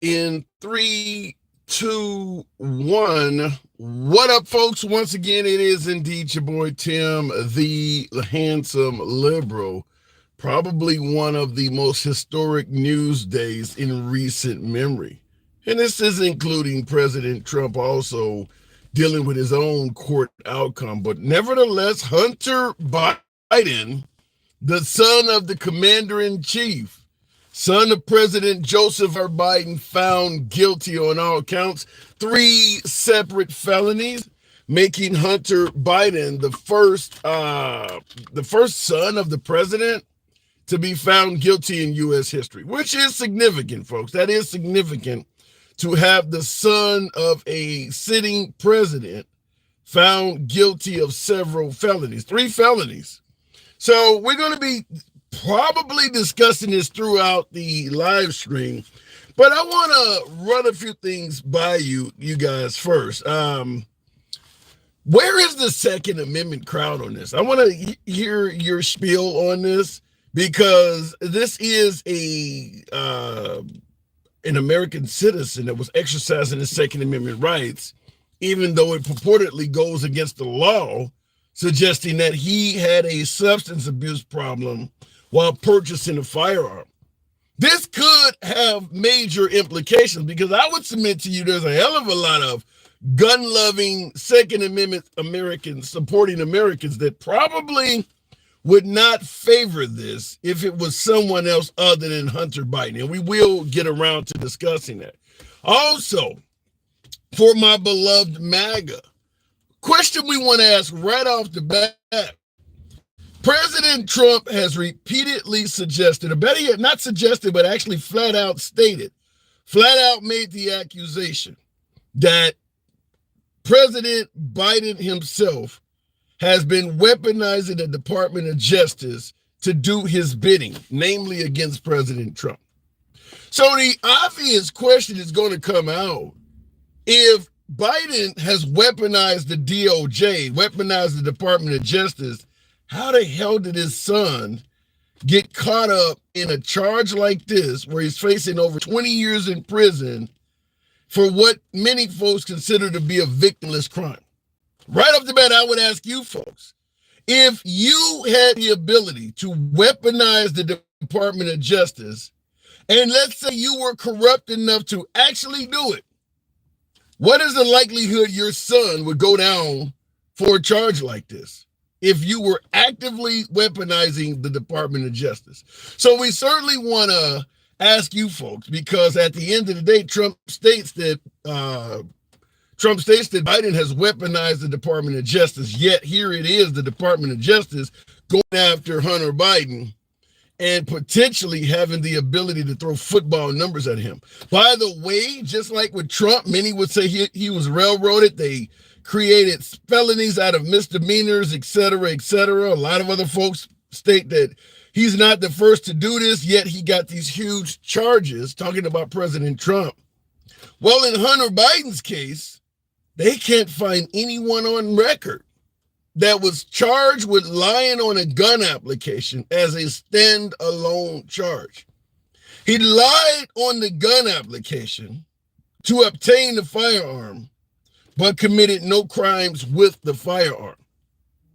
In three, two, one. What up, folks? Once again, it is indeed your boy Tim, the handsome liberal. Probably one of the most historic news days in recent memory. And this is including President Trump also dealing with his own court outcome. But nevertheless, Hunter Biden, the son of the commander in chief, son of President Joseph R. Biden, found guilty on all counts, three separate felonies, making Hunter Biden the first son of the president to be found guilty in U.S. history, which is significant, folks. That is significant to have the son of a sitting president found guilty of several felonies, three felonies. So we're going to be probably discussing this throughout the live stream, but I want to run a few things by you guys first. Where is the Second Amendment crowd on this? I want to hear your spiel on this because this is an American citizen that was exercising his Second Amendment rights, even though it purportedly goes against the law, suggesting that he had a substance abuse problem while purchasing a firearm. This could have major implications because I would submit to you there's a hell of a lot of gun-loving Second Amendment Americans, supporting Americans, that probably would not favor this if it was someone else other than Hunter Biden. And we will get around to discussing that. Also, for my beloved MAGA, question we want to ask right off the bat. President Trump has repeatedly suggested, or better yet, not suggested, but actually flat out stated, flat out made the accusation that President Biden himself has been weaponizing the Department of Justice to do his bidding, namely against President Trump. So the obvious question is going to come out: if Biden has weaponized the DOJ, weaponized the Department of Justice, how the hell did his son get caught up in a charge like this, where he's facing over 20 years in prison for what many folks consider to be a victimless crime? Right off the bat, I would ask you folks, if you had the ability to weaponize the Department of Justice, and let's say you were corrupt enough to actually do it, what is the likelihood your son would go down for a charge like this if you were actively weaponizing the Department of Justice? So we certainly want to ask you folks, because at the end of the day, Trump states that Biden has weaponized the Department of Justice, yet here it is, the Department of Justice going after Hunter Biden and potentially having the ability to throw football numbers at him. By the way, just like with Trump, many would say he was railroaded. They created felonies out of misdemeanors, et cetera, et cetera. A lot of other folks state that he's not the first to do this, yet he got these huge charges talking about President Trump. Well, in Hunter Biden's case, they can't find anyone on record that was charged with lying on a gun application as a standalone charge. He lied on the gun application to obtain the firearm, but committed no crimes with the firearm.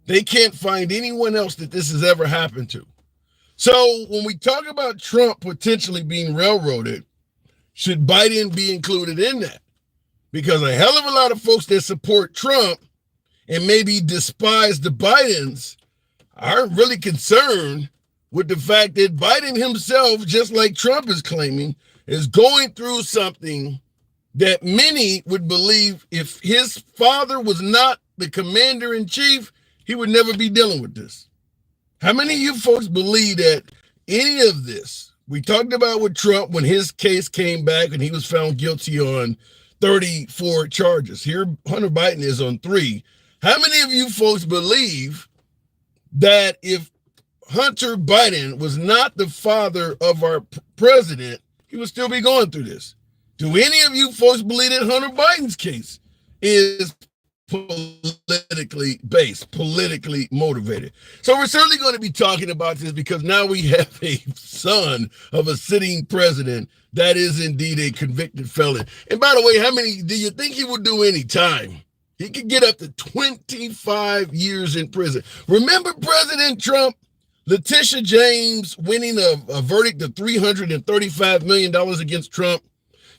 They can't find anyone else that this has ever happened to. So when we talk about Trump potentially being railroaded, should Biden be included in that? Because a hell of a lot of folks that support Trump and maybe despise the Bidens aren't really concerned with the fact that Biden himself, just like Trump is claiming, is going through something that many would believe if his father was not the commander in chief, he would never be dealing with this. How many of you folks believe that any of this, we talked about with Trump when his case came back and he was found guilty on 34 charges. Here, Hunter Biden is on 3. How many of you folks believe that if Hunter Biden was not the father of our president, he would still be going through this? Do any of you folks believe that Hunter Biden's case is politically based, politically motivated. So we're certainly going to be talking about this because now we have a son of a sitting president that is indeed a convicted felon. And by the way, how many do you think he will do any time? He could get up to 25 years in prison. Remember President Trump? Letitia James winning a verdict of $335 million against Trump.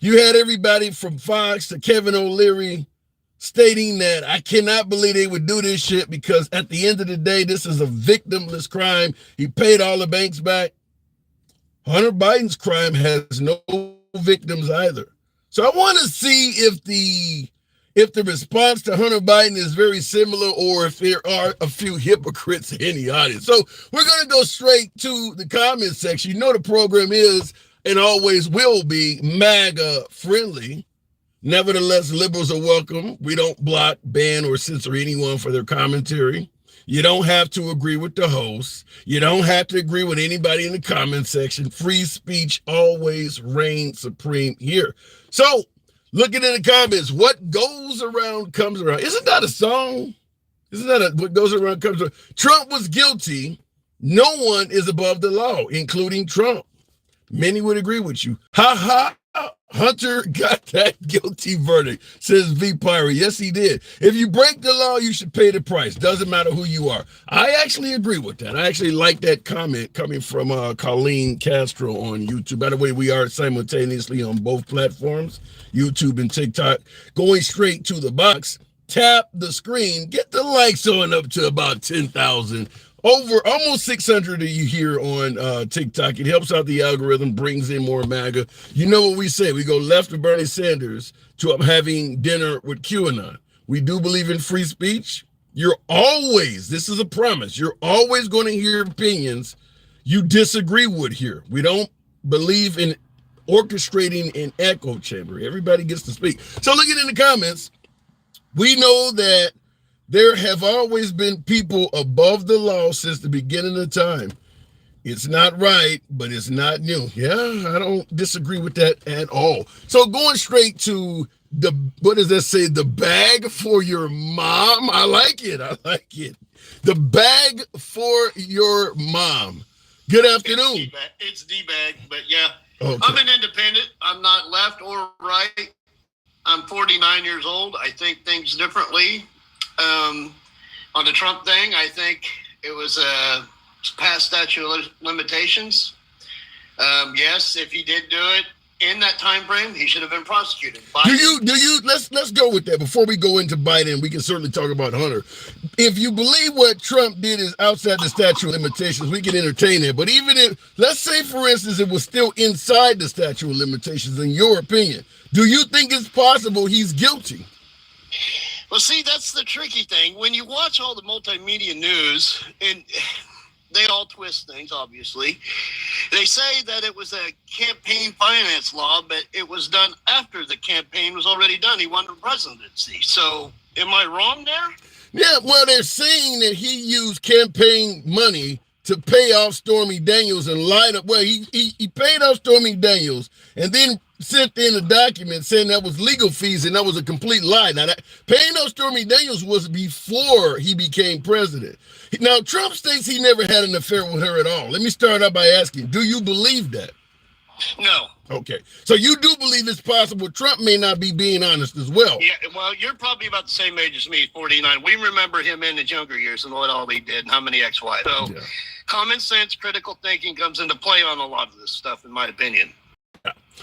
You had everybody from Fox to Kevin O'Leary stating that I cannot believe they would do this shit because at the end of the day, this is a victimless crime. He paid all the banks back. Hunter Biden's crime has no victims either. So I want to see if the response to Hunter Biden is very similar or if there are a few hypocrites in the audience. So we're going to go straight to the comment section. You know the program is and always will be MAGA friendly. Nevertheless, liberals are welcome. We don't block, ban, or censor anyone for their commentary. You don't have to agree with the host. You don't have to agree with anybody in the comment section. Free speech always reigns supreme here. So, looking in the comments, what goes around comes around. Isn't that a song? Isn't that what goes around comes around? Trump was guilty. No one is above the law, including Trump. Many would agree with you. Ha ha. Hunter got that guilty verdict, says V Pirate. Yes, he did. If you break the law, you should pay the price. Doesn't matter who you are. I actually agree with that. I actually like that comment coming from Colleen Castro on YouTube. By the way, we are simultaneously on both platforms, YouTube and TikTok. Going straight to the box, tap the screen, get the likes on up to about 10,000. Over almost 600 of you here on TikTok. It helps out the algorithm, brings in more MAGA. You know what we say. We go left of Bernie Sanders to having dinner with QAnon. We do believe in free speech. You're always, this is a promise, you're always going to hear opinions you disagree with here. We don't believe in orchestrating an echo chamber. Everybody gets to speak. So looking in the comments, we know that there have always been people above the law since the beginning of time. It's not right, but it's not new. Yeah, I don't disagree with that at all. So going straight to what does that say? The bag for your mom. I like it. The bag for your mom. Good afternoon. It's D-bag, but yeah. Okay. I'm an independent. I'm not left or right. I'm 49 years old. I think things differently. On the Trump thing, I think it was past statute of limitations. Yes, if he did do it in that time frame, he should have been prosecuted. Let's go with that before we go into Biden. We can certainly talk about Hunter. If you believe what Trump did is outside the statute of limitations, we can entertain it. But even if, let's say for instance, it was still inside the statute of limitations, in your opinion, do you think it's possible he's guilty? Well, see, that's the tricky thing. When you watch all the multimedia news, and they all twist things, obviously, they say that it was a campaign finance law, but it was done after the campaign was already done. He won the presidency. So am I wrong there? Yeah, well, they're saying that he used campaign money to pay off Stormy Daniels and lied up. Well, he paid off Stormy Daniels and then sent in a document saying that was legal fees and that was a complete lie. Now, that paying off Stormy Daniels was before he became president. Now, Trump states he never had an affair with her at all. Let me start out by asking, do you believe that? No. Okay. So you do believe it's possible Trump may not be being honest as well. Yeah, well, you're probably about the same age as me, 49. We remember him in his younger years and what all he did and how many ex-wives. So yeah. Common sense, critical thinking comes into play on a lot of this stuff, in my opinion.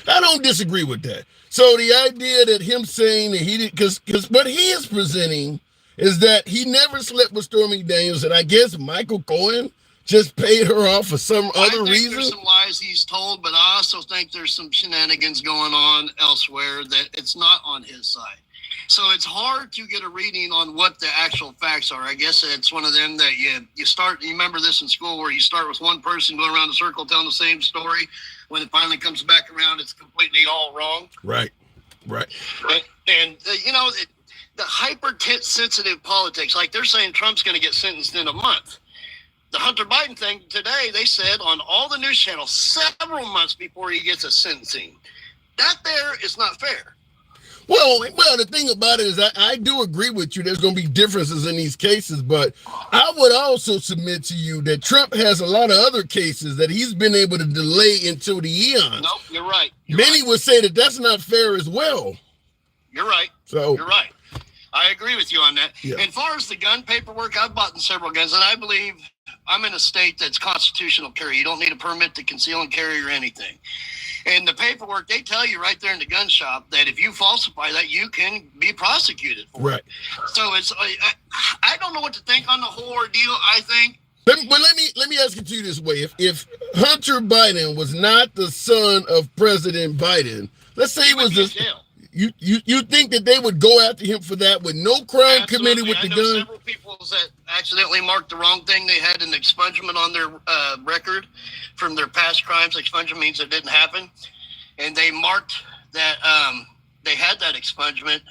I don't disagree with that. So the idea that him saying that he did, because what he is presenting is that he never slept with Stormy Daniels, and I guess Michael Cohen just paid her off for some other reason. There's some lies he's told, but I also think there's some shenanigans going on elsewhere that it's not on his side. So it's hard to get a reading on what the actual facts are. I guess it's one of them that you remember this in school where you start with one person going around the circle telling the same story. When it finally comes back around, it's completely all wrong. Right. And the hyper-sensitive politics, like they're saying Trump's going to get sentenced in a month. The Hunter Biden thing today, they said on all the news channels several months before he gets a sentencing. That there is not fair. Well, the thing about it is I do agree with you. There's going to be differences in these cases, but I would also submit to you that Trump has a lot of other cases that he's been able to delay until the eons. No, you're right. Many would say that that's not fair as well. You're right. So you're right. I agree with you on that. Yeah. As far as the gun paperwork, I've bought several guns, and I believe I'm in a state that's constitutional carry. You don't need a permit to conceal and carry or anything. And the paperwork, they tell you right there in the gun shop that if you falsify that, you can be prosecuted for right. it. So it's, I don't know what to think on the whole ordeal. I think. But let me ask it to you this way: if Hunter Biden was not the son of President Biden, let's say he was jail. You think that they would go after him for that with no crime Absolutely. committed with the I know gun? several people that accidentally marked the wrong thing. They had an expungement on their record from their past crimes. Expungement means it didn't happen. And they marked that they had that expungement,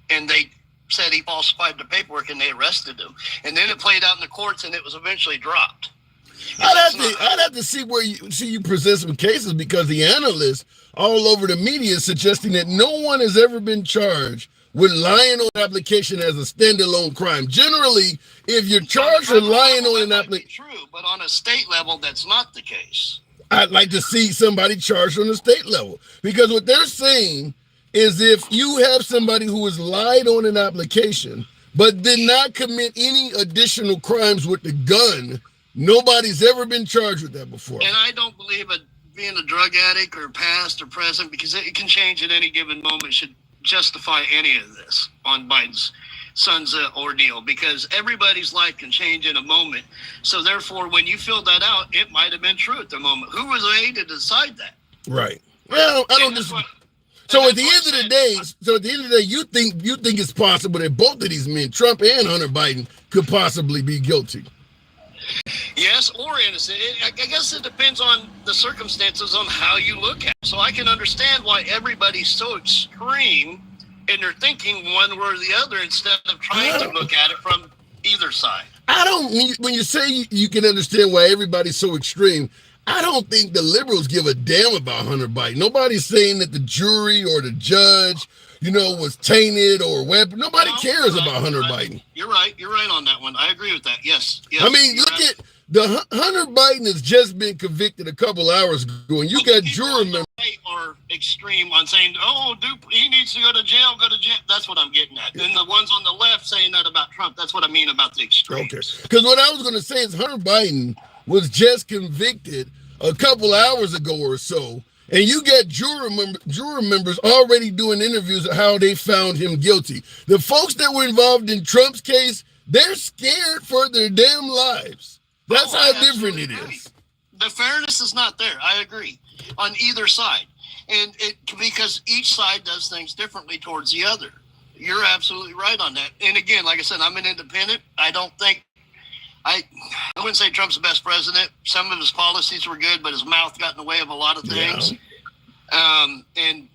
and they said he falsified the paperwork, and they arrested him. And then it played out in the courts, and it was eventually dropped. I'd have to see where you present some cases, because the analysts all over the media is suggesting that no one has ever been charged with lying on an application as a standalone crime. Generally, if you're charged with lying on an application, true, but on a state level, that's not the case. I'd like to see somebody charged on the state level, because what they're saying is if you have somebody who has lied on an application but did not commit any additional crimes with the gun, nobody's ever been charged with that before. And I don't believe it being a drug addict or past or present, because it can change at any given moment, should justify any of this on Biden's son's ordeal, because everybody's life can change in a moment. So therefore, when you filled that out, it might have been true at the moment. Who was they to decide that? Right. Well, I don't just. So at the end of the day, you think it's possible that both of these men, Trump and Hunter Biden, could possibly be guilty? Yes, or innocent. I guess it depends on the circumstances on how you look at it. So I can understand why everybody's so extreme in their thinking one way or the other, instead of trying to look at it from either side. When you say you can understand why everybody's so extreme, I don't think the liberals give a damn about Hunter Biden. Nobody's saying that the jury or the judge, was tainted or weapon. Nobody cares about Hunter Biden. You're right. You're right on that one. I agree with that. Yes. I mean, look at the Hunter Biden has just been convicted a couple hours ago, and you got juror members. Or extreme on saying, he needs to go to jail, That's what I'm getting at. And the ones on the left saying that about Trump, that's what I mean about the extreme. Okay. Because what I was going to say is Hunter Biden was just convicted a couple hours ago or so, and you got juror members already doing interviews of how they found him guilty. The folks that were involved in Trump's case, they're scared for their damn lives. That's how different it is. The fairness is not there. I agree on either side, and because each side does things differently towards the other. You're absolutely right on that. And again, like I said, I'm an independent. I wouldn't say Trump's the best president. Some of his policies were good, but his mouth got in the way of a lot of things. Yeah. And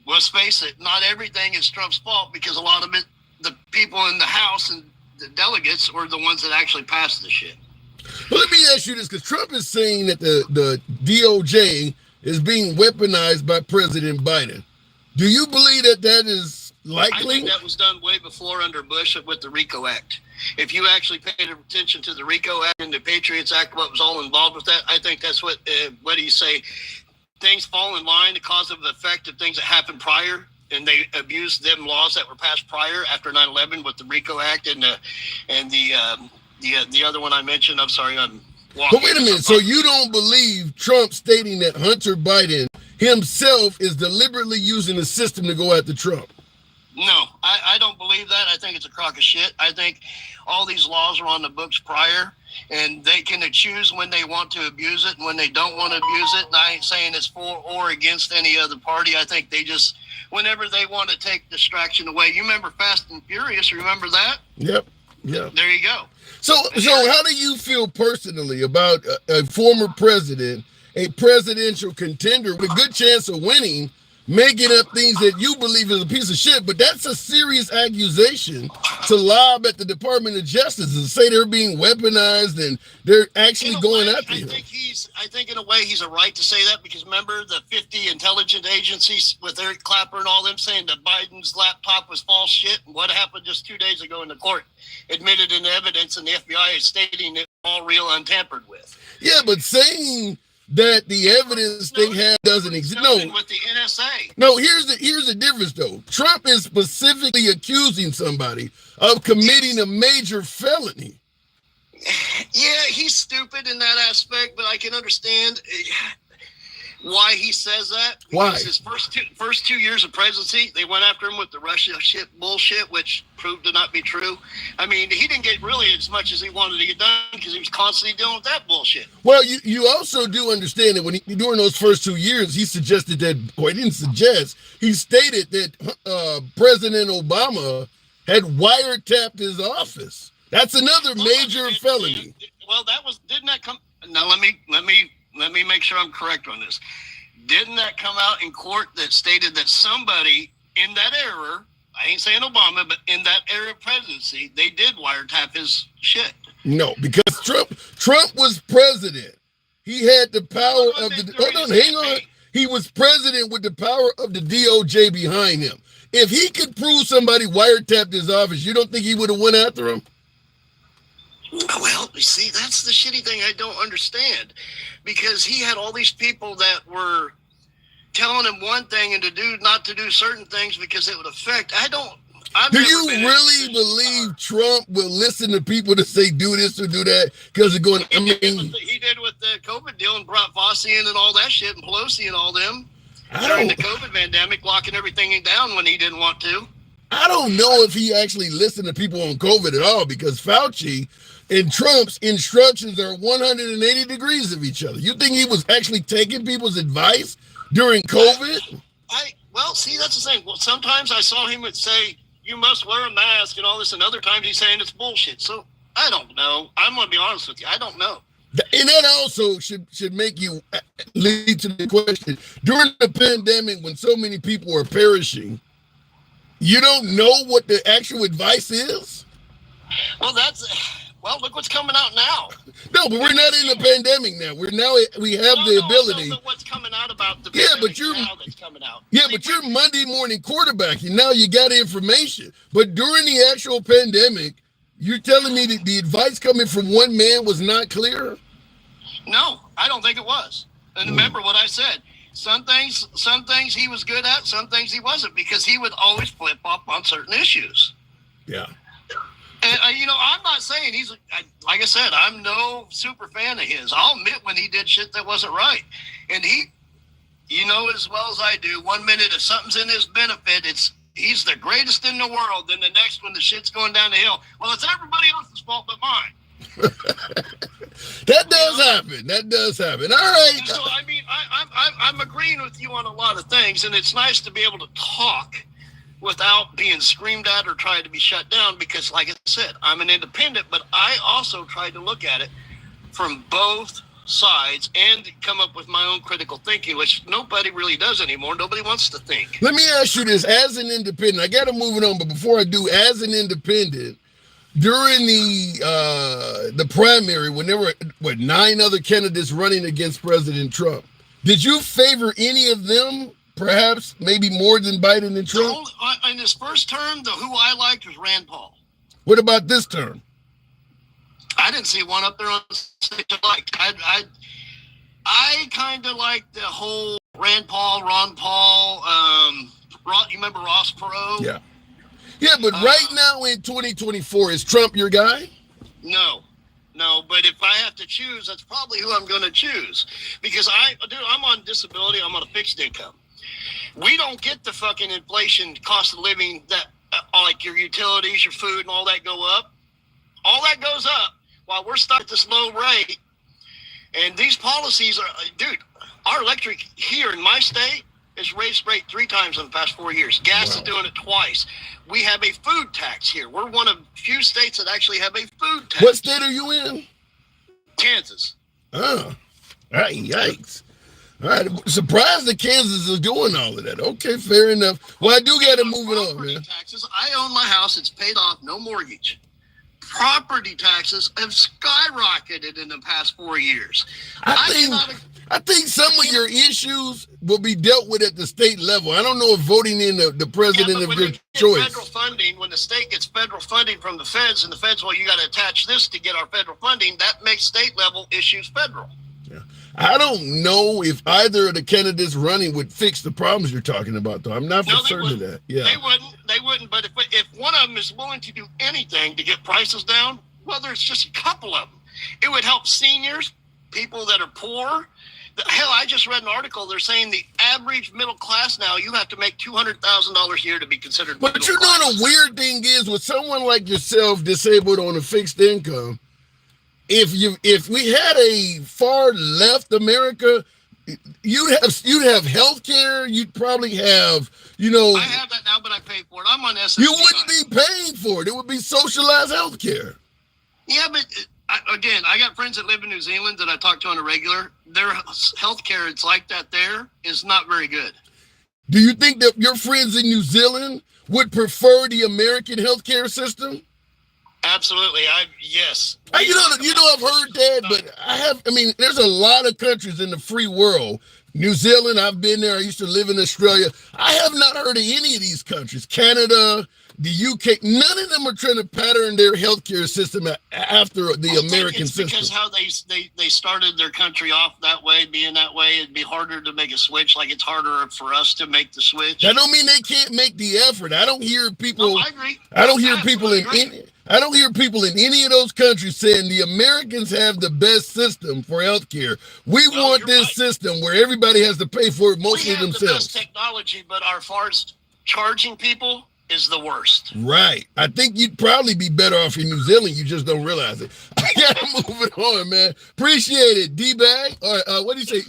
let's face it, not everything is Trump's fault, because a lot of it, the people in the House and the delegates were the ones that actually passed the shit. Well, let me ask you this, because Trump is saying that the DOJ is being weaponized by President Biden. Do you believe that is likely? I think that was done way before under Bush with the RICO Act. If you actually paid attention to the RICO Act and the Patriots Act, what was all involved with that, I think that's what do you say? Things fall in line, the cause of the effect of things that happened prior, and they abused them laws that were passed prior after 9/11 with the RICO Act and the other one I mentioned. I'm sorry, But wait a minute. So you don't believe Trump stating that Hunter Biden himself is deliberately using the system to go after Trump? No, I don't believe that. I think it's a crock of shit. I think all these laws are on the books prior, and they can choose when they want to abuse it and when they don't want to abuse it. And I ain't saying it's for or against any other party. I think they just, whenever they want to take distraction away. You remember Fast and Furious? Remember that? Yep. Yeah. There you go. So how do you feel personally about a former president, a presidential contender with a good chance of winning, making up things that you believe is a piece of shit. But that's a serious accusation to lob at the Department of Justice and say they're being weaponized and they're actually going after him. I think in a way he's a right to say that, because remember the 50 intelligence agencies with Eric Clapper and all them saying that Biden's laptop was false shit, and what happened just 2 days ago in the court admitted in evidence, and the FBI is stating it all real, untampered with. Yeah, but saying that the evidence they have doesn't exist. No, with the NSA. No, here's the difference though. Trump is specifically accusing somebody of committing a major felony. Yeah, he's stupid in that aspect, but I can understand why he says that. Why? His first 2 years of presidency, they went after him with the Russia shit bullshit, which proved to not be true. I mean, he didn't get really as much as he wanted to get done because he was constantly dealing with that bullshit. Well, you also do understand that when during those first 2 years, he suggested that, or he didn't suggest, he stated that President Obama had wiretapped his office. That's another major felony. Well, didn't that come? Now let me make sure I'm correct on this. Didn't that come out in court that stated that somebody in that era, I ain't saying Obama, but in that era of presidency, they did wiretap his shit? No, because Trump was president. He had the power of the. Hold on, hang on. He was president with the power of the DOJ behind him. If he could prove somebody wiretapped his office, you don't think he would have went after him? Well, you see, that's the shitty thing I don't understand, because he had all these people that were telling him one thing and not to do certain things because it would affect. Do you really believe Trump will listen to people to say do this or do that because they're going? He did with the COVID deal and brought Fossey in and all that shit, and Pelosi and all them during the COVID pandemic, locking everything down when he didn't want to. I don't know if he actually listened to people on COVID at all, because Fauci and Trump's instructions are 180 degrees of each other. You think he was actually taking people's advice during COVID? Well, see, that's the thing. Well, sometimes I saw him would say, you must wear a mask and all this, and other times he's saying it's bullshit. So I don't know. I'm going to be honest with you. I don't know. And that also should make you lead to the question. During the pandemic, when so many people are perishing, you don't know what the actual advice is? Well, look what's coming out now. No, but we're not in the pandemic now. We have the ability. No, what's coming out about the pandemic now that's coming out. Yeah, but you're Monday morning quarterbacking. Now you got information. But during the actual pandemic, you're telling me that the advice coming from one man was not clear? No, I don't think it was. And remember what I said. Some things he was good at, some things he wasn't, because he would always flip up on certain issues. Yeah. And, I'm not saying like I said, I'm no super fan of his. I'll admit when he did shit that wasn't right. And you know as well as I do, 1 minute if something's in his benefit, he's the greatest in the world. Then the next one, the shit's going down the hill. Well, it's everybody else's fault but mine. That does happen. All right. So, I mean, I'm agreeing with you on a lot of things, and it's nice to be able to talk without being screamed at or tried to be shut down, because like I said, I'm an independent, but I also tried to look at it from both sides and come up with my own critical thinking, which nobody really does anymore. Nobody wants to think. Let me ask you this, as an independent, I got to move it on, but before I do, as an independent, during the primary, when there were 9 other candidates running against President Trump, did you favor any of them? Perhaps maybe more than Biden and Trump? In his first term, who I liked was Rand Paul. What about this term? I didn't see one up there on stage I liked. I kind of like the whole Rand Paul, Ron Paul, you remember Ross Perot? Yeah. Yeah, but right now in 2024, is Trump your guy? No, but if I have to choose, that's probably who I'm going to choose. Because I'm on disability, I'm on a fixed income. We don't get the fucking inflation cost of living that like your utilities, your food, and all that go up. All that goes up while we're stuck at this low rate. And these policies are, our electric here in my state is raised rate 3 times in the past 4 years. Gas is doing it twice. We have a food tax here. We're one of few states that actually have a food tax. What state are you in? Kansas. Oh, yikes. All right. Surprised that Kansas is doing all of that. Okay, fair enough. Well, I do got to move it on, Property man. taxes. I own my house. It's paid off, no mortgage. Property taxes have skyrocketed in the past 4 years. I think some of your issues will be dealt with at the state level. I don't know if voting in the president of your choice. Federal funding, when the state gets federal funding from the feds, and the feds, well, you got to attach this to get our federal funding, that makes state level issues federal. Yeah. I don't know if either of the candidates running would fix the problems you're talking about, though. I'm not for certain of that. Yeah, They wouldn't. But if one of them is willing to do anything to get prices down, whether it's just a couple of them, it would help seniors, people that are poor. Hell, I just read an article. They're saying the average middle class now, you have to make $200,000 a year to be considered middle class. But you know the weird thing is, with someone like yourself disabled on a fixed income, if we had a far left America, you'd have health care. You'd probably have, I have that now, but I pay for it. I'm on SSDI. You wouldn't be paying for it. It would be socialized health care. Yeah, but I got friends that live in New Zealand that I talk to on a regular. Their health care, it's like that there, is not very good. Do you think that your friends in New Zealand would prefer the American healthcare system? Absolutely. Yes. I've heard that, but there's a lot of countries in the free world. New Zealand, I've been there. I used to live in Australia. I have not heard of any of these countries. Canada, the UK, none of them are trying to pattern their healthcare system after the American system. Because how they started their country off that way, being that way, it'd be harder to make a switch. Like it's harder for us to make the switch. That don't mean they can't make the effort. I don't hear people. I agree. I don't hear people in any of those countries saying the Americans have the best system for healthcare. We want this system where everybody has to pay for it mostly themselves. We have the best technology, but our far as charging people is the worst. Right. I think you'd probably be better off in New Zealand. You just don't realize it. I gotta move it on, man. Appreciate it, D-Bag. Or what do you say?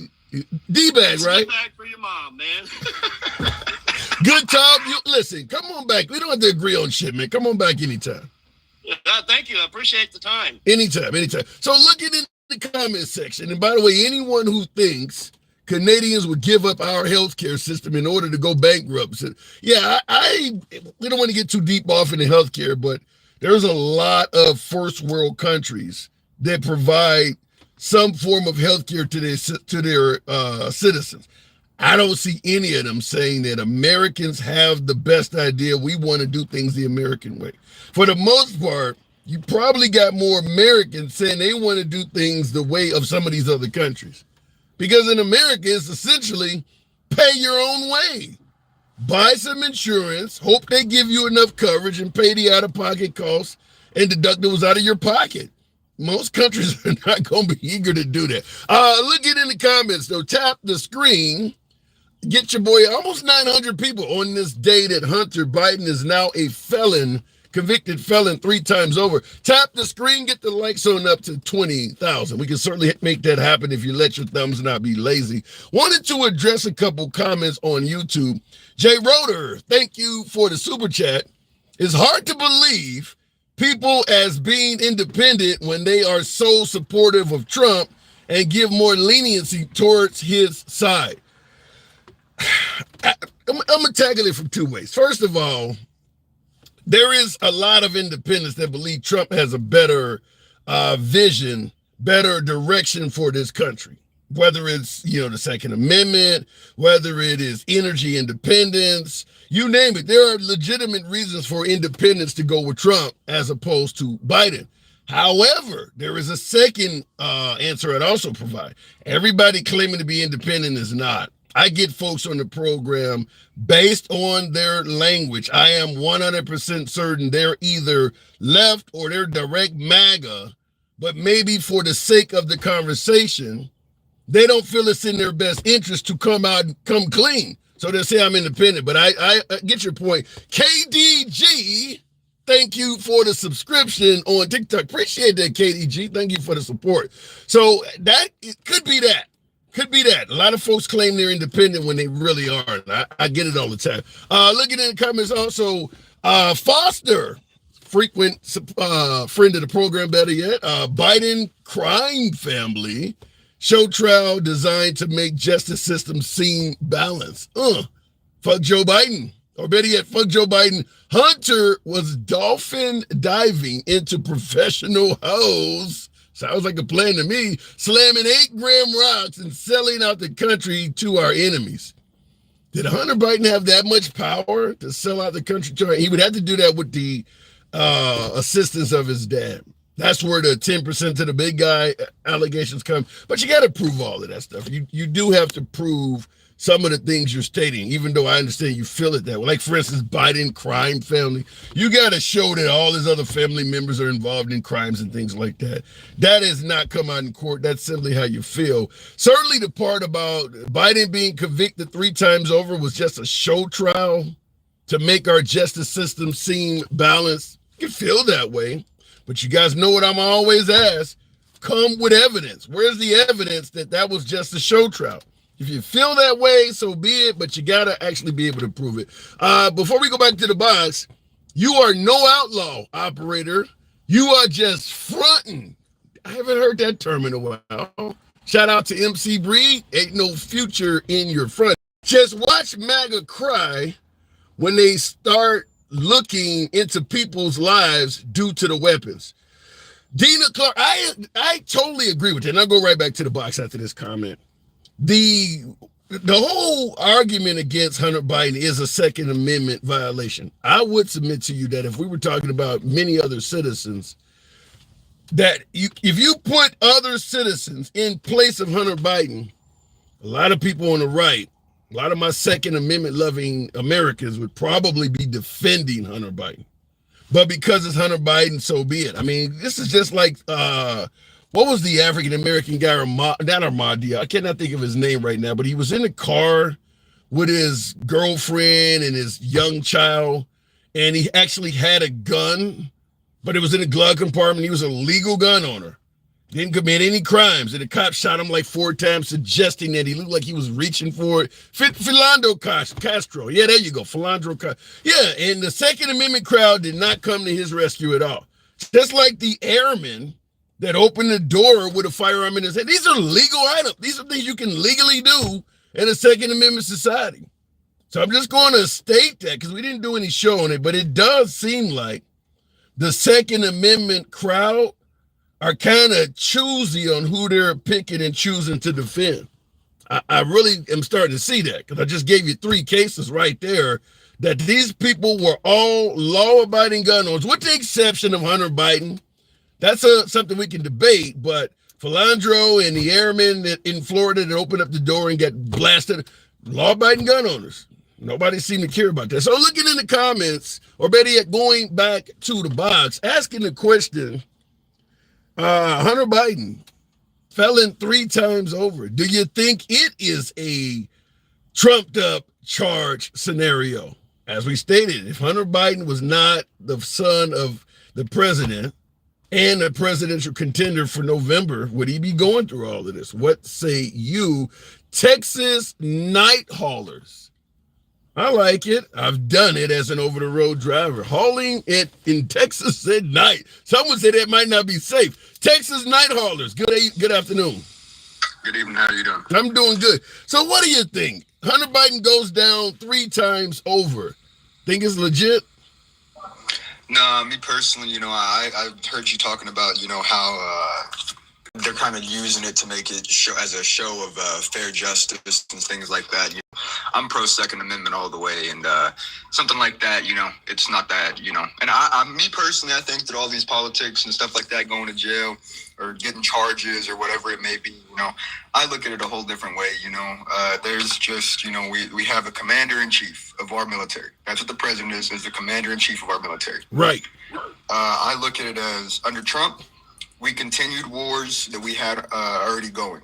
D-Bag, right? D-Bag for your mom, man. Good talk. Listen, come on back. We don't have to agree on shit, man. Come on back anytime. Thank you. I appreciate the time. Anytime. So looking in the comment section, and by the way, anyone who thinks Canadians would give up our healthcare system in order to go bankrupt. Yeah, we don't want to get too deep off into healthcare, but there's a lot of first world countries that provide some form of healthcare to their citizens. I don't see any of them saying that Americans have the best idea. We want to do things the American way. For the most part, you probably got more Americans saying they want to do things the way of some of these other countries. Because in America, it's essentially pay your own way. Buy some insurance, hope they give you enough coverage, and pay the out-of-pocket costs and deductibles out of your pocket. Most countries are not going to be eager to do that. Look it in the comments, though. Tap the screen. Get your boy almost 900 people on this day that Hunter Biden is now a convicted felon 3 times over. Tap the screen, get the likes on up to 20,000. We can certainly make that happen if you let your thumbs not be lazy. Wanted to address a couple comments on YouTube. Jay Roder, thank you for the super chat. It's hard to believe people as being independent when they are so supportive of Trump and give more leniency towards his side. I'm going to tackle it from 2 ways. First of all, there is a lot of independents that believe Trump has a better vision, better direction for this country. Whether it's, the Second Amendment, whether it is energy independence, you name it. There are legitimate reasons for independents to go with Trump as opposed to Biden. However, there is a second answer I'd also provide. Everybody claiming to be independent is not. I get folks on the program based on their language. I am 100% certain they're either left or they're direct MAGA, but maybe for the sake of the conversation, they don't feel it's in their best interest to come clean. So they'll say I'm independent, but I get your point. KDG, thank you for the subscription on TikTok. Appreciate that, KDG. Thank you for the support. So it could be that. Could be that. A lot of folks claim they're independent when they really aren't. I get it all the time. Looking in the comments also, Foster, frequent friend of the program, better yet, Biden crime family Show trial designed to make justice system seem balanced. Fuck Joe Biden. Or better yet, fuck Joe Biden. Hunter was dolphin diving into professional hoes. Sounds like a plan to me. Slamming 8-gram rocks and selling out the country to our enemies. Did Hunter Biden have that much power to sell out the country to our? He would have to do that with the assistance of his dad. That's where the 10% to the big guy allegations come. But you got to prove all of that stuff. You do have to prove some of the things you're stating, even though I understand you feel it that way. Like, for instance, Biden crime family. You got to show that all his other family members are involved in crimes and things like that. That has not come out in court. That's simply how you feel. Certainly the part about Biden being convicted 3 times over was just a show trial to make our justice system seem balanced. You can feel that way. But you guys know what I'm always ask. Come with evidence. Where's the evidence that that was just a show trial? If you feel that way, so be it, but you got to actually be able to prove it. Before we go back to the box, you are no outlaw, operator. You are just fronting. I haven't heard that term in a while. Shout out to MC Breed. Ain't no future in your front. Just watch MAGA cry when they start looking into people's lives due to the weapons. Dina Clark, I totally agree with that. And I'll go right back to the box after this comment. The whole argument against Hunter Biden is a Second Amendment violation. I would submit to you that if we were talking about many other citizens, that if you put other citizens in place of Hunter Biden, a lot of people on the right, a lot of my Second Amendment loving Americans would probably be defending Hunter Biden. But because it's Hunter Biden, so be it. I mean, this is just like, what was the African-American guy, not Armandi, I cannot think of his name right now, but he was in a car with his girlfriend and his young child, and he actually had a gun, but it was in a glove compartment. He was a legal gun owner. Didn't commit any crimes, and the cop shot him like 4 times, suggesting that he looked like he was reaching for it. Philando Castro. Yeah, there you go. Philando Castro. Yeah, and the Second Amendment crowd did not come to his rescue at all. Just like the airmen that opened the door with a firearm in his head. These are legal items. These are things you can legally do in a Second Amendment society. So I'm just going to state that because we didn't do any show on it, but it does seem like the Second Amendment crowd are kind of choosy on who they're picking and choosing to defend. I really am starting to see that because I just gave you 3 cases right there that these people were all law-abiding gun owners, with the exception of Hunter Biden. That's something we can debate, but Philandro and the airmen in Florida that opened up the door and got blasted, law-abiding gun owners. Nobody seemed to care about that. So looking in the comments, or better yet, going back to the box, asking the question, Hunter Biden felon 3 times over. Do you think it is a trumped up charge scenario? As we stated, if Hunter Biden was not the son of the president and a presidential contender for November, would he be going through all of this? What say you? Texas night haulers. I like it. I've done it as an over-the-road driver. Hauling it in Texas at night. Someone said it might not be safe. Texas night haulers. Good afternoon. Good evening. How are you doing? I'm doing good. So what do you think? Hunter Biden goes down 3 times over. Think it's legit? No, me personally, I've heard you talking about, how they're kind of using it to make it show as a show of fair justice and things like that. I'm pro Second Amendment all the way, and something like that, it's not that, and me personally, I think that all these politics and stuff like that, going to jail or getting charges or whatever it may be, I look at it a whole different way. There's just, we have a commander-in-chief of our military. That's what the president is the commander-in-chief of our military. Right. I look at it as under Trump, we continued wars that we had already going.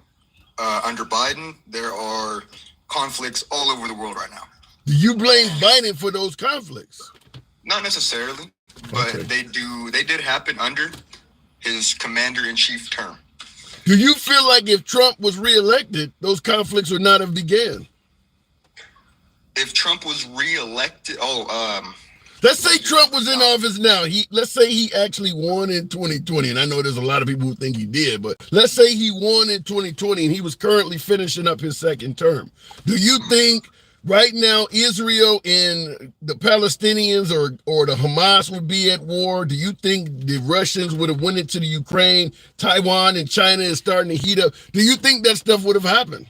Under Biden, there are conflicts all over the world right now. Do you blame Biden for those conflicts? Not necessarily, but Okay. They did happen under his commander-in-chief term. Do you feel like if Trump was reelected, those conflicts would not have began? If Trump was reelected, Let's say Trump was in office now. Let's say he actually won in 2020, and I know there's a lot of people who think he did, but let's say he won in 2020 and he was currently finishing up his second term. Do you think right now Israel and the Palestinians or the Hamas would be at war? Do you think the Russians would have went into the Ukraine? Taiwan and China is starting to heat up. Do you think that stuff would have happened?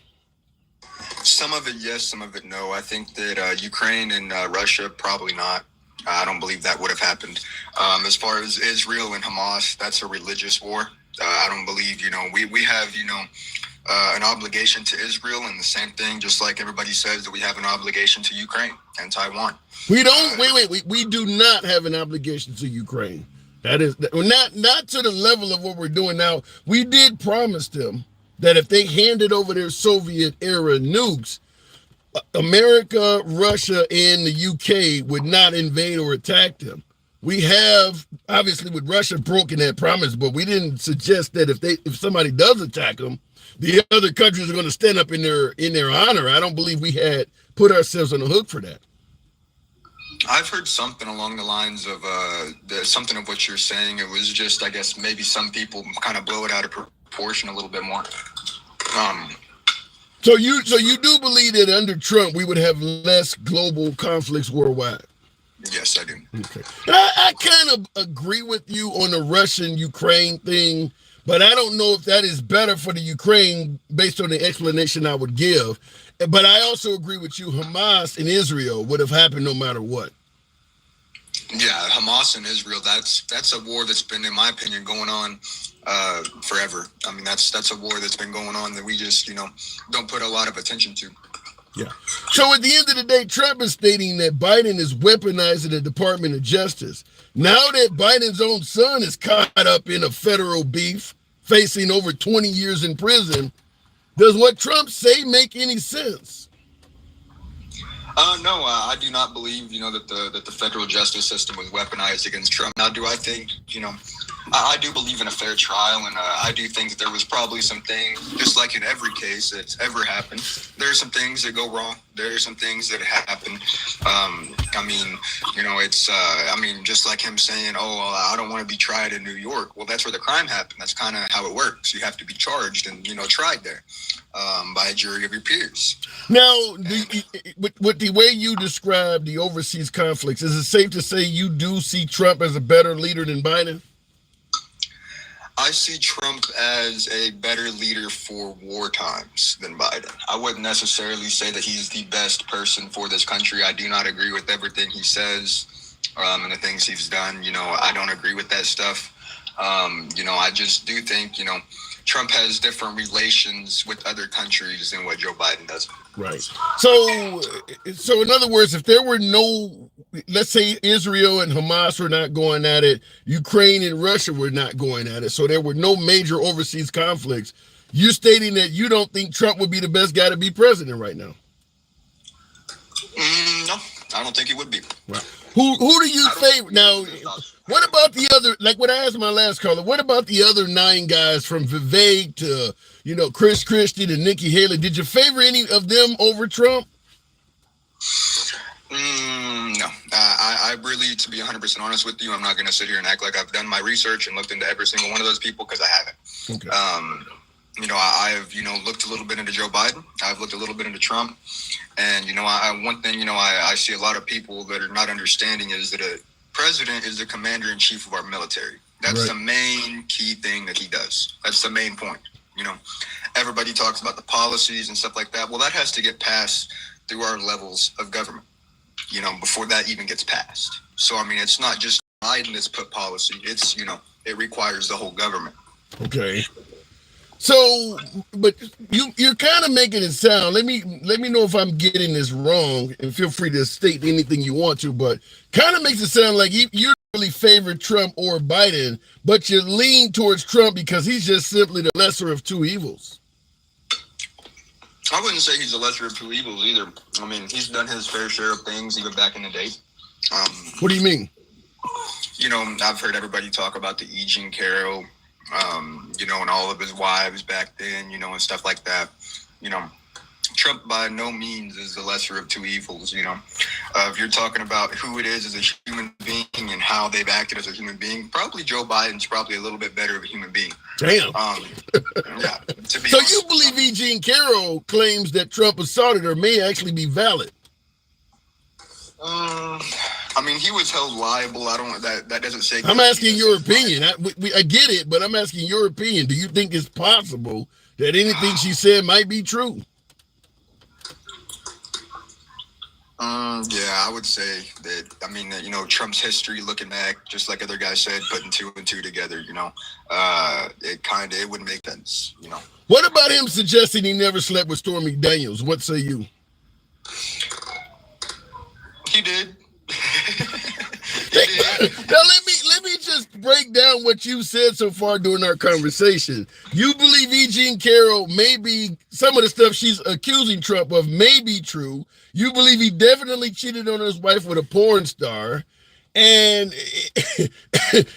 Some of it, yes. Some of it, no. I think that Ukraine and Russia, probably not. I don't believe that would have happened. As far as Israel and Hamas, that's a religious war. I don't believe, we have, an obligation to Israel, and the same thing, just like everybody says that we have an obligation to Ukraine and Taiwan. We don't, we do not have an obligation to Ukraine. That is not to the level of what we're doing now. We did promise them that if they handed over their Soviet era nukes, America, Russia, and the UK would not invade or attack them. We have, obviously, with Russia broken that promise, but we didn't suggest that if somebody does attack them, the other countries are going to stand up in their honor. I don't believe we had put ourselves on the hook for that. I've heard something along the lines of something of what you're saying. It was just, I guess, maybe some people kind of blow it out of proportion a little bit more. So you do believe that under Trump we would have less global conflicts worldwide? Yes, I do. Okay. I kind of agree with you on the Russian-Ukraine thing, but I don't know if that is better for the Ukraine based on the explanation I would give. But I also agree with you, Hamas and Israel would have happened no matter what. Yeah, Hamas and Israel, that's a war that's been, in my opinion, going on forever. I mean, that's a war that's been going on that we just, don't put a lot of attention to. Yeah. So at the end of the day, Trump is stating that Biden is weaponizing the Department of Justice. Now that Biden's own son is caught up in a federal beef, facing over 20 years in prison, does what Trump say make any sense? No, I do not believe, that the federal justice system was weaponized against Trump. Now, do I think, I do believe in a fair trial, and I do think that there was probably some things, just like in every case that's ever happened, there are some things that go wrong. There are some things that happen. Just like him saying, I don't want to be tried in New York. Well, that's where the crime happened. That's kind of how it works. You have to be charged and, tried there by a jury of your peers. Now, with the way you describe the overseas conflicts, is it safe to say you do see Trump as a better leader than Biden? I see Trump as a better leader for war times than Biden. I wouldn't necessarily say that he's the best person for this country. I do not agree with everything he says and the things he's done. I don't agree with that stuff. I just do think, Trump has different relations with other countries than what Joe Biden does. Right. So in other words, if there were no, let's say Israel and Hamas were not going at it, Ukraine and Russia were not going at it, so there were no major overseas conflicts, you're stating that you don't think Trump would be the best guy to be president right now? No, I don't think he would be. Right. Who do you favor? Now, what about the other, like what I asked my last caller, what about the other 9 guys from Vivek to, Chris Christie to Nikki Haley? Did you favor any of them over Trump? No. I really, to be 100% honest with you, I'm not going to sit here and act like I've done my research and looked into every single one of those people, because I haven't. Okay. I've, looked a little bit into Joe Biden. I've looked a little bit into Trump. And, one thing, I see a lot of people that are not understanding is that a president is the commander-in-chief of our military. That's right. The main key thing that he does. That's the main point. Everybody talks about the policies and stuff like that. Well, that has to get passed through our levels of government, before that even gets passed. So, it's not just Biden that's put policy. It's, it requires the whole government. Okay. So, but you're kind of making it sound, let me know if I'm getting this wrong, and feel free to state anything you want to, but kind of makes it sound like you don't really favor Trump or Biden, but you lean towards Trump because he's just simply the lesser of two evils. I wouldn't say he's the lesser of two evils either. He's done his fair share of things even back in the day. What do you mean? I've heard everybody talk about the E. Jean Carroll, and all of his wives back then, and stuff like that. Trump by no means is the lesser of two evils. If you're talking about who it is as a human being and how they've acted as a human being, probably Joe Biden's probably a little bit better of a human being. Damn. Yeah. To be So honest, you believe E. Jean Carroll claims that Trump assaulted her may actually be valid? I mean, he was held liable. That doesn't say. I'm asking your opinion. I get it, but I'm asking your opinion. Do you think it's possible that anything she said might be true? Yeah, I would say that. I mean, Trump's history, looking back, just like other guys said, putting two and two together, it wouldn't make sense, What about him suggesting he never slept with Stormy Daniels? What say you? He did. Now let me just break down what you said so far during our conversation. You believe E. Jean Carroll maybe some of the stuff she's accusing Trump of may be true. You believe he definitely cheated on his wife with a porn star, and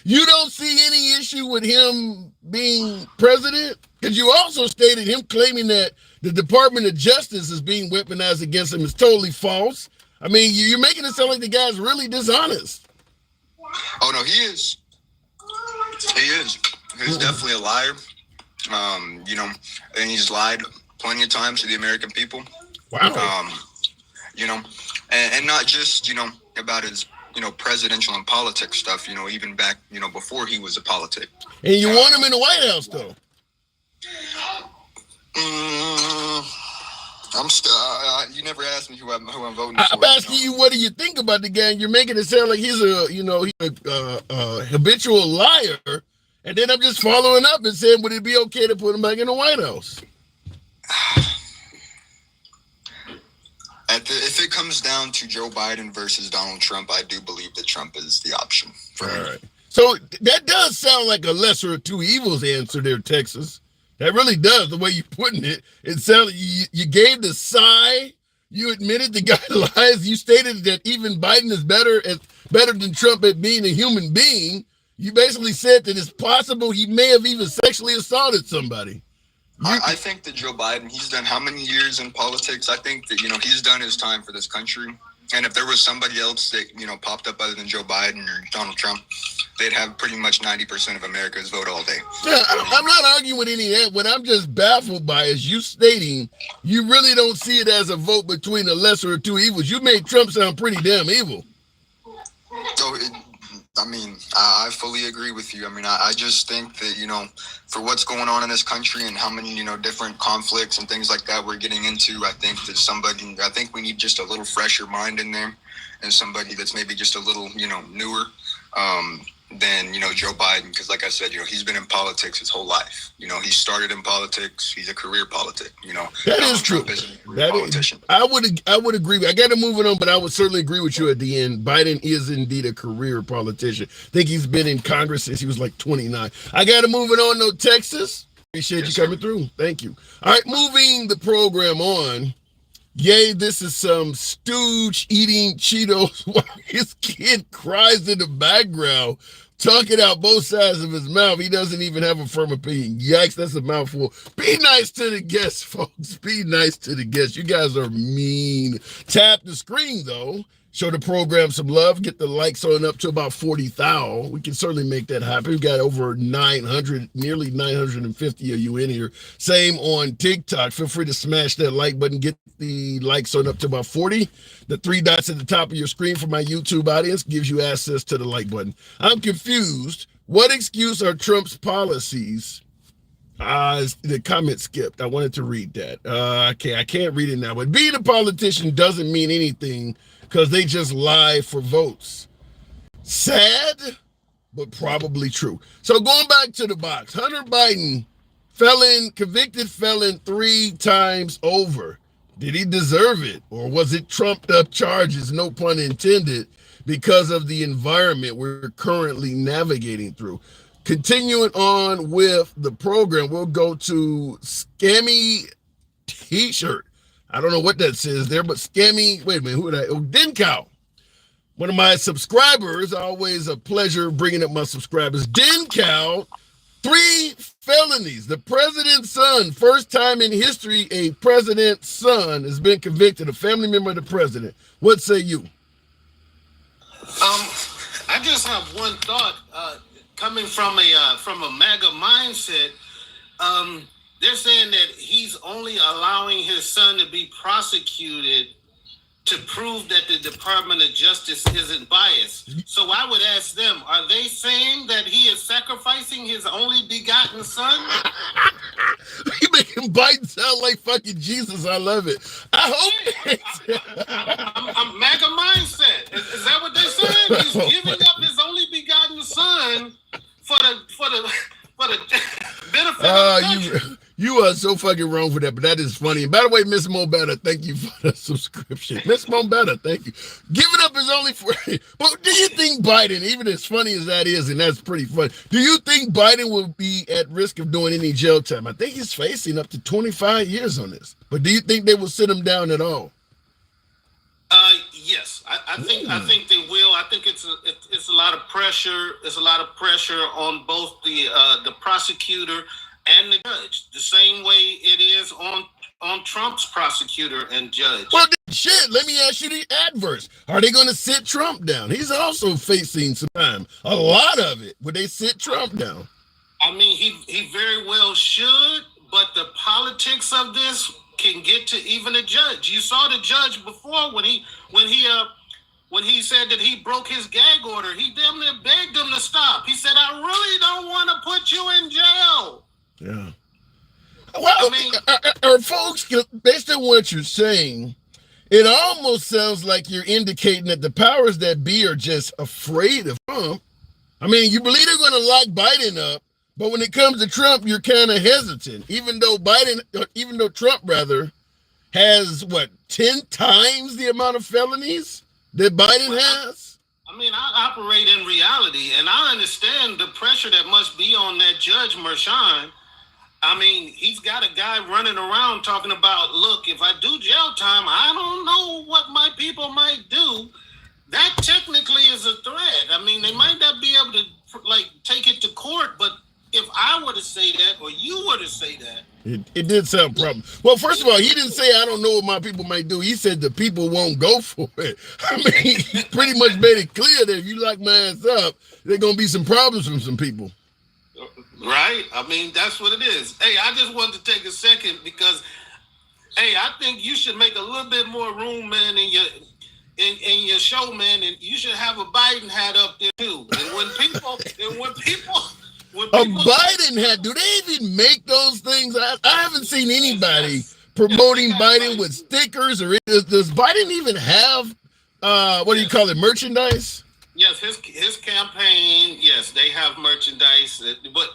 you don't see any issue with him being president? Because you also stated him claiming that the Department of Justice is being weaponized against him is totally false. I mean, you're making it sound like the guy's really dishonest. Oh, no, he is. He is. He's definitely a liar. And he's lied plenty of times to the American people. Wow. And not just, about his, presidential and politics stuff, even back, before he was a politic. And you want him in the White House, though? I'm still. You never asked me who I'm voting for. I'm asking you, what do you think about the guy? And you're making it sound like he's a habitual liar. And then I'm just following up and saying, would it be okay to put him back in the White House? If it comes down to Joe Biden versus Donald Trump, I do believe that Trump is the option for him. All right. So that does sound like a lesser of two evils answer there, Texas. That really does, the way you're putting it. It sounded you gave the sigh. You admitted the guy lies. You stated that even Biden is better than Trump at being a human being. You basically said that it's possible he may have even sexually assaulted somebody. I think that Joe Biden, he's done how many years in politics? I think that, he's done his time for this country. And if there was somebody else that, popped up other than Joe Biden or Donald Trump, they'd have pretty much 90% of America's vote all day. Yeah, I'm not arguing with any of that. What I'm just baffled by is you stating you really don't see it as a vote between the lesser of two evils. You made Trump sound pretty damn evil. So, I fully agree with you. I just think that, for what's going on in this country and how many, different conflicts and things like that we're getting into, I think we need just a little fresher mind in there and somebody that's maybe just a little, newer than, Joe Biden. Because like I said, he's been in politics his whole life. He started in politics. He's a career politic, That is true. I would agree. I got to move it on, but I would certainly agree with you at the end. Biden is indeed a career politician. I think he's been in Congress since he was like 29. I got to move it on though, Texas. Appreciate you coming through. Thank you. All right, moving the program on. Yay, this is some stooge eating Cheetos while his kid cries in the background, talking out both sides of his mouth. He doesn't even have a firm opinion. Yikes, that's a mouthful. Be nice to the guests, folks. Be nice to the guests. You guys are mean. Tap the screen, though. Show the program some love. Get the likes on up to about 40,000. We can certainly make that happen. We've got over 900, nearly 950 of you in here. Same on TikTok. Feel free to smash that like button. Get the likes on up to about 40. The three dots at the top of your screen for my YouTube audience gives you access to the like button. I'm confused. What excuse are Trump's policies? The comment skipped. I wanted to read that. Okay, I can't read it now. But being a politician doesn't mean anything because they just lie for votes. Sad, but probably true. So going back to the box, Hunter Biden, convicted felon 3 times over. Did he deserve it? Or was it trumped up charges, no pun intended, because of the environment we're currently navigating through? Continuing on with the program, we'll go to Scammy T-shirt. I don't know what that says there, but Scammy, wait a minute, who did I? Oh, Dencow. One of my subscribers, always a pleasure bringing up my subscribers. Dencow 3 felonies. The president's son, first time in history a president's son has been convicted, a family member of the president. What say you? I just have one thought. Coming from a MAGA mindset, they're saying that he's only allowing his son to be prosecuted to prove that the Department of Justice isn't biased. So I would ask them, are they saying that he is sacrificing his only begotten son? You making Biden sound like fucking Jesus. I love it. I hope I'm MAGA mindset. Is that what they're saying? He's giving up his only begotten son for the benefit of the country. You are so fucking wrong for that, but that is funny. And by the way, Miss Mobetta, thank you for the subscription. Miss Mobetta, thank you. Giving up is only for. But do you think Biden, even as funny as that is, and that's pretty funny, do you think Biden will be at risk of doing any jail time? I think he's facing up to 25 years on this. But do you think they will sit him down at all? Yes, I think they will. I think it's a lot of pressure. It's a lot of pressure on both the prosecutor and the judge, the same way it is on Trump's prosecutor and judge. Well, shit, let me ask you the adverse. Are they going to sit Trump down? He's also facing some time. A lot of it. Would they sit Trump down? I mean, he very well should, but the politics of this can get to even a judge. You saw the judge before when he said that he broke his gag order. He damn near begged him to stop. He said, "I really don't want to put you in jail." Yeah. Well, I mean, folks, based on what you're saying, it almost sounds like you're indicating that the powers that be are just afraid of Trump. I mean, you believe they're going to lock Biden up, but when it comes to Trump, you're kind of hesitant, even though Trump has 10 times the amount of felonies that Biden has. I mean, I operate in reality, and I understand the pressure that must be on that judge, Merchan. I mean, he's got a guy running around talking about, look, if I do jail time, I don't know what my people might do. That technically is a threat. I mean, they might not be able to take it to court, but if I were to say that, or you were to say that, it did sound problem. Well, first of all, he didn't say I don't know what my people might do. He said the people won't go for it. I mean, he pretty much made it clear that if you lock my ass up, there's gonna be some problems from some people. Right? I mean, that's what it is. Hey, I just wanted to take a second because, hey, I think you should make a little bit more room, man, in your show, man, and you should have a Biden hat up there too. And when people a Biden hat, do they even make those things? I haven't seen anybody promoting Biden with stickers or does Biden even have merchandise? Yes, his campaign. Yes, they have merchandise, but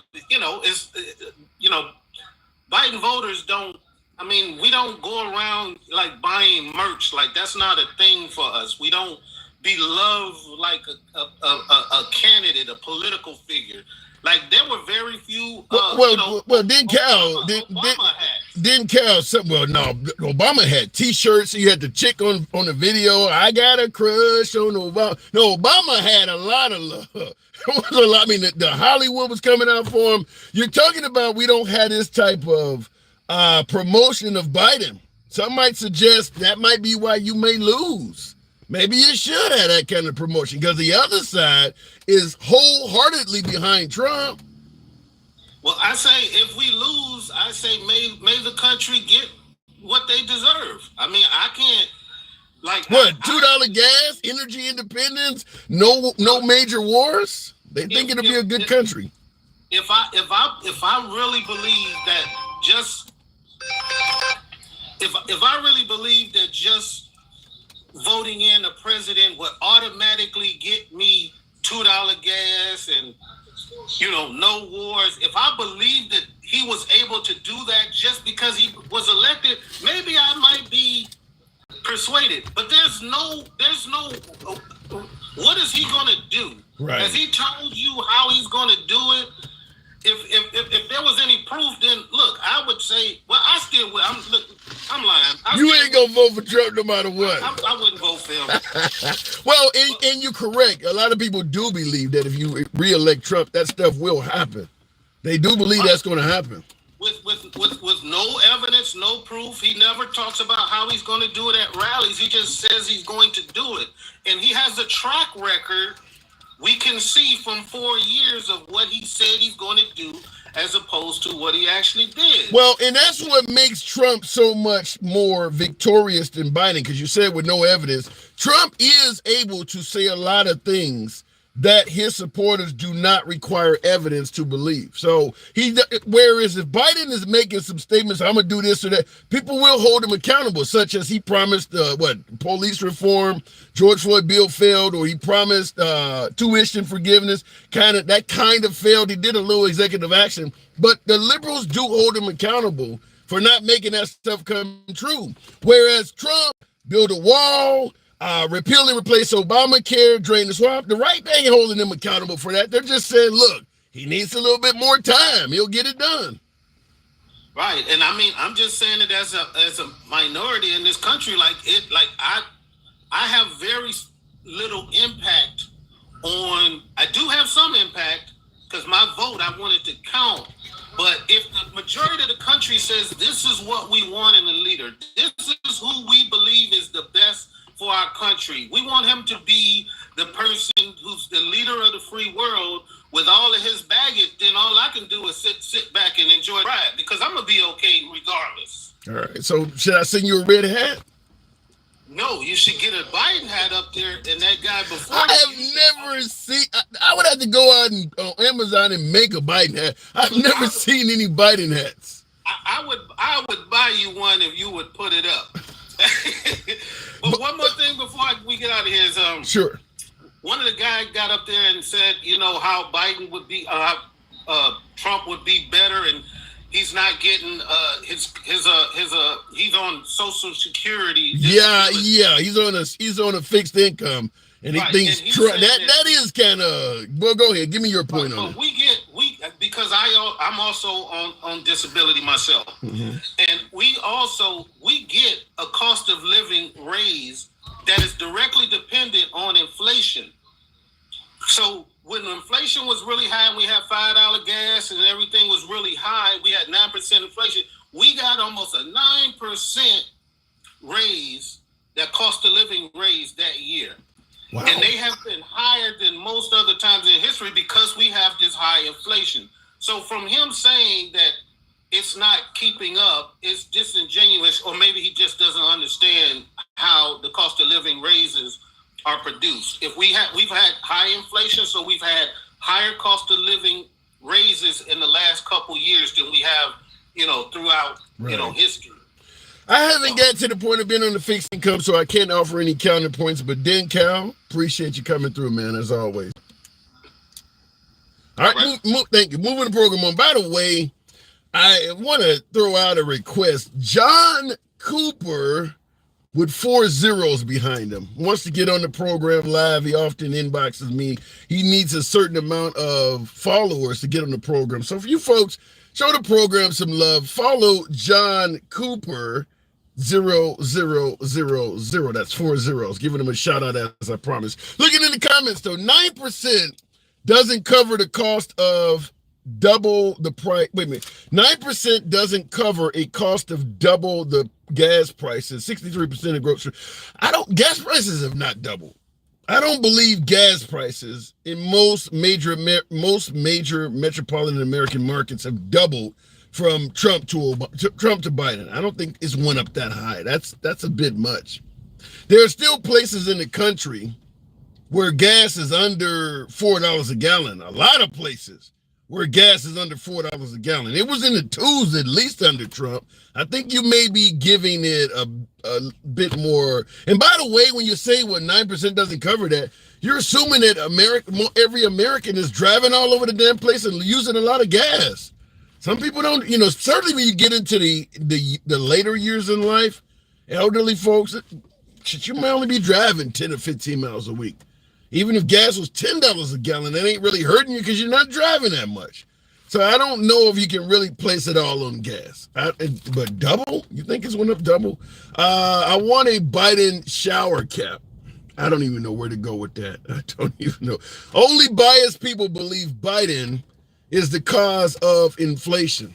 Biden voters don't. I mean, we don't go around like buying merch. Like that's not a thing for us. We don't beloved like a candidate, a political figure. Like there were very few. Didn't Cal? Obama had T-shirts. So you had the chick on the video. I got a crush on Obama. No, Obama had a lot of love. It was a lot. I mean, the Hollywood was coming out for him. You're talking about we don't have this type of promotion of Biden. Some might suggest that might be why you may lose. Maybe you should have that kind of promotion because the other side is wholeheartedly behind Trump. Well, I say if we lose, I say may the country get what they deserve. I mean, I can't $2 gas, energy independence, no major wars. They think it'll be a good country. If I really believe that if I really believe that just voting in a president would automatically get me $2 gas and no wars. If I believe that he was able to do that just because he was elected, maybe I might be persuaded. But there's no. What is he gonna do? Right. Has he told you how he's gonna do it? If there was any proof, then look, I would say, well, I still will. I'm lying. You ain't gonna vote for Trump no matter what. I wouldn't vote for him. Well, and you're correct. A lot of people do believe that if you re-elect Trump, that stuff will happen. They do believe that's going to happen. With no evidence, no proof. He never talks about how he's going to do it at rallies. He just says he's going to do it. And he has a track record we can see from 4 years of what he said he's going to do as opposed to what he actually did. Well, and that's what makes Trump so much more victorious than Biden, because you said with no evidence, Trump is able to say a lot of things that his supporters do not require evidence to believe. So whereas if Biden is making some statements, I'm gonna do this or that, people will hold him accountable, such as he promised police reform, George Floyd bill failed, or he promised tuition forgiveness, that kind of failed. He did a little executive action, but the liberals do hold him accountable for not making that stuff come true. Whereas Trump built a wall, repeal and replace Obamacare, drain the swamp. The right thing holding them accountable for that. They're just saying, look, he needs a little bit more time. He'll get it done. Right. And I mean, I'm just saying it as a minority in this country, I have very little impact on, I do have some impact because my vote, I want it to count. But if the majority of the country says this is what we want in a leader, this is who we believe is the best for our country. We want him to be the person who's the leader of the free world with all of his baggage. Then all I can do is sit back and enjoy the ride because I'm gonna be okay regardless. All right. So should I send you a red hat? No, you should get a Biden hat up there and that guy before. I have never seen. I would have to go out on Amazon and make a Biden hat. I've never seen any Biden hats. I would buy you one if you would put it up. But one more thing before we get out of here is sure. One of the guys got up there and said, how Biden would be, Trump would be better, and he's not getting he's on Social Security. Yeah, he's on a fixed income, and he thinks that is kind of. Well, go ahead, give me your point on it. Because I'm also on disability myself, and we get a cost of living raise that is directly dependent on inflation. So when inflation was really high and we had $5 gas and everything was really high, we had 9% inflation. We got almost a 9% raise, that cost of living raise that year. Wow. And they have been higher than most other times in history because we have this high inflation. So from him saying that it's not keeping up, it's disingenuous, or maybe he just doesn't understand how the cost of living raises are produced. If we've had high inflation, so we've had higher cost of living raises in the last couple years than we have, throughout, history. I haven't got to the point of being on the fixed income, so I can't offer any counterpoints. But Dan Cal, appreciate you coming through, man, as always. All right. Thank you. Moving the program on. By the way, I want to throw out a request. John Cooper, with 4 zeros behind him, wants to get on the program live. He often inboxes me. He needs a certain amount of followers to get on the program. So for you folks, show the program some love. Follow John Cooper 0000. That's 4 zeros. Giving him a shout out as I promised. Looking in the comments though, 9% doesn't cover the cost of double the price. Wait a minute. 9% doesn't cover a cost of double the gas prices. 63% of grocery. Gas prices have not doubled. I don't believe gas prices in most major metropolitan American markets have doubled from Trump to Biden. I don't think it's went up that high. That's a bit much. There are still places in the country where gas is under $4 a gallon. A lot of places where gas is under $4 a gallon. It was in the twos at least under Trump. I think you may be giving it a bit more. And by the way, when you say 9% doesn't cover that, you're assuming that every American is driving all over the damn place and using a lot of gas. Some people don't, certainly when you get into the later years in life, elderly folks, you might only be driving 10 or 15 miles a week. Even if gas was $10 a gallon, that ain't really hurting you because you're not driving that much. So I don't know if you can really place it all on gas. But double? You think it's went up double? I want a Biden shower cap. I don't even know where to go with that. I don't even know. Only biased people believe Biden is the cause of inflation.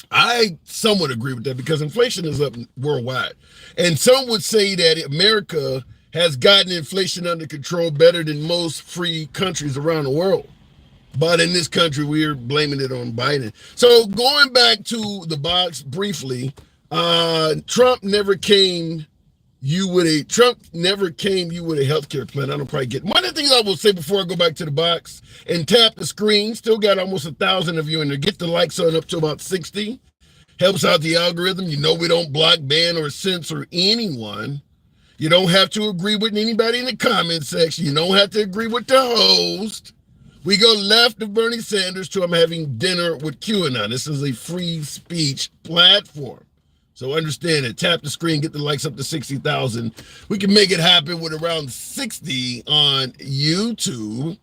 I somewhat agree with that because inflation is up worldwide. And some would say that America has gotten inflation under control better than most free countries around the world. But in this country, we're blaming it on Biden. So going back to the box briefly, Trump never came you with a healthcare plan. I don't probably get one of the things I will say before I go back to the box and tap the screen. Still got almost 1,000 of you in there. Get the likes on up to about 60. Helps out the algorithm. You know we don't block, ban, or censor anyone. You don't have to agree with anybody in the comment section. You don't have to agree with the host. We go left of Bernie Sanders to I'm having dinner with QAnon. This is a free speech platform. So understand it. Tap the screen, get the likes up to 60,000. We can make it happen with around 60 on YouTube.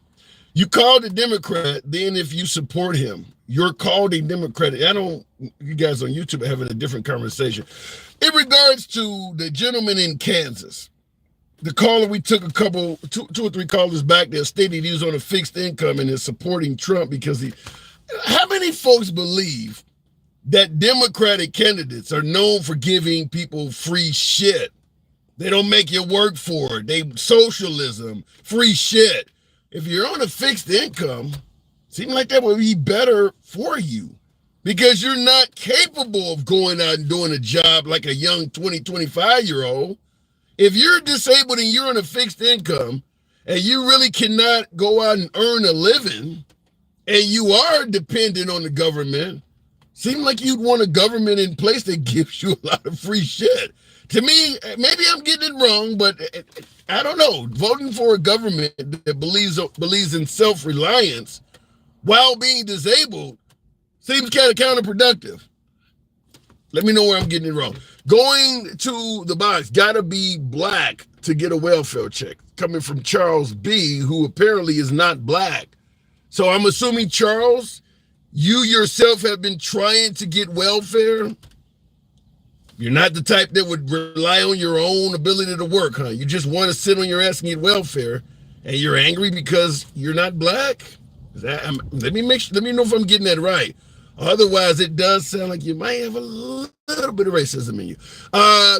You called a Democrat, then if you support him, you're called a Democrat. You guys on YouTube are having a different conversation. In regards to the gentleman in Kansas, the caller we took two or three callers back there stated he was on a fixed income and is supporting Trump because how many folks believe that Democratic candidates are known for giving people free shit? They don't make you work for it. They socialism, free shit. If you're on a fixed income, seems like that would be better for you because you're not capable of going out and doing a job like a young 20, 25-year-old. If you're disabled and you're on a fixed income and you really cannot go out and earn a living and you are dependent on the government, seems like you'd want a government in place that gives you a lot of free shit. To me, maybe I'm getting it wrong, but I don't know. Voting for a government that believes in self-reliance while being disabled seems kind of counterproductive. Let me know where I'm getting it wrong. Going to the box, gotta be black to get a welfare check. Coming from Charles B., who apparently is not black. So I'm assuming, Charles, you yourself have been trying to get welfare. You're not the type that would rely on your own ability to work, huh? You just want to sit on your ass and get welfare, and you're angry because you're not black? Let me know if I'm getting that right. Otherwise, it does sound like you might have a little bit of racism in you.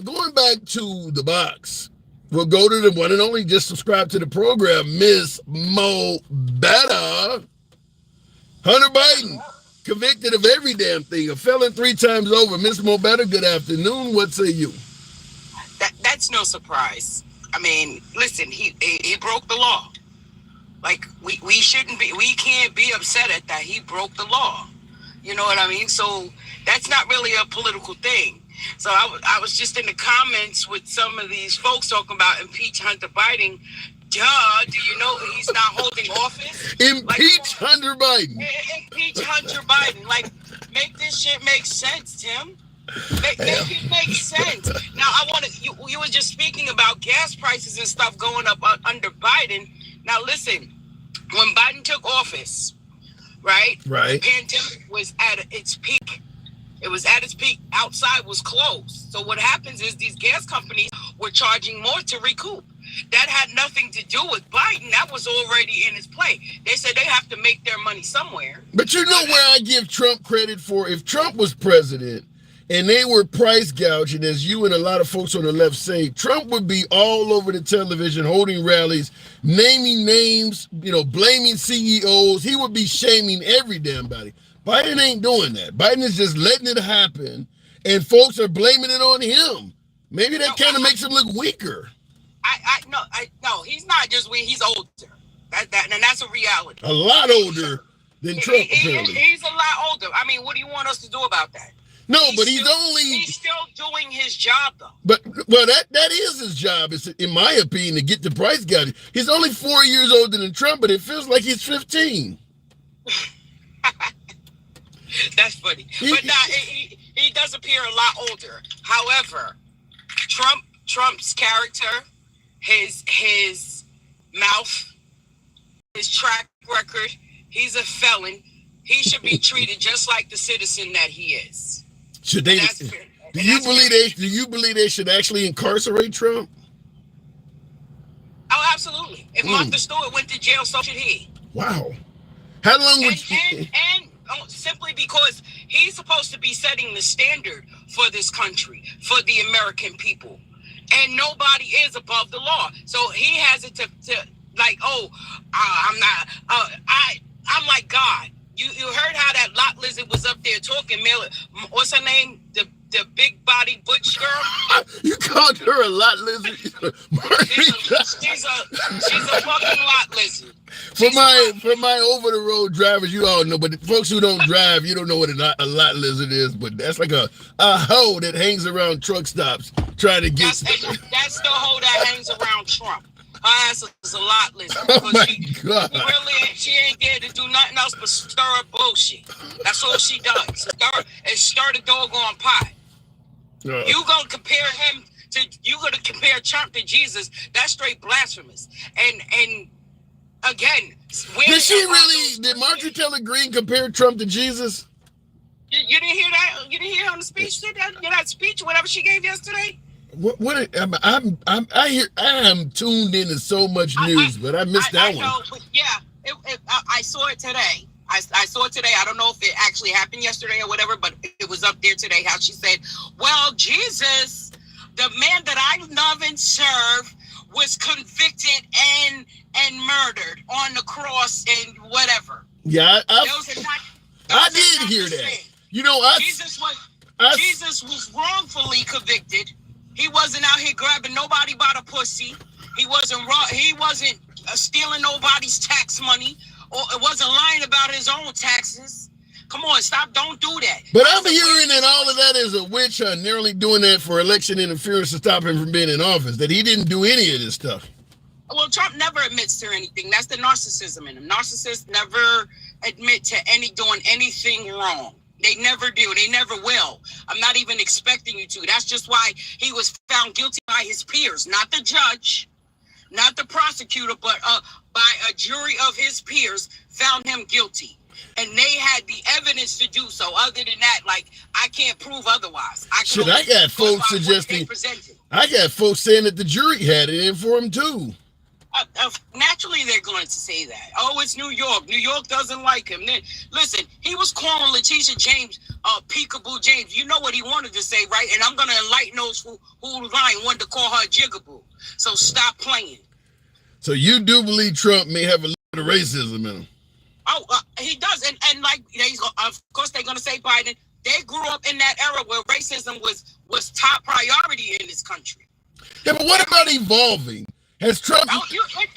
Going back to the box, we'll go to the one and only, just subscribe to the program, Miss Mo Better. Hunter Biden, convicted of every damn thing, a felon 3 times over. Miss Mo Better, good afternoon. What say you? That's no surprise. I mean, listen, he broke the law. Like, we can't be upset at that. He broke the law. You know what I mean? So that's not really a political thing. So I was just in the comments with some of these folks talking about impeach Hunter Biden. Duh, do you know he's not holding office? Impeach Hunter Biden. Impeach Hunter Biden. Like, make this shit make sense, Tim. Make it make sense. Now, you were just speaking about gas prices and stuff going up under Biden. Now, listen, when Biden took office, right? The pandemic was at its peak. It was at its peak. Outside was closed. So what happens is these gas companies were charging more to recoup. That had nothing to do with Biden. That was already in his play. They said they have to make their money somewhere. But you know where I give Trump credit for? If Trump was president and they were price gouging, as you and a lot of folks on the left say, Trump would be all over the television holding rallies, naming names, blaming CEOs. He would be shaming every damn body. Biden ain't doing that. Biden is just letting it happen, and folks are blaming it on him. Maybe that kind of makes him look weaker. No, he's not just weak. He's older. And that's a reality. A lot older than Trump, apparently. He's a lot older. I mean, what do you want us to do about that? No, he's still doing his job, though. But that is his job, in my opinion, to get the price gouging. He's only 4 years older than Trump, but it feels like he's 15. That's funny. But he does appear a lot older. However, Trump's character, his mouth, his track record, he's a felon. He should be treated just like the citizen that he is. Should they? Do you believe they should actually incarcerate Trump? Oh, absolutely. If Martha Stewart went to jail, so should he. Wow. How long would you... And simply because he's supposed to be setting the standard for this country, for the American people, and nobody is above the law. So he has it to like, I'm not. I'm like God. You heard how that lot lizard was up there talking? What's her name? The big body butch girl. You called her a lot lizard. She's a fucking lot lizard. For my over the road drivers, you all know, but the folks who don't drive, you don't know what a lot lizard is. But that's like a hoe that hangs around truck stops trying to get. That's the hoe that hangs around Trump. Her ass is a lot lizard. Oh my God! She ain't there to do nothing else but stir up bullshit. That's all she does. Stir the doggone pot. You gonna compare him to? You gonna compare Trump to Jesus? That's straight blasphemous. And again, did Marjorie Taylor Greene compare Trump to Jesus? You didn't hear that? You didn't hear her on the speech? That speech, whatever she gave yesterday. I am tuned into so much news, but I missed that one. But yeah, I saw it today. I saw it today. I don't know if it actually happened yesterday or whatever, but it was up there today. How she said, "Well, Jesus, the man that I love and serve, was convicted and murdered on the cross and whatever." Yeah, I did hear that. You know, Jesus was wrongfully convicted. He wasn't out here grabbing nobody by the pussy. He wasn't stealing nobody's tax money, or it wasn't lying about his own taxes. Come on, stop! Don't do that. But I'm hearing that all of that is a witch hunt. And they're only doing that for election interference to stop him from being in office. That he didn't do any of this stuff. Well, Trump never admits to anything. That's the narcissism in him. Narcissists never admit to doing anything wrong. They never do. They never will. I'm not even expecting you to. That's just why he was found guilty by his peers, not the judge, not the prosecutor, but by a jury of his peers found him guilty. And they had the evidence to do so. Other than that, like, I can't prove otherwise. I got folks suggesting. I got folks saying that the jury had it in for him too. Naturally, they're going to say that. Oh, it's New York. New York doesn't like him. Then, listen, he was calling Letitia James Peekaboo James. You know what he wanted to say, right? And I'm going to enlighten those who lying wanted to call her Jigaboo. So stop playing. So you do believe Trump may have a little bit of racism in him? Oh, he does. And like, of course, they're going to say Biden. They grew up in that era where racism was top priority in this country. Yeah, but what about evolving? Has Trump...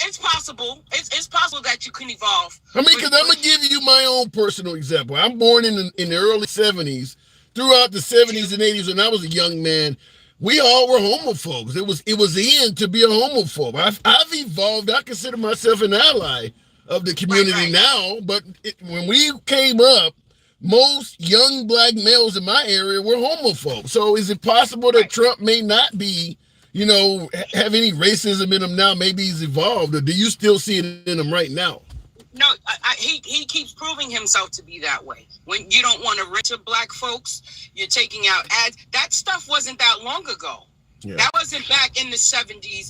It's possible. It's possible that you can evolve. I mean, because I'm going to give you my own personal example. I'm born in the early 70s. Throughout the 70s and 80s, when I was a young man, we all were homophobes. It was in to be a homophobe. I've evolved. I consider myself an ally of the community now. But when we came up, most young black males in my area were homophobes. So is it possible that Trump may not be... have any racism in him now? Maybe he's evolved, or do you still see it in him right now? No, he keeps proving himself to be that way. When you don't want to reach black folks, you're taking out ads. That stuff wasn't that long ago. Yeah. That wasn't back in the 70s.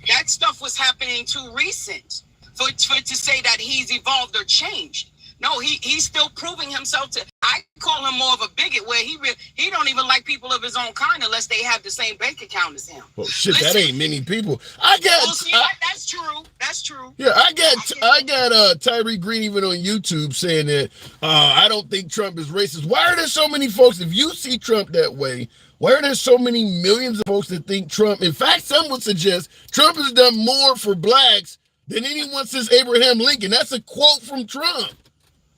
That stuff was happening too recent for to say that he's evolved or changed. No, he's still proving himself to. I call him more of a bigot, where he don't even like people of his own kind unless they have the same bank account as him. Well, shit, listen, that ain't many people. That's true. That's true. Yeah, I got Tyree Green even on YouTube saying that I don't think Trump is racist. Why are there so many folks? If you see Trump that way, why are there so many millions of folks that think Trump? In fact, some would suggest Trump has done more for blacks than anyone since Abraham Lincoln. That's a quote from Trump.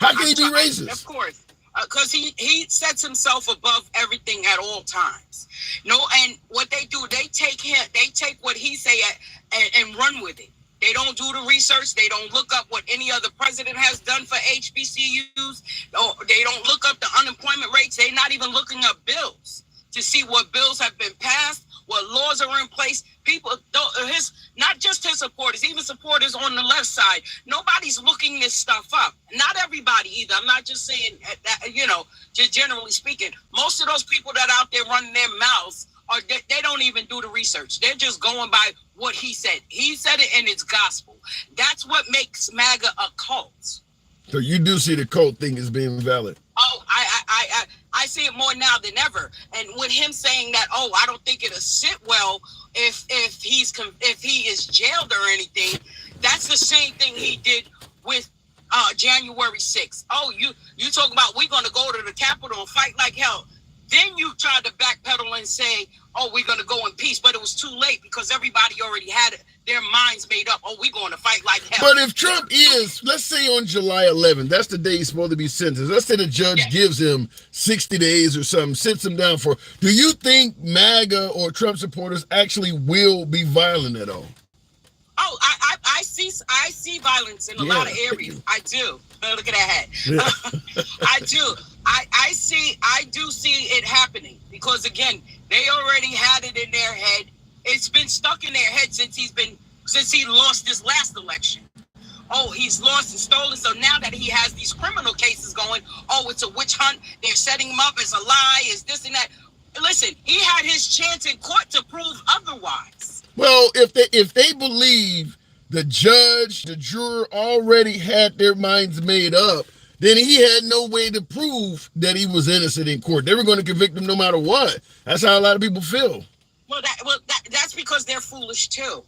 How can he be racist? Of course, because he sets himself above everything at all times. No, and what they do, they take what he say and run with it. They don't do the research. They don't look up what any other president has done for HBCUs. Or they don't look up the unemployment rates. They're not even looking up bills to see what bills have been passed, what laws are in place. People, not just his supporters, even supporters on the left side, nobody's looking this stuff up. Not everybody either. I'm not just saying that, just generally speaking. Most of those people that are out there running their mouths, they don't even do the research. They're just going by what he said. He said it and it's gospel. That's what makes MAGA a cult. So you do see the cult thing as being valid. Oh, I see it more now than ever. And with him saying that, oh, I don't think it'll sit well if he is jailed or anything. That's the same thing he did with January 6th. Oh, you talk about we're gonna go to the Capitol and fight like hell. Then you tried to backpedal and say, oh, we're going to go in peace. But it was too late because everybody already had their minds made up. Oh, we're going to fight like hell. But if Trump is, let's say on July 11th, that's the day he's supposed to be sentenced. Let's say the judge gives him 60 days or something, sits him down for, do you think MAGA or Trump supporters actually will be violent at all? Oh, I see violence in a lot of areas. I do. Look at that head. Yeah. I do. I do see it happening because again, they already had it in their head. It's been stuck in their head since he lost his last election. Oh, he's lost and stolen. So now that he has these criminal cases going, oh, it's a witch hunt. They're setting him up as a lie, as this and that. Listen, he had his chance in court to prove otherwise. Well, if they believe the judge, the juror already had their minds made up, then he had no way to prove that he was innocent in court. They were going to convict him no matter what. That's how a lot of people feel. Well, that's because they're foolish too.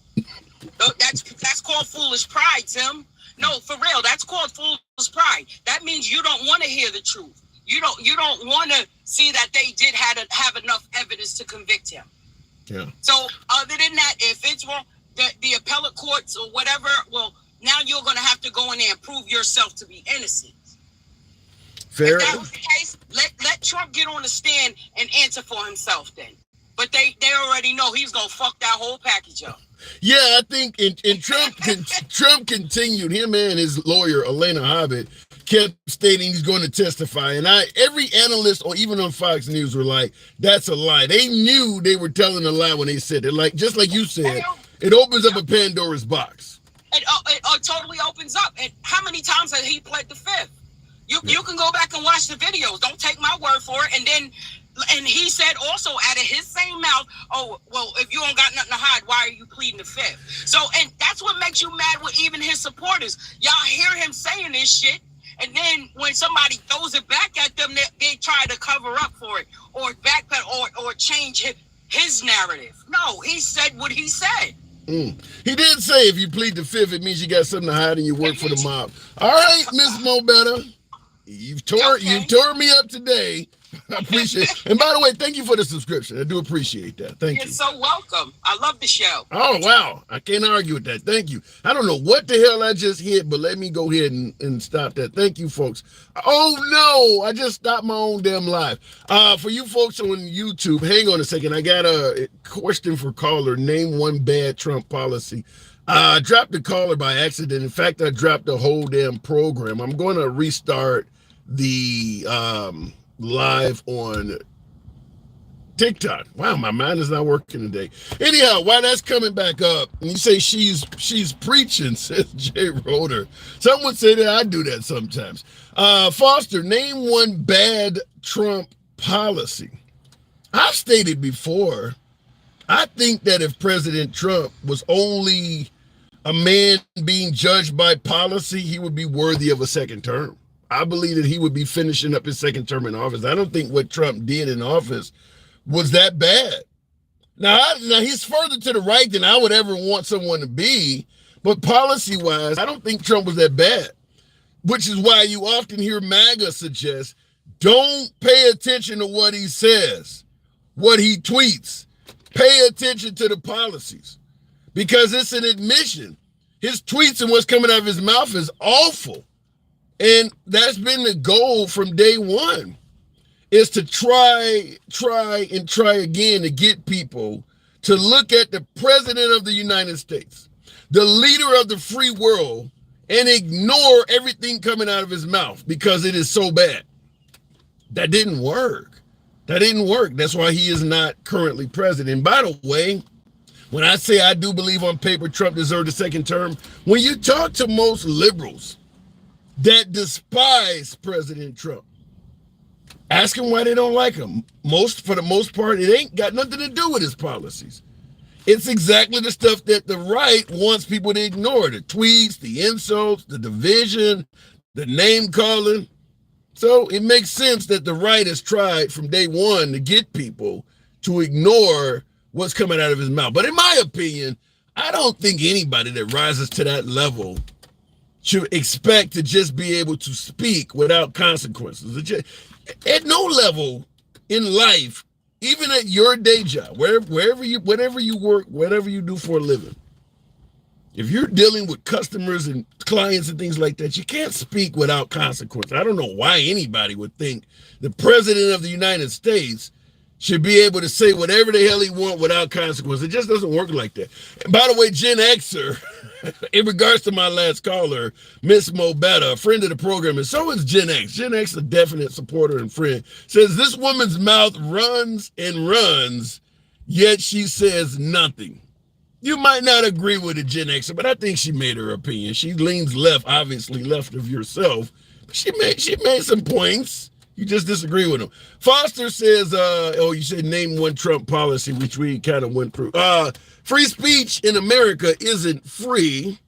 That's called foolish pride, Tim. No, for real, that's called foolish pride. That means you don't want to hear the truth. You don't want to see that they did have enough evidence to convict him. Yeah. So other than that, if it's wrong, the appellate courts or whatever, well, now you're going to have to go in there and prove yourself to be innocent. Fair. If that was the case, let Trump get on the stand and answer for himself then. But they already know he's going to fuck that whole package up. Yeah, I think and Trump continued, him and his lawyer, Elena Hobbit, kept stating he's going to testify. And every analyst or even on Fox News were like, that's a lie. They knew they were telling a lie when they said it. Like, just like you said, it opens up a Pandora's box. It totally opens up. And how many times has he pled the fifth? You can go back and watch the videos. Don't take my word for it. And he said also out of his same mouth, oh, well, if you don't got nothing to hide, why are you pleading the fifth? So, and that's what makes you mad with even his supporters. Y'all hear him saying this shit, and then when somebody throws it back at them, they try to cover up for it or backpedal or change his narrative. No, he said what he said. He did say if you plead the fifth, it means you got something to hide and you work for the mob. All right, Miss Mo Better. You tore me up today. I appreciate it. And by the way, thank you for the subscription. I do appreciate that. Thank you. You're so welcome. I love the show. Oh, wow. I can't argue with that. Thank you. I don't know what the hell I just hit, but let me go ahead and stop that. Thank you, folks. Oh, no. I just stopped my own damn live. For you folks on YouTube, hang on a second. I got a question for caller. Name one bad Trump policy. I dropped the caller by accident. In fact, I dropped the whole damn program. I'm going to restart the live on TikTok. Wow, my mind is not working today. Anyhow, while that's coming back up, and you say she's preaching, says Jay Roeder. Someone said that I do that sometimes. Foster, name one bad Trump policy. I've stated before, I think that if President Trump was only a man being judged by policy, he would be worthy of a second term. I believe that he would be finishing up his second term in office. I don't think what Trump did in office was that bad. Now he's further to the right than I would ever want someone to be, but policy-wise, I don't think Trump was that bad, which is why you often hear MAGA suggest, don't pay attention to what he says, what he tweets. Pay attention to the policies, because it's an admission. His tweets and what's coming out of his mouth is awful. And that's been the goal from day one, is to try again to get people to look at the president of the United States, the leader of the free world, and ignore everything coming out of his mouth because it is so bad. That didn't work. That's why he is not currently president. And by the way, when I say I do believe on paper Trump deserved a second term, when you talk to most liberals that despise President Trump, ask them why they don't like him. For the most part, it ain't got nothing to do with his policies. It's exactly the stuff that the right wants people to ignore. The tweets, the insults, the division, the name calling. So it makes sense that the right has tried from day one to get people to ignore what's coming out of his mouth. But in my opinion, I don't think anybody that rises to that level should expect to just be able to speak without consequences. At no level in life, even at your day job, wherever you work, whatever you do for a living, if you're dealing with customers and clients and things like that, you can't speak without consequence. I don't know why anybody would think the president of the United States should be able to say whatever the hell he wants without consequence. It just doesn't work like that. And by the way, Gen Xer, in regards to my last caller, Miss Mobetta, a friend of the program, and so is Gen X. Gen X, a definite supporter and friend, says this woman's mouth runs and runs, yet she says nothing. You might not agree with a Gen Xer, but I think she made her opinion. She leans left, obviously left of yourself. But she made some points. You just disagree with them. Foster says, you said name one Trump policy, which we kind of went through. Free speech in America isn't free.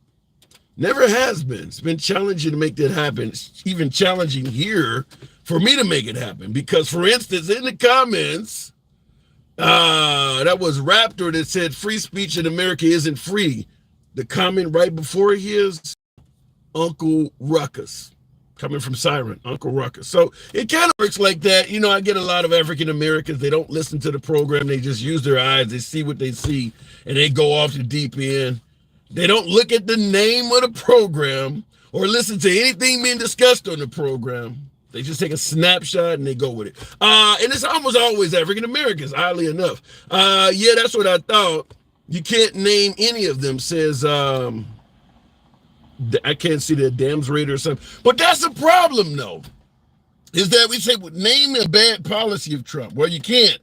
Never has been. It's been challenging to make that happen. It's even challenging here for me to make it happen. Because, for instance, in the comments, that was Raptor that said free speech in America isn't free. The comment right before his, Uncle Ruckus, coming from Siren, Uncle Ruckus. So it kind of works like that. You know, I get a lot of African Americans. They don't listen to the program. They just use their eyes. They see what they see, and they go off the deep end. They don't look at the name of the program or listen to anything being discussed on the program. They just take a snapshot and they go with it. And it's almost always African Americans, oddly enough. Yeah, that's what I thought. You can't name any of them, says, I can't see the Dams Raider or something. But that's the problem, though, is that we say, well, name a bad policy of Trump. Well, you can't.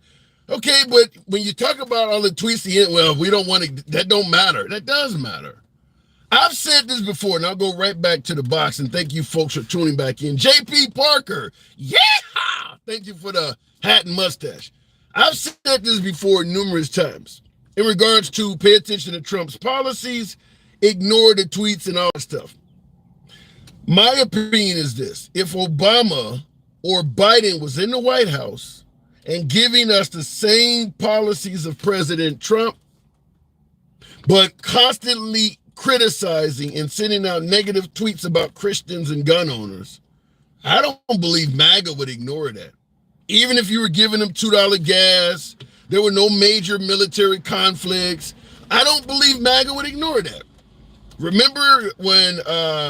Okay, but when you talk about all the tweets, we don't want to, that don't matter. That does matter. I've said this before, and I'll go right back to the box, and thank you folks for tuning back in. JP Parker, yeah! Thank you for the hat and mustache. I've said this before numerous times in regards to pay attention to Trump's policies, ignore the tweets and all that stuff. My opinion is this. If Obama or Biden was in the White House and giving us the same policies of President Trump, but constantly criticizing and sending out negative tweets about Christians and gun owners, I don't believe MAGA would ignore that. Even if you were giving them $2 gas, there were no major military conflicts, I don't believe MAGA would ignore that. Remember when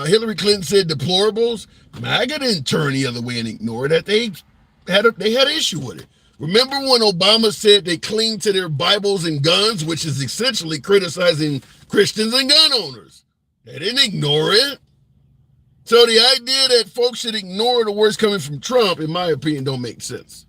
Hillary Clinton said deplorables? MAGA didn't turn the other way and ignore that. They had an issue with it. Remember when Obama said they cling to their Bibles and guns, which is essentially criticizing Christians and gun owners? They didn't ignore it. So the idea that folks should ignore the words coming from Trump, in my opinion, don't make sense.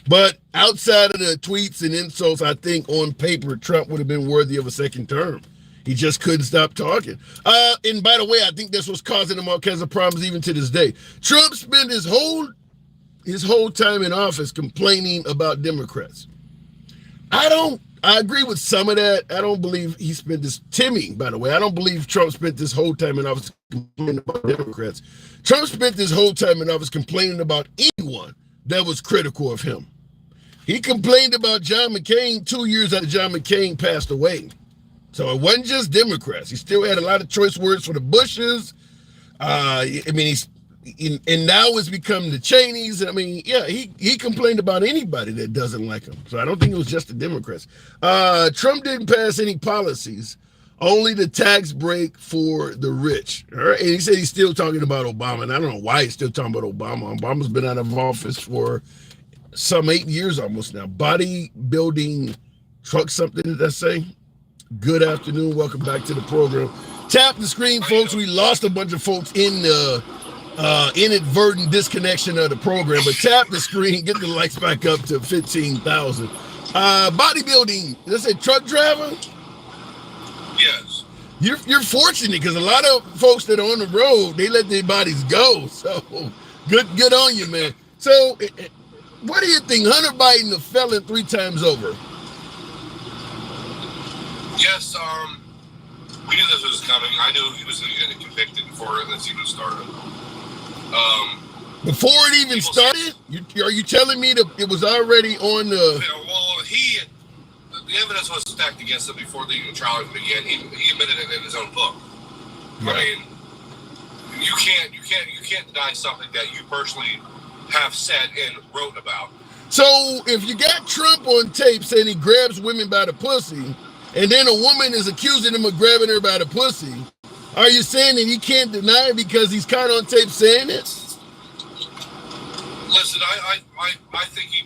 But outside of the tweets and insults, I think on paper, Trump would have been worthy of a second term. He just couldn't stop talking. And by the way, I think that's what's causing him all kinds of problems even to this day. Trump spent his whole time in office complaining about Democrats. I agree with some of that. I don't believe he spent this, Timmy, by the way, I don't believe Trump spent this whole time in office complaining about Democrats. Trump spent this whole time in office complaining about anyone that was critical of him. He complained about John McCain 2 years after John McCain passed away. So it wasn't just Democrats. He still had a lot of choice words for the Bushes. And now it's become the Cheneys. I mean, yeah, he complained about anybody that doesn't like him. So I don't think it was just the Democrats. Trump didn't pass any policies, only the tax break for the rich. All right? And he said he's still talking about Obama. And I don't know why he's still talking about Obama. Obama's been out of office for some 8 years almost now. Bodybuilding truck, something did I say? Good afternoon. Welcome back to the program. Tap the screen, folks. We lost a bunch of folks in the inadvertent disconnection of the program, but tap the screen, get the lights back up to 15,000. Bodybuilding, let's say truck driver? Yes. You're fortunate because a lot of folks that are on the road, they let their bodies go. So good on you, man. So what do you think? Hunter Biden, a felon 3 times over. Yes, we knew this was coming. I knew he was going to get convicted before this even started. Before it even started? Are you telling me that it was already on the... Well, the evidence was stacked against him before the trial began. He admitted it in his own book. Yeah. I mean, you can't deny something that you personally have said and wrote about. So if you got Trump on tape saying he grabs women by the pussy, and then a woman is accusing him of grabbing her by the pussy, are you saying that he can't deny it because he's caught on tape saying it? Listen, I think he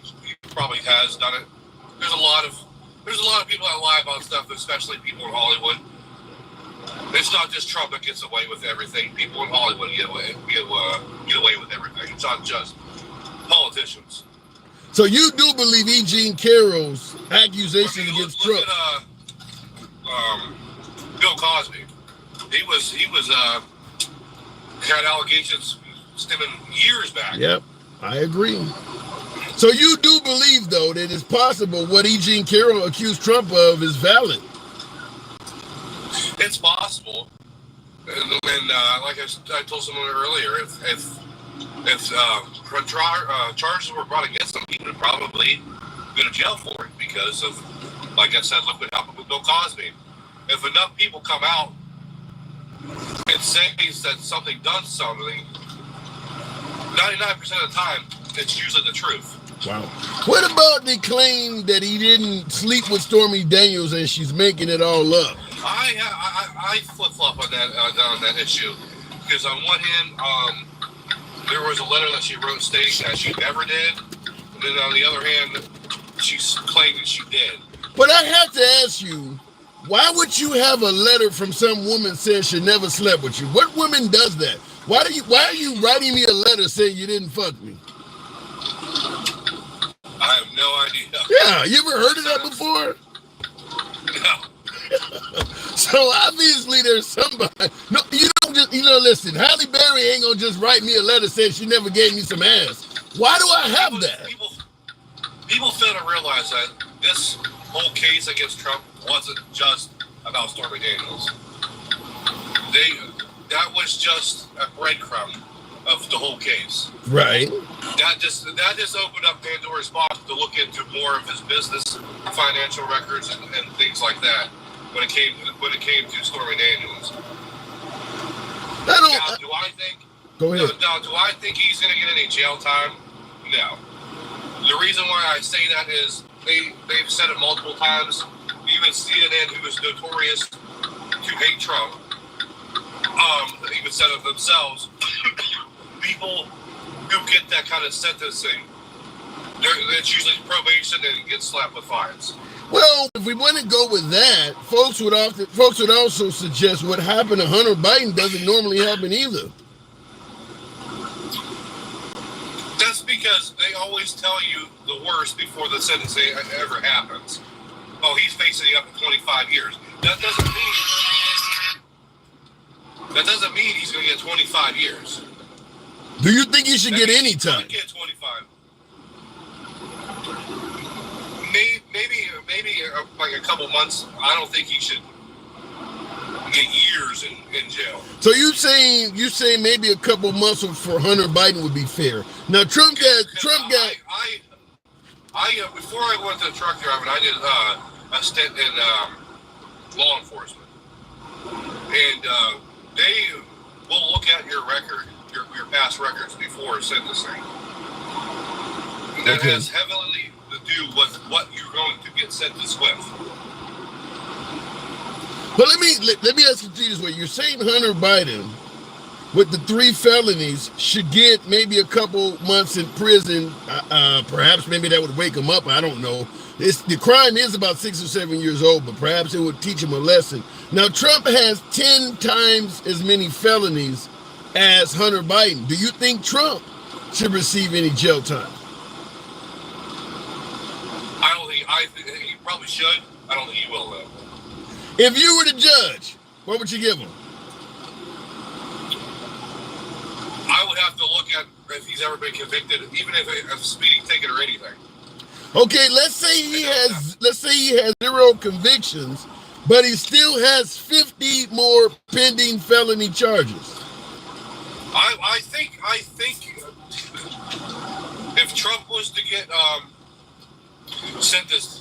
probably has done it. There's a lot of people that lie about stuff, especially people in Hollywood. It's not just Trump that gets away with everything. People in Hollywood get away with everything. It's not just politicians. So you do believe E. Jean Carroll's accusation against Trump? Look at Bill Cosby. He was had allegations stemming years back. Yep, I agree. So you do believe, though, that it's possible what E. Jean Carroll accused Trump of is valid? It's possible. And like I told someone earlier, if charges were brought against him, he would probably go to jail for it because of, like I said, look what happened with Bill Cosby. If enough people come out and say that something done something, 99% of the time, it's usually the truth. Wow. What about the claim that he didn't sleep with Stormy Daniels and she's making it all up? I flip-flop on that issue because on one hand, there was a letter that she wrote stating that she never did, and then on the other hand, she's claiming she did. But I have to ask you, why would you have a letter from some woman saying she never slept with you? What woman does that? Why are you writing me a letter saying you didn't fuck me? I have no idea. Yeah, you ever heard of that before? No. So obviously there's somebody. No, you don't just, listen, Halle Berry ain't gonna just write me a letter saying she never gave me some ass. Why do I have that? People fail to realize that this whole case against Trump wasn't just about Stormy Daniels. That was just a breadcrumb of the whole case. Right. That just opened up Pandora's box to look into more of his business, financial records, and things like that. When it came to Stormy Daniels. Go ahead. Now, do I think he's going to get any jail time? No. The reason why I say that is they've said it multiple times. Even CNN, who is notorious to hate Trump, even said it themselves. People who get that kind of sentencing, it's usually probation and get slapped with fines. Well, if we want to go with that, folks would also suggest what happened to Hunter Biden doesn't normally happen either. That's because they always tell you the worst before the sentencing ever happens. Oh, he's facing up to 25 years. That doesn't mean he's going to get 25 years. Do you think he should get any time? Get 25. Maybe like a couple months. I don't think he should get years in jail. So you saying maybe a couple months for Hunter Biden would be fair. Now Trump got. Before I went to truck driving, I did a stint in law enforcement, and they will look at your record, your past records before sentencing. And that has heavily to do with what you're going to get sentenced with. But let me ask you this way: you're saying Hunter Biden, with the 3 felonies, should get maybe a couple months in prison. Perhaps maybe that would wake him up. I don't know. The crime is about 6 or 7 years old, but perhaps it would teach him a lesson. Now Trump has 10 times as many felonies as Hunter Biden. Do you think Trump should receive any jail time? I think he probably should. I don't think he will, though. If you were the judge, what would you give him? I would have to look at if he's ever been convicted, even if a speeding ticket or anything. Okay, let's say he has 0 convictions, but he still has 50 more pending felony charges. I I think if Trump was to get sentenced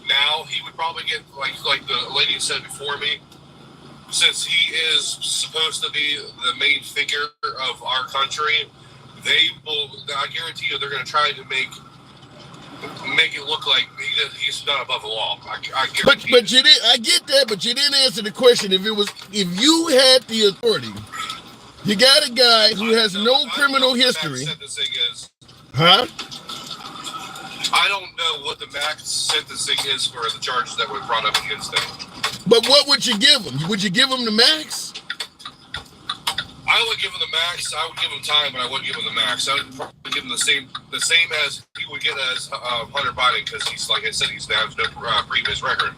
now, he would probably get like the lady said before me, since he is supposed to be the main figure of our country. I guarantee you, they're going to try to make it look like he's not above the law. I guarantee. But you didn't. I get that, but you didn't answer the question. If you had the authority, you got a guy who has no criminal history. Huh? I don't know what the max sentencing is for the charges that were brought up against him. But what would you give him? Would you give him the max? I would give him the max. I would give him time, but I wouldn't give him the max. I would probably give him the same as he would get as Hunter Biden, because he's, like I said, he's has no previous record.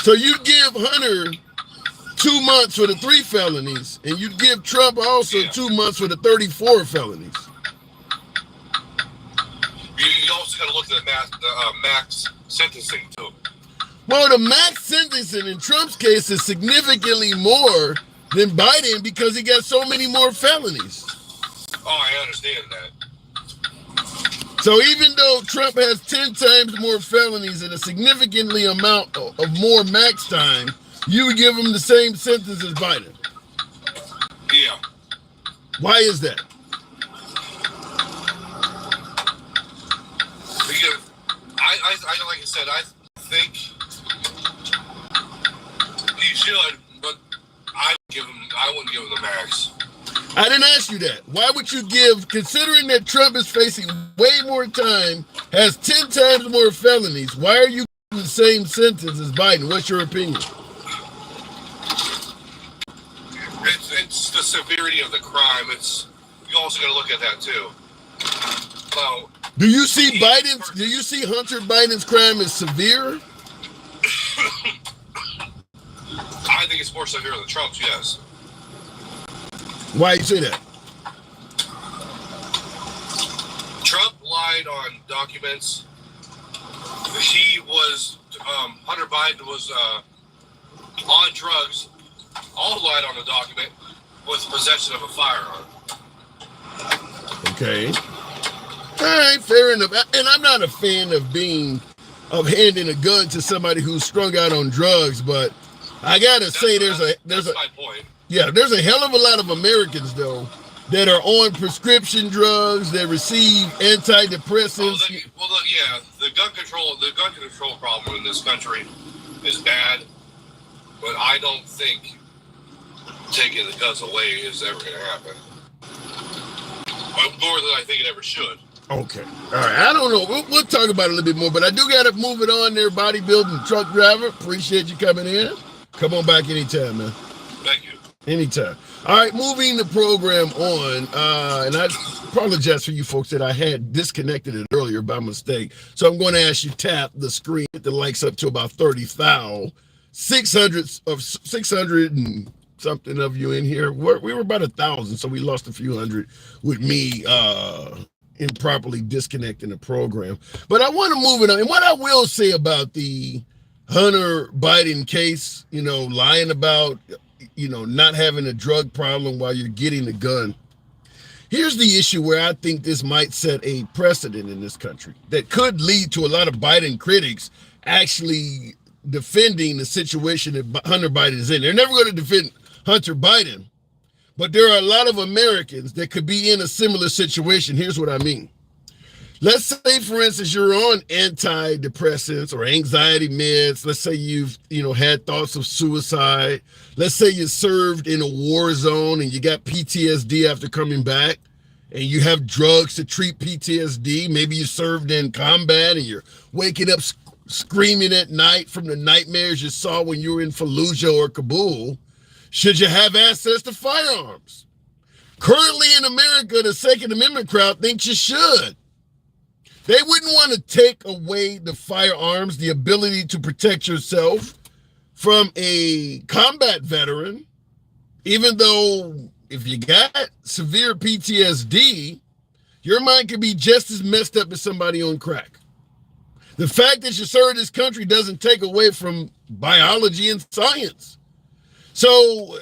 So you'd give Hunter 2 months for the 3 felonies, and you'd give Trump also 2 months for the 34 felonies. You also got to look at the max sentencing too. Well, the max sentencing in Trump's case is significantly more than Biden because he got so many more felonies. Oh, I understand that. So even though Trump has 10 times more felonies and a significantly amount of more max time, you would give him the same sentence as Biden. Yeah. Why is that? Because I like I said, I think he should, but I wouldn't give him the max. I didn't ask you that. Why would you give, considering that Trump is facing way more time, has 10 times more felonies, why are you giving the same sentence as Biden? What's your opinion? It's the severity of the crime. You also got to look at that too. So, do you see Hunter Biden's crime as severe? I think it's more severe than Trump's, yes. Why you say that? Trump lied on documents. Hunter Biden was on drugs, all lied on the document, with possession of a firearm. Okay. All right, fair enough. And I'm not a fan of handing a gun to somebody who's strung out on drugs, but I gotta say there's my point. Yeah, there's a hell of a lot of Americans though that are on prescription drugs that receive antidepressants. The gun control problem in this country is bad, but I don't think taking the guns away is ever going to happen. More than I think it ever should. Okay. All right. I don't know. We'll talk about it a little bit more, but I do got to move it on there, bodybuilding truck driver. Appreciate you coming in. Come on back anytime, man. Thank you. Anytime. All right, moving the program on, and I apologize for you folks that I had disconnected it earlier by mistake. So I'm going to ask you tap the screen, get the likes up to about 30,000, 600 and something of you in here. We were about 1,000, so we lost a few hundred with me improperly disconnecting the program. But I want to move it on. And what I will say about the Hunter Biden case, lying about, not having a drug problem while you're getting the gun. Here's the issue where I think this might set a precedent in this country that could lead to a lot of Biden critics actually defending the situation that Hunter Biden is in. They're never going to defend Hunter Biden, but there are a lot of Americans that could be in a similar situation. Here's what I mean. Let's say, for instance, you're on antidepressants or anxiety meds. Let's say you've, had thoughts of suicide. Let's say you served in a war zone and you got PTSD after coming back, and you have drugs to treat PTSD. Maybe you served in combat and you're waking up screaming at night from the nightmares you saw when you were in Fallujah or Kabul. Should you have access to firearms? Currently in America, the Second Amendment crowd thinks you should. They wouldn't want to take away the firearms, the ability to protect yourself from a combat veteran, even though if you got severe PTSD, your mind could be just as messed up as somebody on crack. The fact that you serve this country doesn't take away from biology and science. So,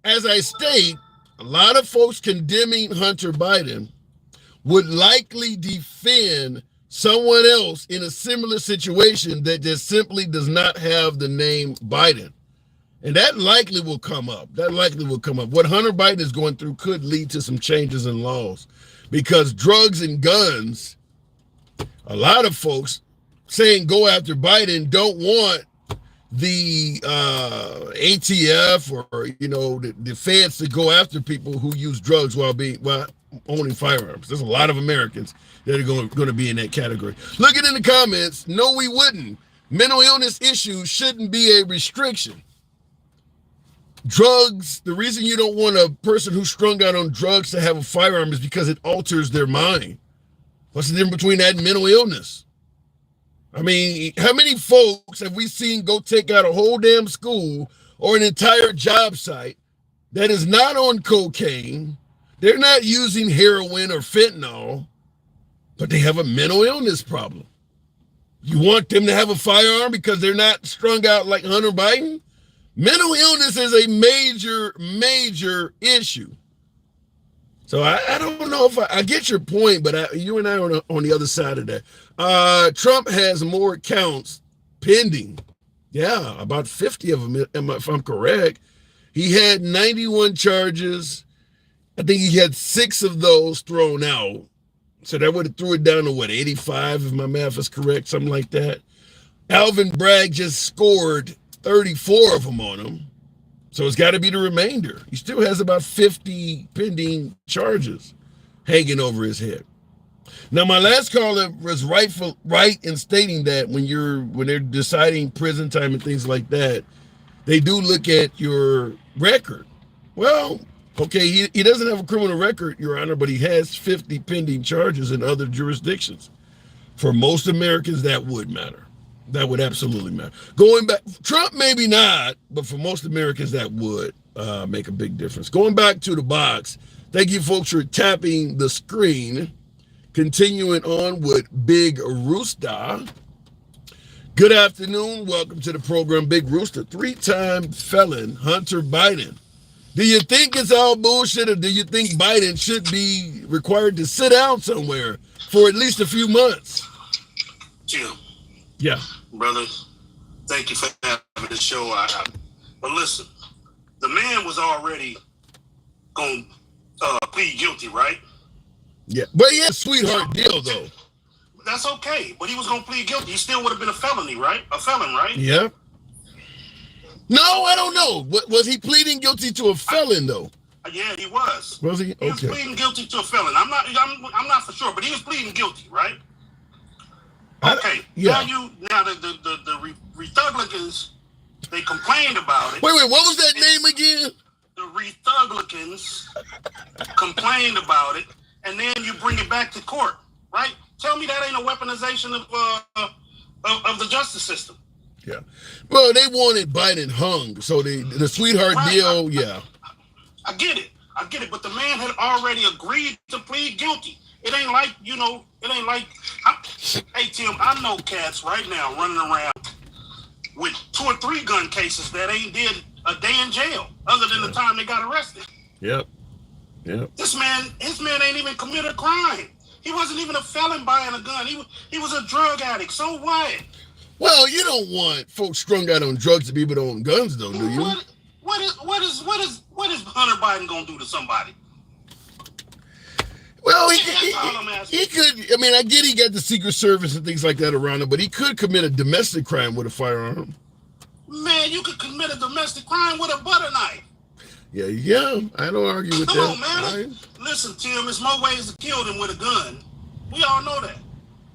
as I state, a lot of folks condemning Hunter Biden would likely defend someone else in a similar situation that just simply does not have the name Biden. And that likely will come up. What Hunter Biden is going through could lead to some changes in laws, because drugs and guns, a lot of folks saying go after Biden don't want the ATF or the feds to go after people who use drugs while owning firearms. There's a lot of Americans that are going to be in that category. Looking in the comments, no, we wouldn't. Mental illness issues shouldn't be a restriction. Drugs, the reason you don't want a person who's strung out on drugs to have a firearm is because it alters their mind. What's the difference between that and mental illness? I mean, how many folks have we seen go take out a whole damn school or an entire job site that is not on cocaine? They're not using heroin or fentanyl, but they have a mental illness problem. You want them to have a firearm because they're not strung out like Hunter Biden? Mental illness is a major issue. So I don't know if I get your point, but you and I are on the other side of that. Trump has more counts pending. Yeah, about 50 of them, if I'm correct. He had 91 charges. I think he had 6 of those thrown out. So that would have threw it down to 85, if my math is correct, something like that. Alvin Bragg just scored 34 of them on him. So it's got to be the remainder. He still has about 50 pending charges hanging over his head. Now, my last caller was right in stating that when they're deciding prison time and things like that, they do look at your record. Well, okay, he doesn't have a criminal record, Your Honor, but he has 50 pending charges in other jurisdictions. For most Americans, that would matter. That would absolutely matter. Going back, Trump maybe not, but for most Americans, that would make a big difference. Going back to the box, thank you folks for tapping the screen. Continuing on with Big Rooster. Good afternoon. Welcome to the program, Big Rooster. 3-time felon, Hunter Biden. Do you think it's all bullshit, or do you think Biden should be required to sit down somewhere for at least a few months? Jim. Yeah. Brother, thank you for having the show. But listen, the man was already going to plead guilty, right? Yeah. But he had a sweetheart deal, though. That's okay. But he was going to plead guilty. He still would have been a felony, right? A felon, right? Yeah. No, I don't know. Was he pleading guilty to a felon, though? Yeah, he was. Was he? Okay. He was pleading guilty to a felon. I'm not for sure, but he was pleading guilty, right? Okay. Yeah. Now the Republicans, they complained about it. Wait, what was that name again? The Republicans complained about it, and then you bring it back to court, right? Tell me that ain't a weaponization of the justice system. Yeah. Well, they wanted Biden hung, so the sweetheart deal, yeah. I get it, but the man had already agreed to plead guilty. It ain't like, hey, Tim, I know cats right now running around with 2 or 3 gun cases that ain't did a day in jail other than the time they got arrested. Yep. His man ain't even committed a crime. He wasn't even a felon buying a gun. He was a drug addict. So what? Well, you don't want folks strung out on drugs to be able to own guns, though, do you? What is Hunter Biden gonna do to somebody? Well, he could. I mean, I get he got the Secret Service and things like that around him, but he could commit a domestic crime with a firearm. Man, you could commit a domestic crime with a butter knife. Yeah, I don't argue with that. Come on, man. Listen, Tim, there's more ways to kill than with a gun. We all know that.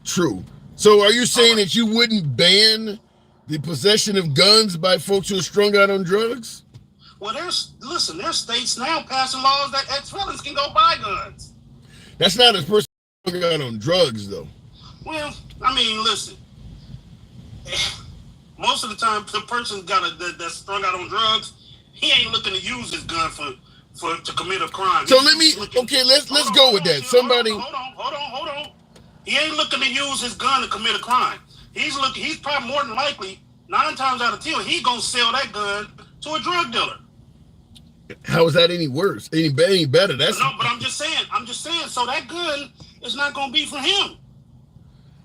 True. So are you saying that you wouldn't ban the possession of guns by folks who are strung out on drugs? Well, there's states now passing laws that ex-felons can go buy guns. That's not a person strung out on drugs, though. Well, I mean, listen. Most of the time, the person that's strung out on drugs, he ain't looking to use his gun to commit a crime. So let's go with that. Somebody. Hold on. He ain't looking to use his gun to commit a crime. He's probably more than likely 9 times out of 10 he's gonna sell that gun to a drug dealer. How is that any worse? Any better? That's no, but I'm just saying. So that gun is not going to be for him.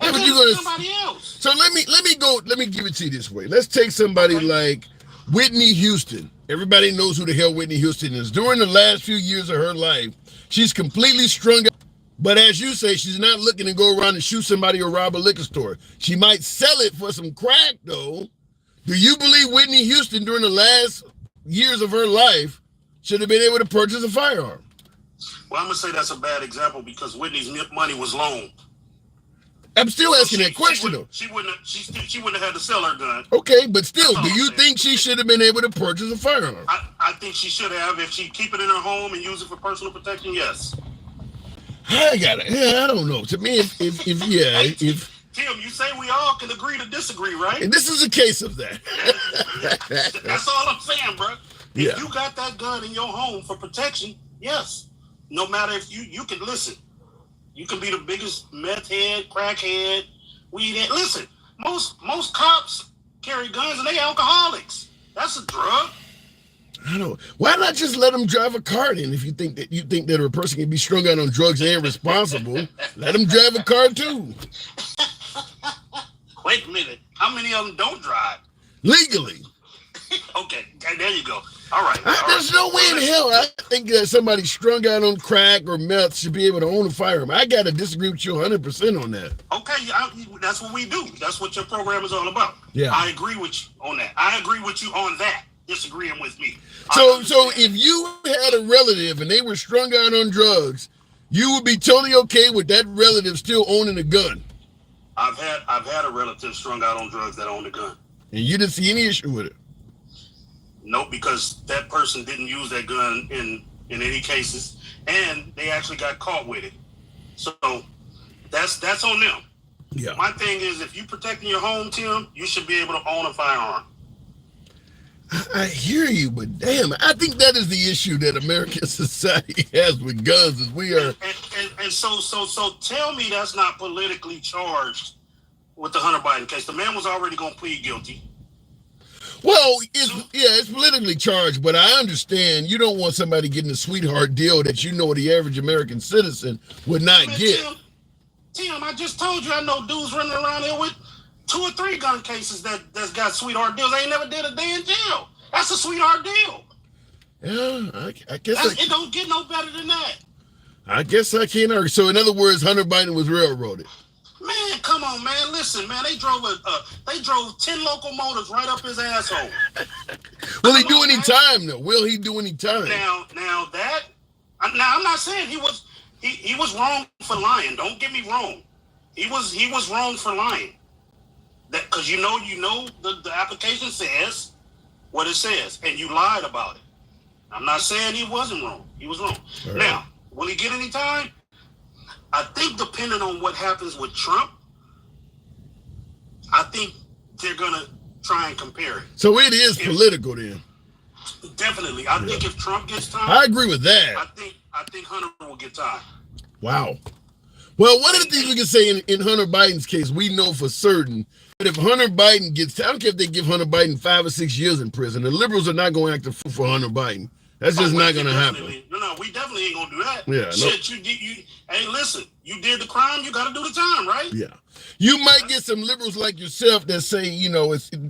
Yeah, but That's you're gonna somebody else. So let me give it to you this way. Let's take somebody like Whitney Houston. Everybody knows who the hell Whitney Houston is. During the last few years of her life, she's completely strung out. But as you say, she's not looking to go around and shoot somebody or rob a liquor store. She might sell it for some crack, though. Do you believe Whitney Houston during the last years of her life should have been able to purchase a firearm? Well, I'm going to say that's a bad example because Whitney's money was loaned. I'm still asking that question, though. She wouldn't have had to sell her gun. Okay, but still, do you think she should have been able to purchase a firearm? I think she should have. If she keep it in her home and use it for personal protection, yes. I don't know. To me, if Tim, you say we all can agree to disagree, right? and this is a case of that. That's all I'm saying, bro. Yeah. If you got that gun in your home for protection, yes. No matter if you can listen. You can be the biggest meth head, crackhead, weed head. Listen, most cops carry guns and they alcoholics. That's a drug. I don't. Why not just let them drive a car then? If you think that a person can be strung out on drugs and responsible, let them drive a car too. Wait a minute. How many of them don't drive? Legally. Okay, there you go. All right. There's no way in hell I think that somebody strung out on crack or meth should be able to own a firearm. I got to disagree with you 100% on that. Okay, that's what we do. That's what your program is all about. Yeah. I agree with you on that. I agree with you on that, disagreeing with me. So if you had a relative and they were strung out on drugs, you would be totally okay with that relative still owning a gun? I've had a relative strung out on drugs that owned a gun. And you didn't see any issue with it? Nope, because that person didn't use that gun in any cases, and they actually got caught with it. So that's on them. Yeah. My thing is, if you protecting your home, Tim, you should be able to own a firearm. I hear you, but damn, I think that is the issue that American society has with guns. Is we are and so tell me that's not politically charged with the Hunter Biden case. The man was already going to plead guilty. Well, it's politically charged, but I understand you don't want somebody getting a sweetheart deal that you know the average American citizen would not get. Tim, I just told you I know dudes running around here with 2 or 3 gun cases that's got sweetheart deals. They ain't never did a day in jail. That's a sweetheart deal. Yeah, I guess it don't get no better than that. I guess I can't argue. So in other words, Hunter Biden was railroaded. Man, come on, man. Listen, man. They drove 10 locomotives right up his asshole. Will he do any time though? Will he do any time? Now I'm not saying he was wrong for lying. Don't get me wrong. He was wrong for lying. That because you know the application says what it says, and you lied about it. I'm not saying he wasn't wrong. He was wrong. Right. Now, will he get any time? I think depending on what happens with Trump, I think they're gonna try and compare it. So it is political then. Definitely. I think if Trump gets time, I agree with that. I think Hunter will get time. Wow. Well, one of the things we can say in Hunter Biden's case, we know for certain that if Hunter Biden gets, I don't care if they give Hunter Biden 5 or 6 years in prison, the liberals are not going to act a fool for Hunter Biden. That's just not going to happen. No, we definitely ain't going to do that. Yeah. Shit, you hey, listen, you did the crime, you got to do the time, right? Yeah. You might get some liberals like yourself that say,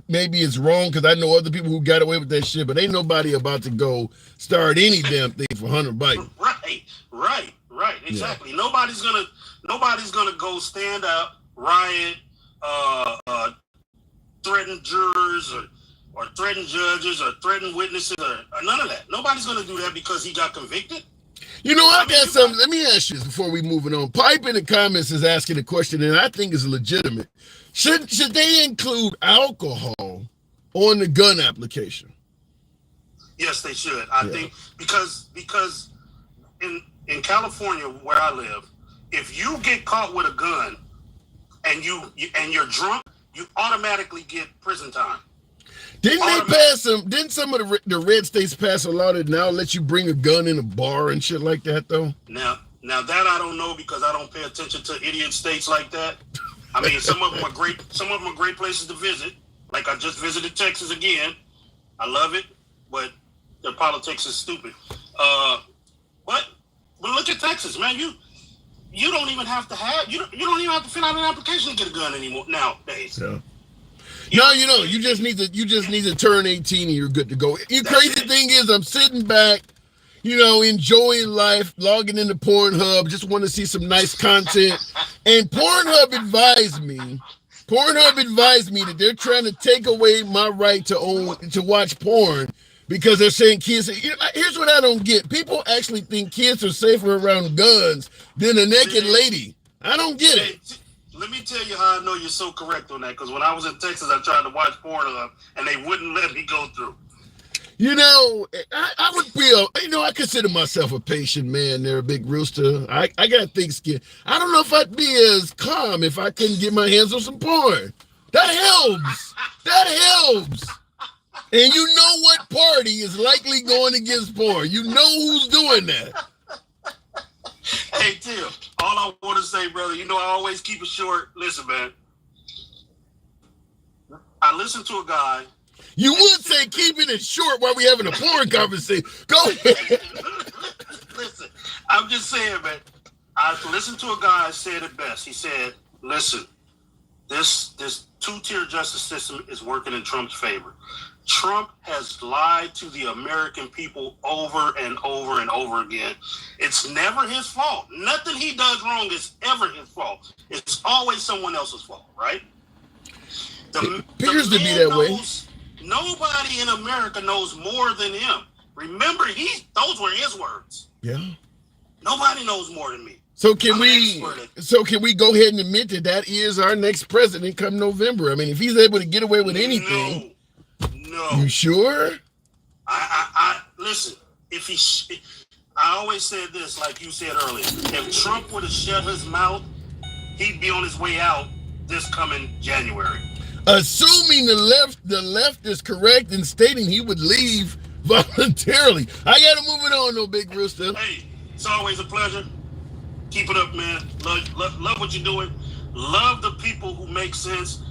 maybe it's wrong because I know other people who got away with that shit, but ain't nobody about to go start any damn thing for Hunter Biden. Right. Exactly. Yeah. Nobody's gonna go stand up, riot, threaten jurors or threaten judges or threaten witnesses or none of that. Nobody's gonna do that because he got convicted. I got something. Let me ask you this before we moving on. Pipe in the comments is asking a question, and I think is legitimate. Should they include alcohol on the gun application? Yes, they should. I think because in California where I live, if you get caught with a gun and you're drunk, you automatically get prison time. Didn't some of the red states pass a law that now lets you bring a gun in a bar and shit like that though? Now that I don't know because I don't pay attention to idiot states like that. I mean, some of them are great. Some of them are great places to visit. Like I just visited Texas again. I love it, but Their politics is stupid. But look at Texas, man. You don't even have to fill out an application to get a gun anymore nowadays. Yeah. No, you just need to turn 18 and you're good to go. The crazy thing is, I'm sitting back, enjoying life, logging into Pornhub, just want to see some nice content. And Pornhub advised me that they're trying to take away my right to watch porn because they're saying kids. Here's what I don't get: people actually think kids are safer around guns than a naked lady. I don't get it. Let me tell you how I know you're so correct on that. Because when I was in Texas, I tried to watch Pornhub, and they wouldn't let me go through. I would be I consider myself a patient man there, Big Rooster. I got thick skin. I don't know if I'd be as calm if I couldn't get my hands on some porn. That helps. And you know what party is likely going against porn. You know who's doing that. Hey, Tim, all I want to say, brother, I always keep it short. Listen, man. I listened to a guy. You would say keeping it short while we having a porn conversation. Go ahead. Listen, I'm just saying, man. I listened to a guy said it best. He said, listen, this two-tier justice system is working in Trump's favor. Trump has lied to the American people over and over and over again. It's never his fault. Nothing he does wrong is ever his fault. It's always someone else's fault, right? It appears to be that way. Nobody in America knows more than him. Remember, those were his words. Yeah. Nobody knows more than me. So can we go ahead and admit that is our next president come November? I mean, if he's able to get away with anything. No. You sure? I listen. I always said this, like you said earlier. If Trump would have shut his mouth, he'd be on his way out this coming January. Assuming the left is correct in stating he would leave voluntarily. I gotta move it on, though, Big Rooster. Hey, it's always a pleasure. Keep it up, man. Love what you're doing. Love the people who make sense.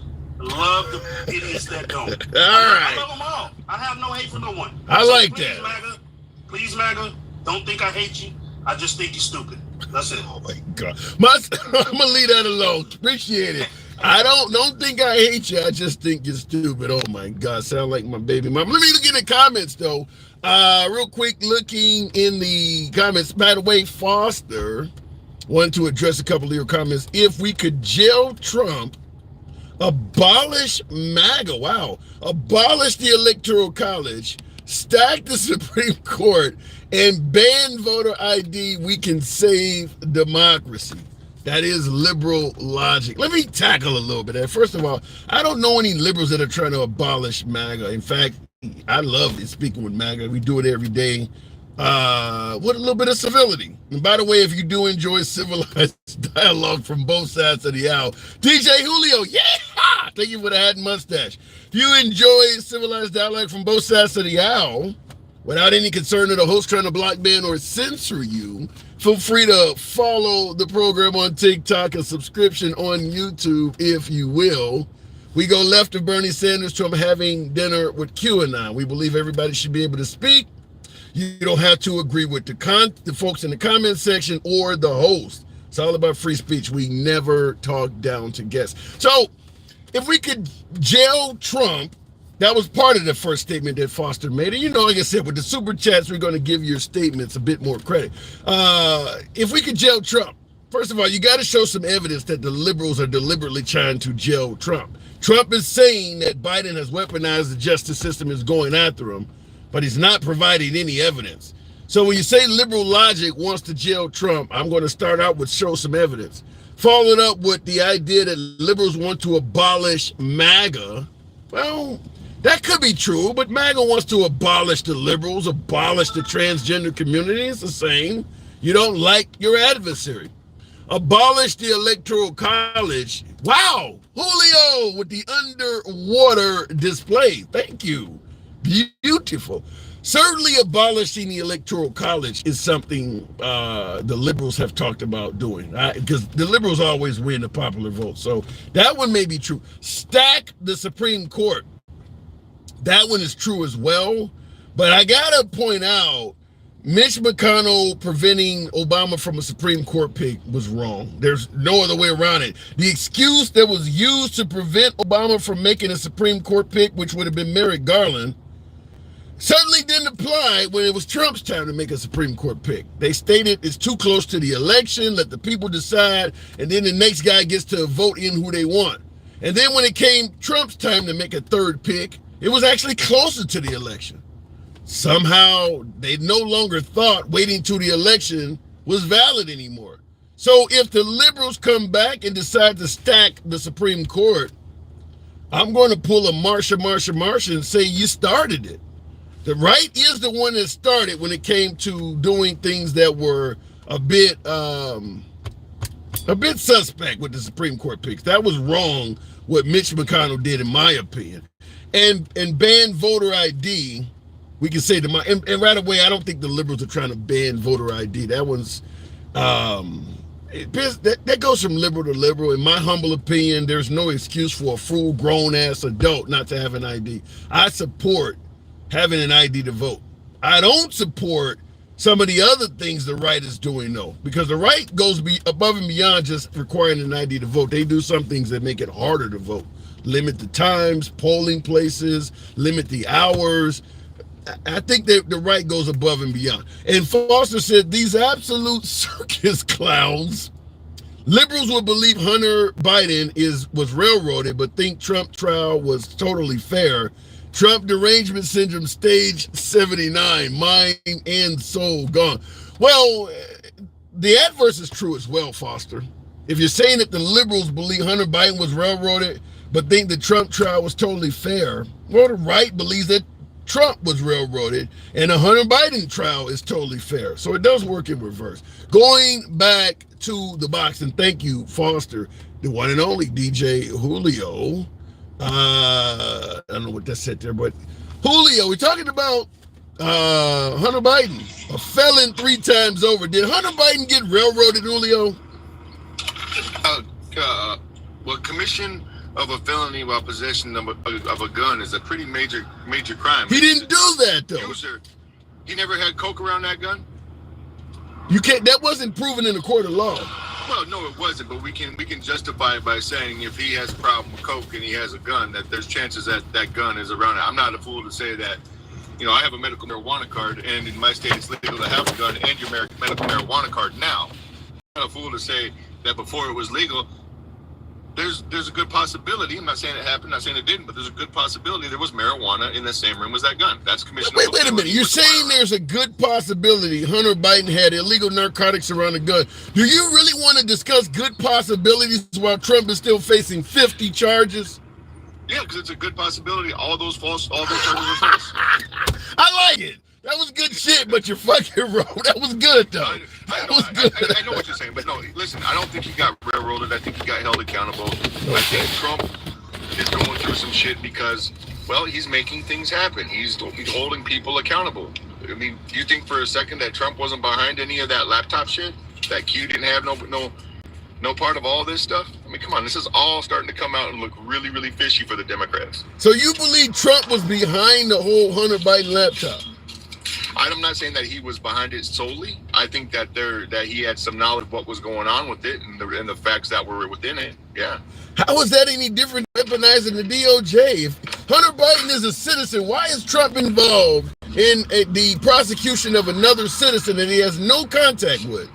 Love the idiots that don't. I love them all. I have no hate for no one. I like that. Please, MAGA, don't think I hate you. I just think you're stupid. That's it. Oh, my God. I'm going to leave that alone. Appreciate it. I don't think I hate you. I just think you're stupid. Oh, my God. Sound like my baby mom. Let me look in the comments, though. Real quick, looking in the comments. By the way, Foster wanted to address a couple of your comments. If we could jail Trump, abolish MAGA, abolish the Electoral College, stack the Supreme Court, and ban voter ID, we can save democracy. That is liberal logic. Let me tackle a little bit. First of all, I don't know any liberals that are trying to abolish MAGA. In fact, I love speaking with MAGA. We do it every day. With a little bit of civility. And by the way, if you do enjoy civilized dialogue from both sides of the aisle, DJ Julio, yeah! Thank you for the hat and mustache. If you enjoy civilized dialogue from both sides of the aisle, without any concern of the host trying to block, ban, or censor you, feel free to follow the program on TikTok, a subscription on YouTube, if you will. We go left of Bernie Sanders to him having dinner with QAnon. We believe everybody should be able to speak. You don't have to agree with the folks in the comment section or the host. It's all about free speech. We never talk down to guests. So if we could jail Trump, that was part of the first statement that Foster made. And like I said, with the super chats, we're going to give your statements a bit more credit. If we could jail Trump, first of all, you got to show some evidence that the liberals are deliberately trying to jail Trump. Trump is saying that Biden has weaponized the justice system, is going after him, but he's not providing any evidence. So when you say liberal logic wants to jail Trump, I'm going to start out with show some evidence. Followed up with the idea that liberals want to abolish MAGA. Well, that could be true, but MAGA wants to abolish the liberals, abolish the transgender community. It's the same. You don't like your adversary. Abolish the Electoral College. Wow, Julio with the underwater display. Thank you. Beautiful. Certainly abolishing the Electoral College is something the liberals have talked about doing, because the liberals always win the popular vote. So that one may be true. Stack the Supreme Court. That one is true as well. But I gotta point out, Mitch McConnell preventing Obama from a Supreme Court pick was wrong. There's no other way around it. The excuse that was used to prevent Obama from making a Supreme Court pick, which would have been Merrick Garland, certainly didn't apply when it was Trump's time to make a Supreme Court pick. They stated it's too close to the election, let the people decide, and then the next guy gets to vote in who they want. And then when it came Trump's time to make a third pick, it was actually closer to the election. Somehow they no longer thought waiting to the election was valid anymore. So if the liberals come back and decide to stack the Supreme Court, I'm going to pull a Marsha and say you started it. The right is the one that started when it came to doing things that were a bit suspect with the Supreme Court picks. That was wrong what Mitch McConnell did, in my opinion. And ban voter ID. We can say and right away, I don't think the liberals are trying to ban voter ID. That one's, that goes from liberal to liberal. In my humble opinion, there's no excuse for a full grown-ass adult not to have an ID. I support having an ID to vote. I don't support some of the other things the right is doing, though, because the right goes above and beyond just requiring an ID to vote. They do some things that make it harder to vote. Limit the times, polling places, limit the hours. I think that the right goes above and beyond. And Foster said, these absolute circus clowns, liberals will believe Hunter Biden was railroaded, but think Trump trial was totally fair. Trump derangement syndrome, stage 79, mind and soul gone. Well, the adverse is true as well, Foster. If you're saying that the liberals believe Hunter Biden was railroaded, but think the Trump trial was totally fair, well, the right believes that Trump was railroaded and the Hunter Biden trial is totally fair. So it does work in reverse. Going back to the box, and thank you, Foster, the one and only DJ Julio. I don't know what that said there, but Julio, we're talking about Hunter Biden, a felon 3 times over. Did Hunter Biden get railroaded, Julio? Well, commission of a felony while possession of a gun is a pretty major crime. He didn't do that, though. User. He never had coke around that gun? You can't. That wasn't proven in a court of law. Well, no, it wasn't, but we can justify it by saying if he has a problem with coke and he has a gun, that there's chances that that gun is around it. I'm not a fool to say that, I have a medical marijuana card, and in my state it's legal to have a gun and your medical marijuana card now. I'm not a fool to say that before it was legal, there's a good possibility. I'm not saying it happened, not saying it didn't, but there's a good possibility there was marijuana in the same room as that gun. That's commission. Wait a minute. You're saying there's a good possibility Hunter Biden had illegal narcotics around the gun. Do you really want to discuss good possibilities while Trump is still facing 50 charges? Yeah, because it's a good possibility. All those charges are false. I like it. That was good shit, but you're fucking wrong. That was good, though. I know what you're saying, but no, listen, I don't think he got railroaded. I think he got held accountable. Okay. I think Trump is going through some shit because, well, he's making things happen. He's holding people accountable. I mean, do you think for a second that Trump wasn't behind any of that laptop shit? That Q didn't have no part of all this stuff? I mean, come on, this is all starting to come out and look really, really fishy for the Democrats. So you believe Trump was behind the whole Hunter Biden laptop? I'm not saying that he was behind it solely. I think that he had some knowledge of what was going on with it and the facts that were within it. Yeah. How is that any different than weaponizing the DOJ? If Hunter Biden is a citizen, why is Trump involved in the prosecution of another citizen that he has no contact with?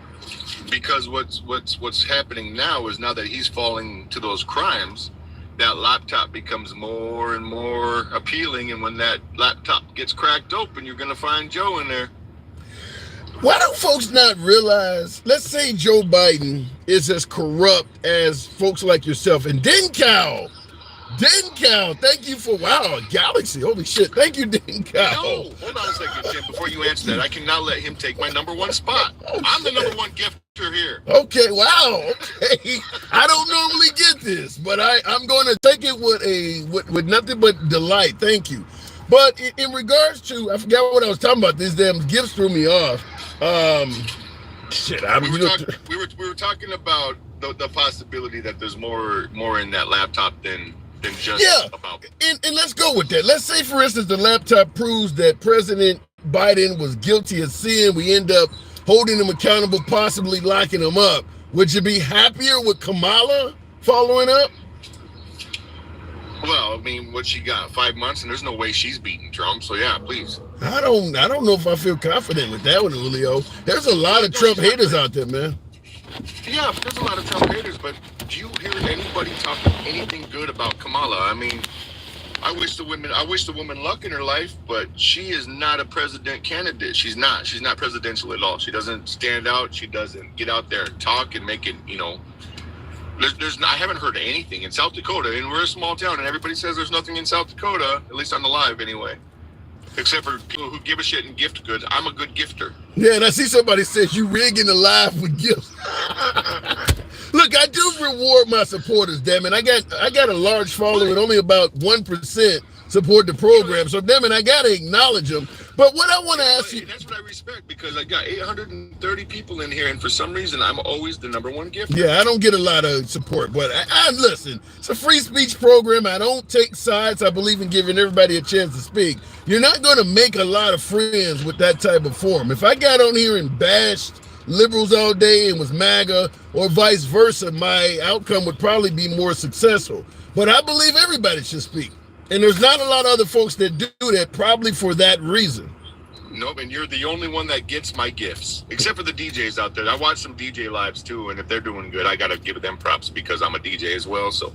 Because what's happening now is now that he's falling to those crimes, that laptop becomes more and more appealing, and when that laptop gets cracked open, you're gonna find Joe in there. Why don't folks not realize, let's say Joe Biden is as corrupt as folks like yourself, and Denkow, thank you for, wow, Galaxy, holy shit, thank you, Denkow. No, hold on a second, Tim, before you answer that, I cannot let him take my #1 spot. I'm the #1 gifter here. Okay, wow, okay. I don't normally get this, but I'm going to take it with nothing but delight, thank you. But in regards to, I forgot what I was talking about, these damn gifts threw me off. We were talking about the possibility that there's more in that laptop than than just about. And let's go with that. Let's say, for instance, the laptop proves that President Biden was guilty of sin. We end up holding him accountable, possibly locking him up. Would you be happier with Kamala following up? Well, I mean, what she got, 5 months, and there's no way she's beating Trump. So yeah, please. I don't know if I feel confident with that one, Julio. There's a lot of Trump haters out there, man. Yeah, there's a lot of Trump haters, but do you hear anybody talking anything good about Kamala? I mean, I wish the woman luck in her life, but she is not a president candidate. She's not presidential at all. She doesn't stand out. She doesn't get out there and talk and make it, I haven't heard anything in South Dakota, and we're a small town, and everybody says there's nothing in South Dakota, at least on the live anyway, except for people who give a shit and gift goods. I'm a good gifter. Yeah, and I see somebody says you rigging the live with gifts. Look, I do reward my supporters, damn it. I got a large following, only about 1% support the program, so damn it, I gotta acknowledge them. But what I want to ask you, that's what I respect, because I got 830 people in here, and for some reason I'm always the number one gifter. Yeah, I don't get a lot of support, but I listen. It's a free speech program. I don't take sides. I believe in giving everybody a chance to speak. You're not going to make a lot of friends with that type of forum. If I got on here and bashed liberals all day and was MAGA, or vice versa, my outcome would probably be more successful. But I believe everybody should speak. And there's not a lot of other folks that do that, probably for that reason. Nope, and you're the only one that gets my gifts, except for the DJs out there. I watch some DJ lives too, and if they're doing good, I gotta give them props because I'm a DJ as well. So,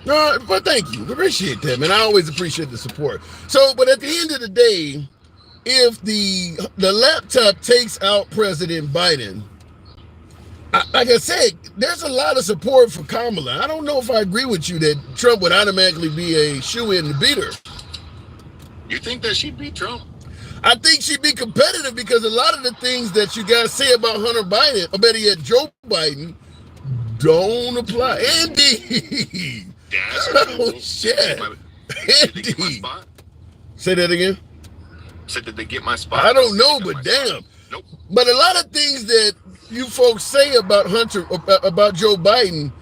but thank you, appreciate that, man. I always appreciate the support. So, but at the end of the day, if the laptop takes out President Biden, like I said, there's a lot of support for Kamala. I don't know if I agree with you that Trump would automatically be a shoo-in to beat her. You think that she'd beat Trump? I think she'd be competitive because a lot of the things that you guys say about Hunter Biden, or better yet, Joe Biden, don't apply. Andy! Oh, shit. Did they get my spot? Say that again? Said, did they get my spot? I don't know, but damn. Nope. But a lot of things that you folks say about about Joe Biden,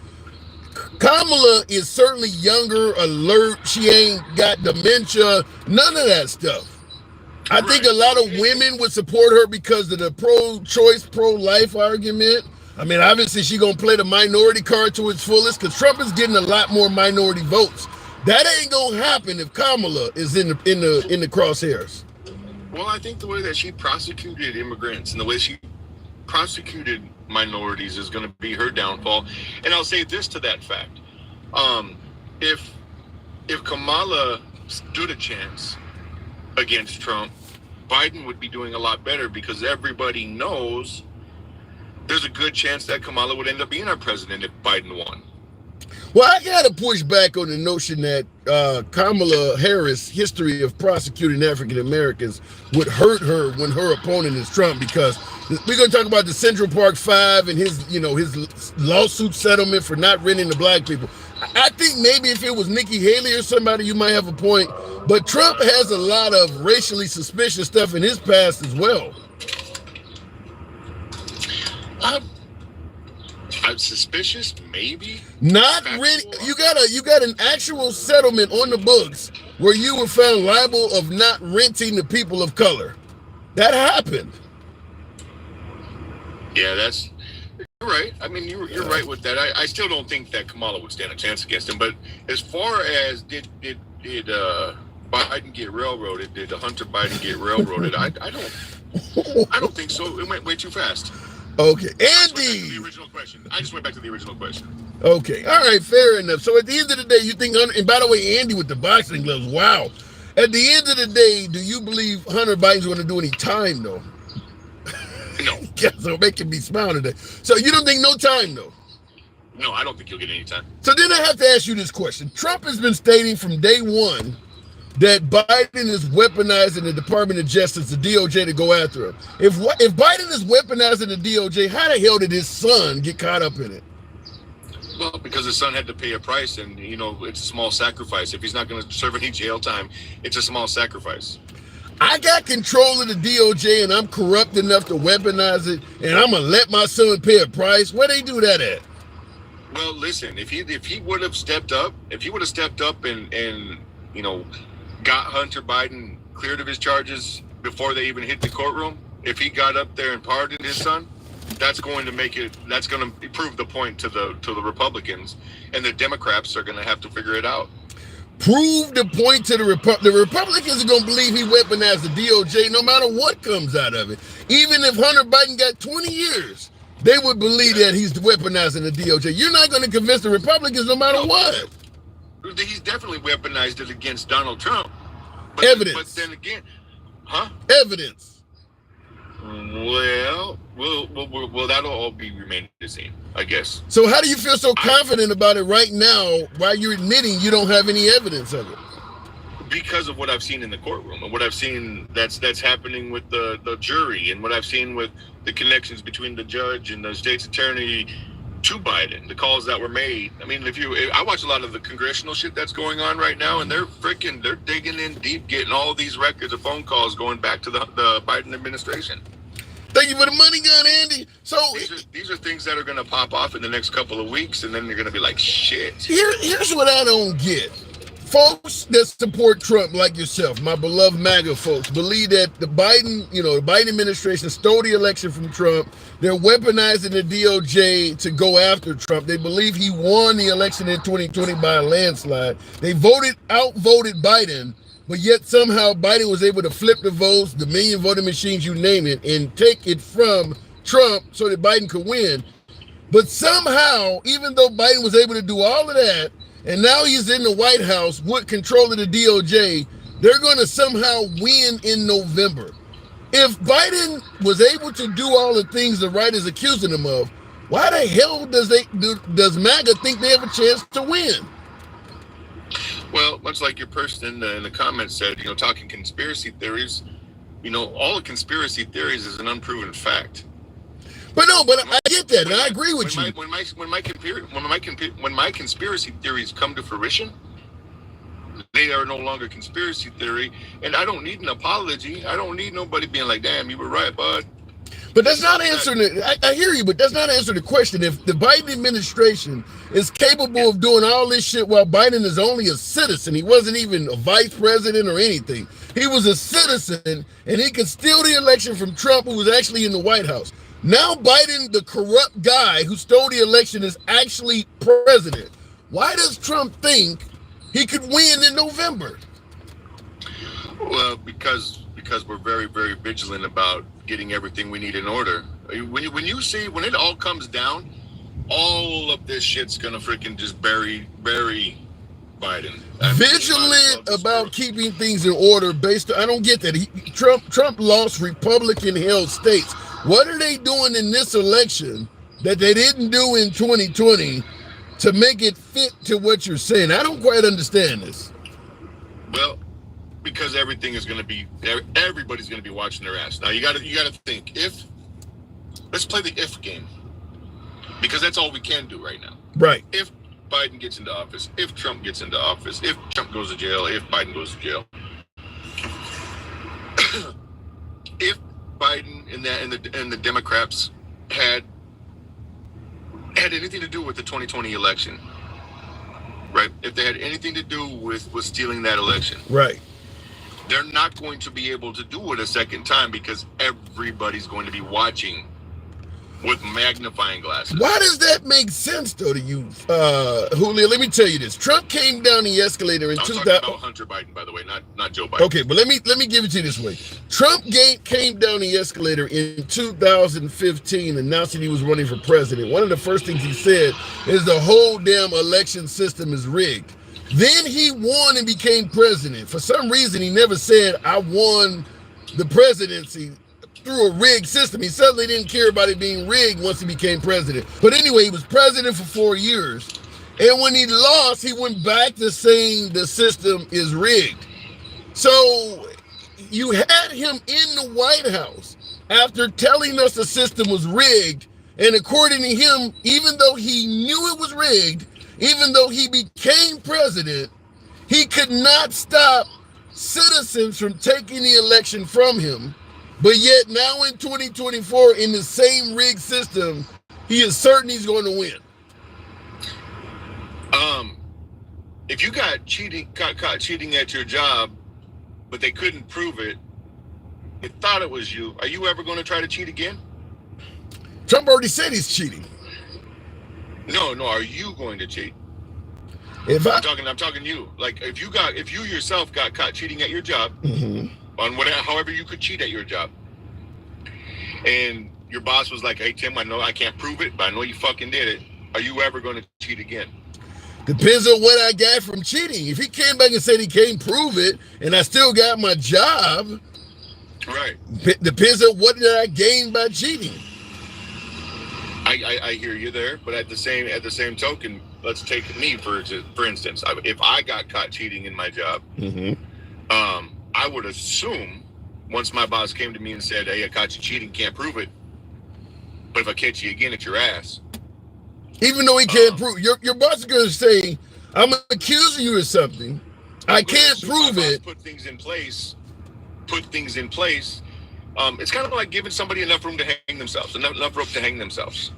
Kamala is certainly younger, alert. She ain't got dementia, none of that stuff. I think a lot of women would support her because of the pro-choice, pro-life argument. I mean, obviously she gonna play the minority card to its fullest because Trump is getting a lot more minority votes. That ain't gonna happen if Kamala is in the crosshairs. Well, I think the way that she prosecuted immigrants and the way she prosecuted minorities is going to be her downfall. And I'll say this to that fact: if Kamala stood a chance against Trump, Biden would be doing a lot better because everybody knows there's a good chance that Kamala would end up being our president if Biden won. Well, I got to push back on the notion that Kamala Harris' history of prosecuting African Americans would hurt her when her opponent is Trump, because we're going to talk about the Central Park Five and his lawsuit settlement for not renting to black people. I think maybe if it was Nikki Haley or somebody, you might have a point. But Trump has a lot of racially suspicious stuff in his past as well. I'm suspicious, maybe. Not really. You got an actual settlement on the books where you were found liable of not renting to people of color. That happened. Yeah, you're right. I mean, you're right with that. I still don't think that Kamala would stand a chance against him. But as far as did Biden get railroaded? Did Hunter Biden get railroaded? I don't think so. It went way too fast. Okay, Andy. I just went back to the original question. Okay, all right, fair enough. So at the end of the day, you think Hunter, and by the way, Andy with the boxing gloves, wow. At the end of the day, do you believe Hunter Biden's going to do any time, though? No. Yeah, so making me smile today. So you don't think no time, though? No, I don't think you'll get any time. So then I have to ask you this question. Trump has been stating from day one that Biden is weaponizing the Department of Justice, the DOJ, to go after him. If Biden is weaponizing the DOJ, how the hell did his son get caught up in it? Well, because his son had to pay a price, and, it's a small sacrifice. If he's not going to serve any jail time, it's a small sacrifice. I got control of the DOJ, and I'm corrupt enough to weaponize it, and I'm going to let my son pay a price. Where they do that at? Well, listen, if he would have stepped up, and got Hunter Biden cleared of his charges before they even hit the courtroom, if he got up there and pardoned his son, that's going to prove the point to the Republicans, and the Democrats are going to have to figure it out. Prove the point to the Republicans are going to believe he weaponized the DOJ no matter what comes out of it. Even if Hunter Biden got 20 years, they would believe that he's weaponizing the DOJ. You're not going to convince the Republicans no matter what. He's definitely weaponized it against Donald Trump. Evidence. But then again, huh? Evidence. Well, that'll all be remain to be seen, I guess. So how do you feel so confident about it right now while you're admitting you don't have any evidence of it? Because of what I've seen in the courtroom and what I've seen that's happening with the jury, and what I've seen with the connections between the judge and the state's attorney to Biden, the calls that were made. I mean, I watch a lot of the congressional shit that's going on right now, and they're digging in deep, getting all these records of phone calls going back to the Biden administration. Thank you for the money gun, Andy. So these are things that are going to pop off in the next couple of weeks, and then they're going to be like, shit. Here's what I don't get. Folks that support Trump, like yourself, my beloved MAGA folks, believe that the Biden administration stole the election from Trump. They're weaponizing the DOJ to go after Trump. They believe he won the election in 2020 by a landslide. They outvoted Biden, but yet somehow Biden was able to flip the votes, the million voting machines, you name it, and take it from Trump so that Biden could win. But somehow, even though Biden was able to do all of that, and now he's in the White House with control of the DOJ, they're going to somehow win in November. If Biden was able to do all the things the right is accusing him of, why the hell does MAGA think they have a chance to win? Well, much like your person in the comments said, talking conspiracy theories, all the conspiracy theories is an unproven fact. But I get that, and I agree with you. When my conspiracy theories come to fruition, they are no longer conspiracy theory, and I don't need an apology. I don't need nobody being like, "Damn, you were right, bud." But that's not answering it. I hear you, but that's not answering the question. If the Biden administration is capable of doing all this shit while Biden is only a citizen, he wasn't even a vice president or anything. He was a citizen, and he could steal the election from Trump, who was actually in the White House. Now Biden, the corrupt guy who stole the election, is actually president. Why does Trump think he could win in November? Well, because we're very, very vigilant about getting everything we need in order. When it all comes down, all of this shit's gonna freaking just bury Biden. Vigilant about keeping things in order based on, I don't get that. Trump lost Republican-held states. What are they doing in this election that they didn't do in 2020 to make it fit to what you're saying? I don't quite understand this. Well, because everybody's going to be watching their ass. Now you got to think, let's play the if game, because that's all we can do right now. Right. If Biden gets into office, if Trump gets into office, if Trump goes to jail, if Biden goes to jail, if Biden and the Democrats had anything to do with the 2020 election, right? If they had anything to do with stealing that election, right? They're not going to be able to do it a second time, because everybody's going to be watching with magnifying glasses. Why does that make sense, though, to you, Julio? Let me tell you this. Trump came down the escalator in 2000. I'm talking about Hunter Biden, by the way, not Joe Biden. Okay, but let me give it to you this way. Trump came down the escalator in 2015, announcing he was running for president. One of the first things he said is the whole damn election system is rigged. Then he won and became president. For some reason, he never said, I won the presidency through a rigged system. He suddenly didn't care about it being rigged once he became president. But anyway, he was president for 4 years. And when he lost, he went back to saying the system is rigged. So you had him in the White House after telling us the system was rigged. And according to him, even though he knew it was rigged, even though he became president, he could not stop citizens from taking the election from him. But yet now in 2024, in the same rigged system, he is certain he's going to win. If you got caught cheating at your job, but they couldn't prove it, they thought it was you, are you ever going to try to cheat again? Trump already said he's cheating. No, are you going to cheat? I'm talking you. Like if you yourself got caught cheating at your job, on however you could cheat at your job, and your boss was like, "Hey Tim, I know I can't prove it, but I know you fucking did it. Are you ever going to cheat again?" Depends on what I got from cheating. If he came back and said he can't prove it, and I still got my job, right? Depends on what did I gain by cheating. I hear you there, but at the same token, let's take me for instance. If I got caught cheating in my job, I would assume once my boss came to me and said, "Hey, I caught you cheating, can't prove it, but if I catch you again, it's your ass." Even though he can't prove, your boss is going to say, "I'm accusing you of something. I can't prove it." Put things in place. It's kind of like giving somebody enough room to hang themselves, enough rope to hang themselves.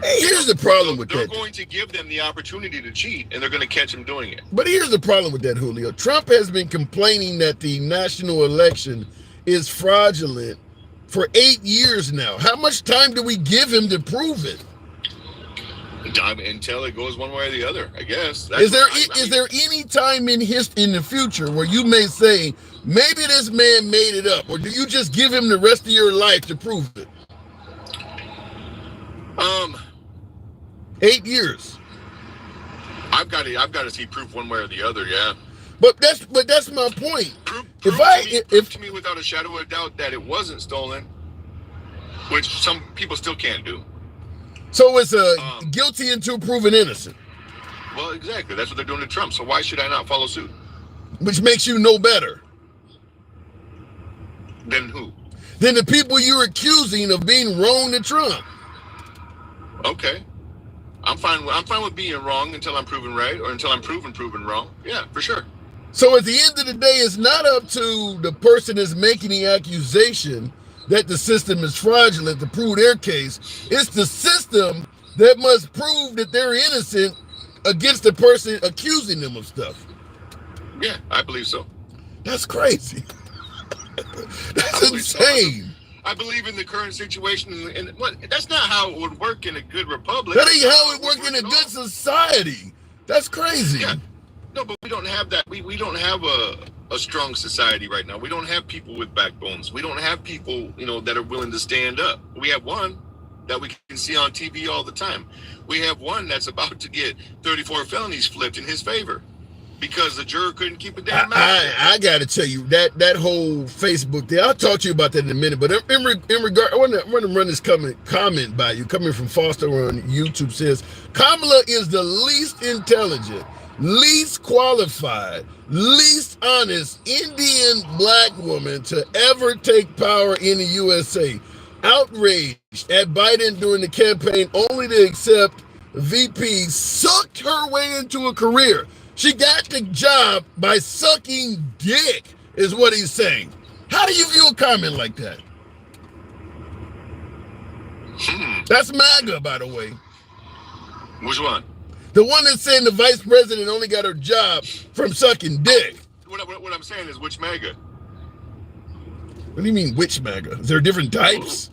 Hey, here's the problem with that. They're going to give them the opportunity to cheat, and they're going to catch them doing it. But here's the problem with that, Julio. Trump has been complaining that the national election is fraudulent for 8 years now. How much time do we give him to prove it? Until it goes one way or the other, I guess. Is there any time in the future where you may say, maybe this man made it up, or do you just give him the rest of your life to prove it? 8 years. I've got to see proof one way or the other, yeah. But that's my point. Prove to me without a shadow of a doubt that it wasn't stolen, which some people still can't do. So it's guilty until proven innocent. Well, exactly. That's what they're doing to Trump. So why should I not follow suit? Which makes you know better. Than who? Than the people you're accusing of being wrong to Trump. Okay. I'm fine with being wrong until I'm proven right, or until I'm proven wrong. Yeah, for sure. So at the end of the day, it's not up to the person that's making the accusation that the system is fraudulent to prove their case. It's the system that must prove that they're innocent against the person accusing them of stuff. Yeah, I believe so. That's crazy. That's insane. So. I believe in the current situation, and that's not how it would work in a good republic. That ain't how it works in a good society. That's crazy. Yeah. No, but we don't have that. We don't have a strong society right now. We don't have people with backbones. We don't have people, that are willing to stand up. We have one that we can see on TV all the time. We have one that's about to get 34 felonies flipped in his favor because the juror couldn't keep a damn mouth. I got to tell you, that whole Facebook thing, I'll talk to you about that in a minute, but in regard, I want to run this comment by you, coming from Foster on YouTube, says, Kamala is the least intelligent, least qualified, least honest Indian black woman to ever take power in the USA. Outraged at Biden during the campaign only to accept VP, sucked her way into a career. She got the job by sucking dick, is what he's saying. How do you view a comment like that? That's MAGA, by the way. Which one? The one that's saying the vice president only got her job from sucking dick. What I'm saying is, which MAGA? What do you mean, which MAGA? Is there different types?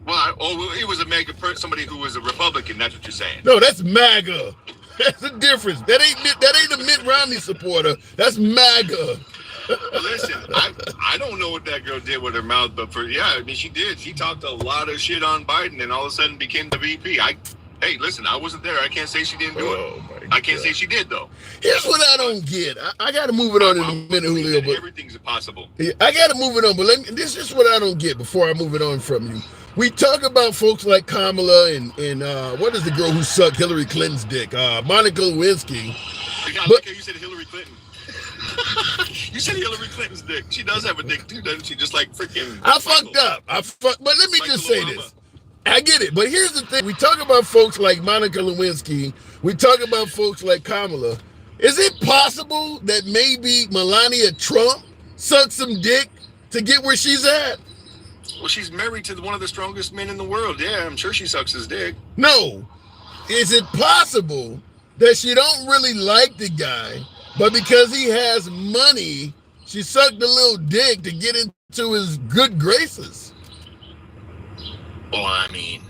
Well, it was a MAGA somebody who was a Republican. That's what you're saying. No, that's MAGA. That's the difference. That ain't a Mitt Romney supporter. That's MAGA. Listen, I don't know what that girl did with her mouth, but she did. She talked a lot of shit on Biden, and all of a sudden became the VP. Hey, listen, I wasn't there. I can't say she didn't do it. I can't say she did, though. Here's what I don't get. I got to move it on in a minute, Julio. But everything's possible. I got to move it on, but this is what I don't get before I move it on from you. We talk about folks like Kamala and what is the girl who sucked Hillary Clinton's dick? Monica Lewinsky. But you said Hillary Clinton. You said Hillary Clinton's dick. She does have a dick too, doesn't she? Just like freaking. I fucked up. But let me just say this. I get it, but here's the thing. We talk about folks like Monica Lewinsky. We talk about folks like Kamala. Is it possible that maybe Melania Trump sucked some dick to get where she's at? Well, she's married to one of the strongest men in the world. Yeah, I'm sure she sucks his dick. No. Is it possible that she don't really like the guy, but because he has money, she sucked a little dick to get into his good graces? Well, I mean,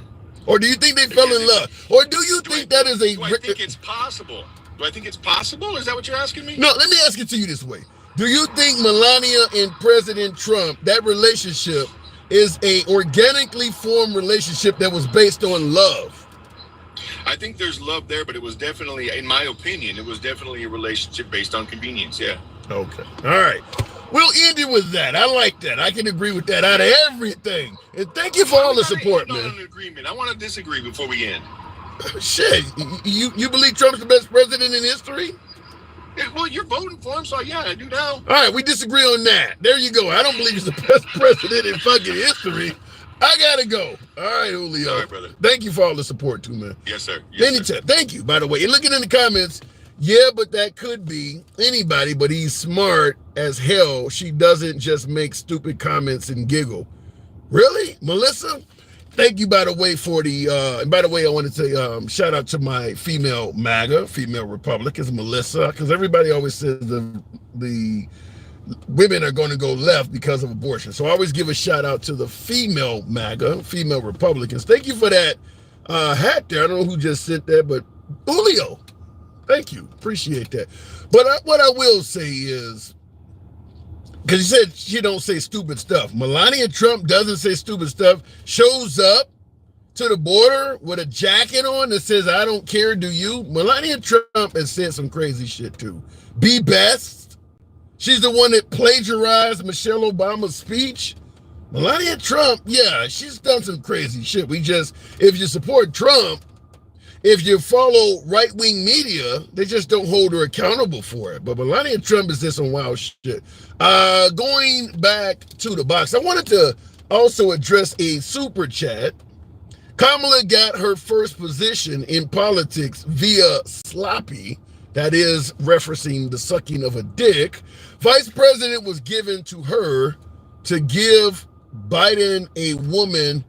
Or do you think they fell in love? Or do you think that is a... do I think it's possible? Do I think it's possible? Is that what you're asking me? No, let me ask it to you this way. Do you think Melania and President Trump, that relationship is a organically formed relationship that was based on love? I think there's love there, but it was definitely, in my opinion, it was definitely a relationship based on convenience. Yeah. Okay. All right. We'll end it with that. I like that. I can agree with that out of everything. And thank you for all the support, man. An agreement. I want to disagree before we end. Shit. You believe Trump's the best president in history? Yeah, well, you're voting for him, so yeah, I do now. All right, we disagree on that. There you go. I don't believe he's the best president in fucking history. I gotta go. All right, Julio. All right, brother. Thank you for all the support too, man. Yes, sir. Yes, Anytime. sir. Thank you, by the way. You're looking in the comments. Yeah, but that could be anybody, but he's smart as hell. She doesn't just make stupid comments and giggle. Really? Melissa? Thank you, by the way, for the, and by the way, I want to say, shout out to my female MAGA, female Republicans, Melissa, because everybody always says the women are going to go left because of abortion. So I always give a shout out to the female MAGA, female Republicans. Thank you for that hat there. I don't know who just sent that, but Julio, thank you. Appreciate that. But what I will say is, because you said she don't say stupid stuff. Melania Trump doesn't say stupid stuff, shows up to the border with a jacket on that says, I don't care, do you? Melania Trump has said some crazy shit too. Be best. She's the one that plagiarized Michelle Obama's speech. Melania Trump, yeah, she's done some crazy shit. If you support Trump, if you follow right-wing media, they just don't hold her accountable for it. But Melania Trump is just some wild shit. Going back to the box, I wanted to also address a super chat. Kamala got her first position in politics via sloppy, that is referencing the sucking of a dick. Vice president was given to her to give Biden a woman,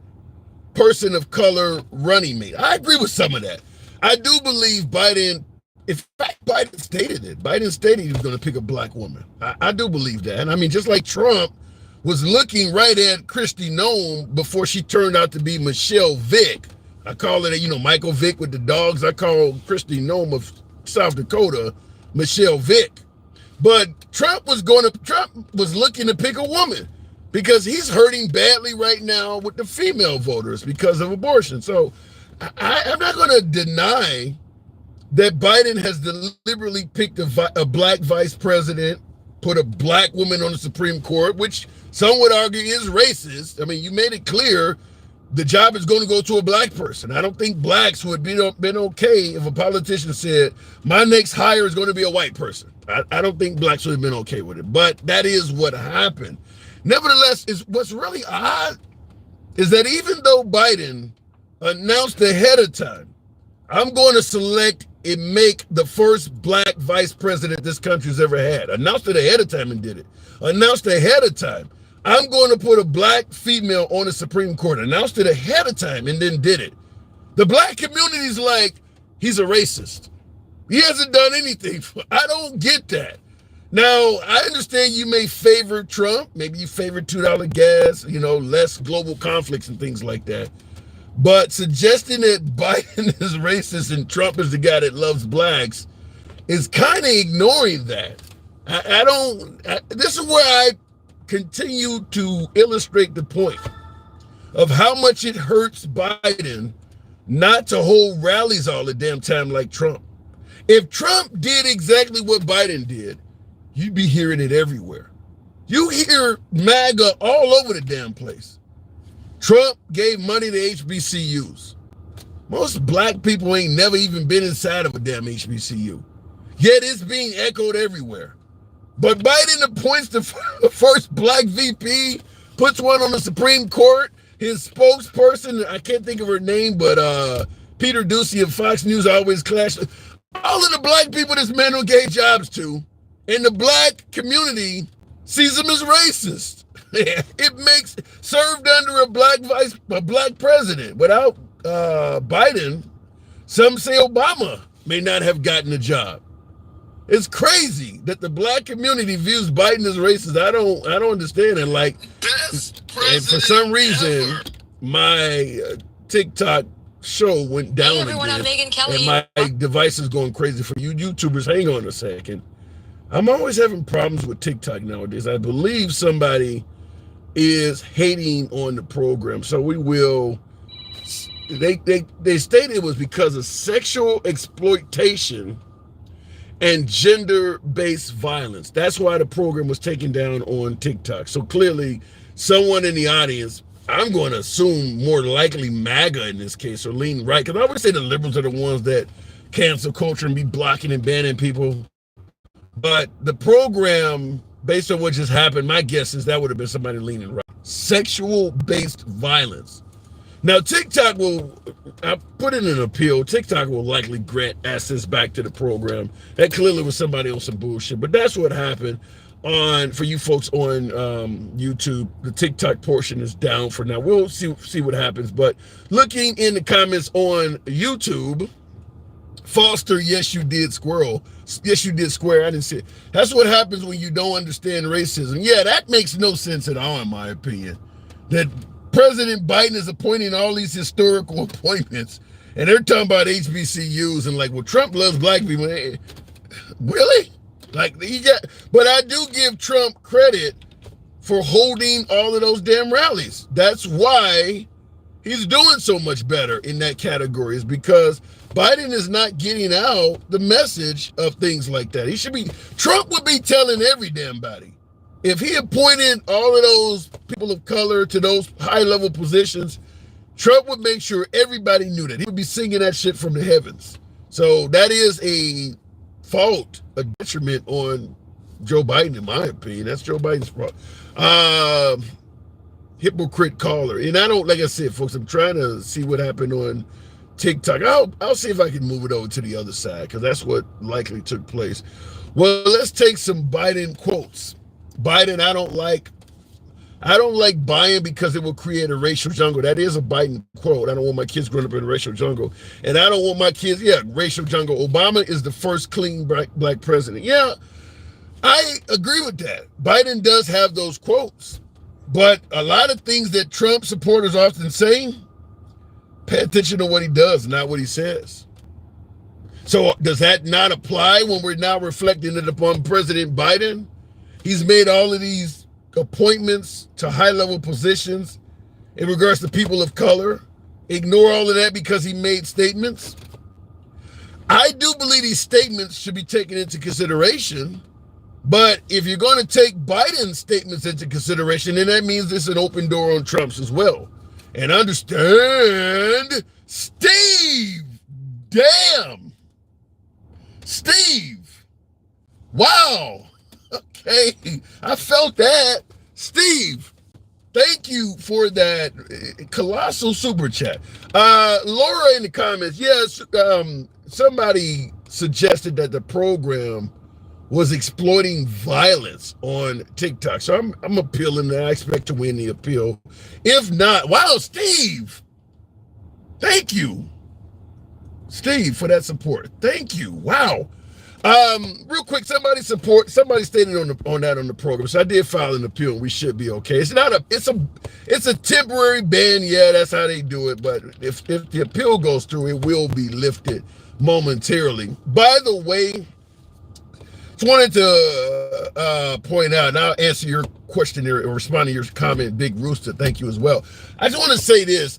person of color running mate. I agree with some of that. I do believe Biden, in fact, Biden stated it. Biden stated he was going to pick a black woman. I do believe that. And I mean, just like Trump was looking right at Kristi Noem before she turned out to be Michelle Vick. I call it, Michael Vick with the dogs. I call Kristi Noem of South Dakota Michelle Vick. But Trump was looking to pick a woman, because he's hurting badly right now with the female voters because of abortion. So I'm not going to deny that Biden has deliberately picked a black vice president, put a black woman on the Supreme Court, which some would argue is racist. I mean, you made it clear the job is going to go to a black person. I don't think blacks would have been okay if a politician said, my next hire is going to be a white person. I don't think blacks would have been okay with it. But that is what happened. Nevertheless, what's really odd is that even though Biden announced ahead of time, I'm going to select and make the first black vice president this country's ever had. Announced it ahead of time and did it. Announced ahead of time, I'm going to put a black female on the Supreme Court. Announced it ahead of time and then did it. The black community's like, he's a racist. He hasn't done anything. I don't get that. Now, I understand you may favor Trump. Maybe you favor $2 gas, less global conflicts and things like that. But suggesting that Biden is racist and Trump is the guy that loves blacks is kind of ignoring that. This is where I continue to illustrate the point of how much it hurts Biden not to hold rallies all the damn time like Trump. If Trump did exactly what Biden did, you'd be hearing it everywhere. You hear MAGA all over the damn place. Trump gave money to HBCUs. Most black people ain't never even been inside of a damn HBCU. Yet it's being echoed everywhere. But Biden appoints the first black VP, puts one on the Supreme Court. His spokesperson, I can't think of her name, but Peter Doocy of Fox News always clash. All of the black people this man who gave jobs to, and the black community sees him as racist. It makes served under a black president. Without Biden, some say Obama may not have gotten a job. It's crazy that the black community views Biden as racist. I don't understand it. Like, and for some reason, ever. my TikTok show went down everyone, I'm again, Megan Kelly. and my device is going crazy. For you YouTubers, hang on a second. I'm always having problems with TikTok nowadays. I believe somebody is hating on the program, so we will. They stated it was because of sexual exploitation and gender-based violence. That's why the program was taken down on TikTok. So clearly, someone in the audience, I'm going to assume more likely MAGA in this case, or lean right, because I would say the liberals are the ones that cancel culture and be blocking and banning people. But the program, based on what just happened, my guess is that would have been somebody leaning right. Sexual-based violence. Now, TikTok will, I put in an appeal, TikTok will likely grant access back to the program. That clearly was somebody on some bullshit, but that's what happened. For you folks on YouTube, the TikTok portion is down for now. We'll see what happens, but looking in the comments on YouTube, Foster, yes, you did squirrel. Yes, you did square. I didn't see it. That's what happens when you don't understand racism. Yeah, that makes no sense at all, in my opinion. That President Biden is appointing all these historical appointments, and they're talking about HBCUs and like, well, Trump loves black people. Really? Like, but I do give Trump credit for holding all of those damn rallies. That's why he's doing so much better in that category, is because Biden is not getting out the message of things like that. Trump would be telling every damn body. If he appointed all of those people of color to those high-level positions, Trump would make sure everybody knew that. He would be singing that shit from the heavens. So that is a fault, a detriment on Joe Biden, in my opinion. That's Joe Biden's fault. Hypocrite caller. And I don't, like I said, folks, I'm trying to see what happened on TikTok. I'll see if I can move it over to the other side, because that's what likely took place. Well, let's take some Biden quotes. Biden, I don't like buying because it will create a racial jungle. That is a Biden quote. I don't want my kids growing up in a racial jungle. And I don't want my kids, racial jungle. Obama is the first clean black president. Yeah, I agree with that. Biden does have those quotes. But a lot of things that Trump supporters often say, pay attention to what he does, not what he says. So does that not apply when we're now reflecting it upon President Biden? He's made all of these appointments to high-level positions in regards to people of color. Ignore all of that because he made statements. I do believe these statements should be taken into consideration, but if you're going to take Biden's statements into consideration, then that means it's an open door on Trump's as well. And understand, Steve, damn, Steve, wow. Okay, I felt that. Steve, thank you for that colossal super chat. Laura in the comments, yes, somebody suggested that the program was exploiting violence on TikTok. So I'm appealing that. I expect to win the appeal. If not, wow, Steve, thank you. Steve, for that support. Thank you. Wow. Real quick, somebody stated on the program. So I did file an appeal, and we should be okay. It's a temporary ban. Yeah, that's how they do it. But if the appeal goes through, it will be lifted momentarily. By the way, just wanted to point out, and I'll answer your question or respond to your comment, Big Rooster. Thank you as well. I just want to say this.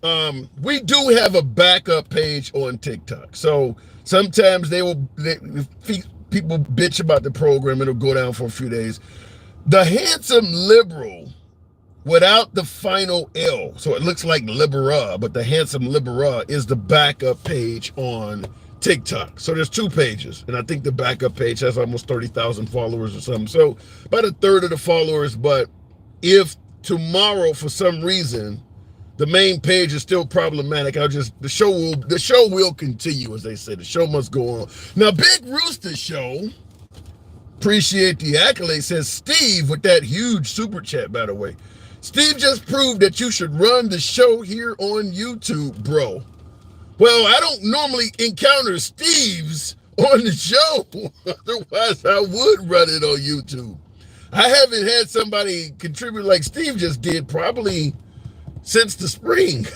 We do have a backup page on TikTok. So sometimes people bitch about the program. It'll go down for a few days. The Handsome Liberal, without the final L, so it looks like Libera, but the Handsome Libera is the backup page on TikTok. So there's two pages, and I think the backup page has almost 30,000 followers or something. So about a third of the followers. But if tomorrow, for some reason, the main page is still problematic, the show will continue, as they say. The show must go on. Now, Big Rooster Show, appreciate the accolade, says, Steve, with that huge super chat, by the way. Steve just proved that you should run the show here on YouTube, bro. Well, I don't normally encounter Steves on the show. Otherwise, I would run it on YouTube. I haven't had somebody contribute like Steve just did probably since the spring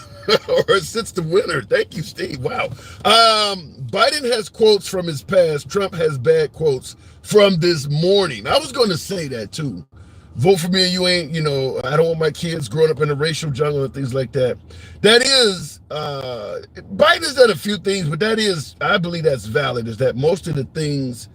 or since the winter. Thank you, Steve. Wow. Biden has quotes from his past. Trump has bad quotes from this morning. I was going to say that too. Vote for me and you ain't, I don't want my kids growing up in a racial jungle and things like that. That is, Biden has done a few things, but I believe that's valid, is that most of the things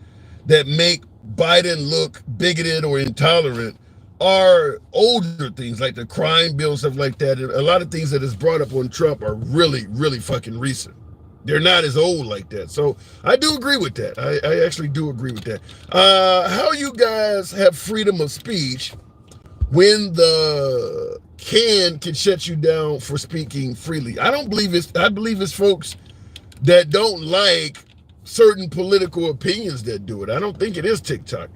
that make Biden look bigoted or intolerant are older things, like the crime bill and stuff like that. A lot of things that is brought up on Trump are really, really fucking recent. They're not as old like that. So I do agree with that. I actually do agree with that. How you guys have freedom of speech when the can shut you down for speaking freely? I believe it's folks that don't like certain political opinions that do it. I don't think it is TikTok.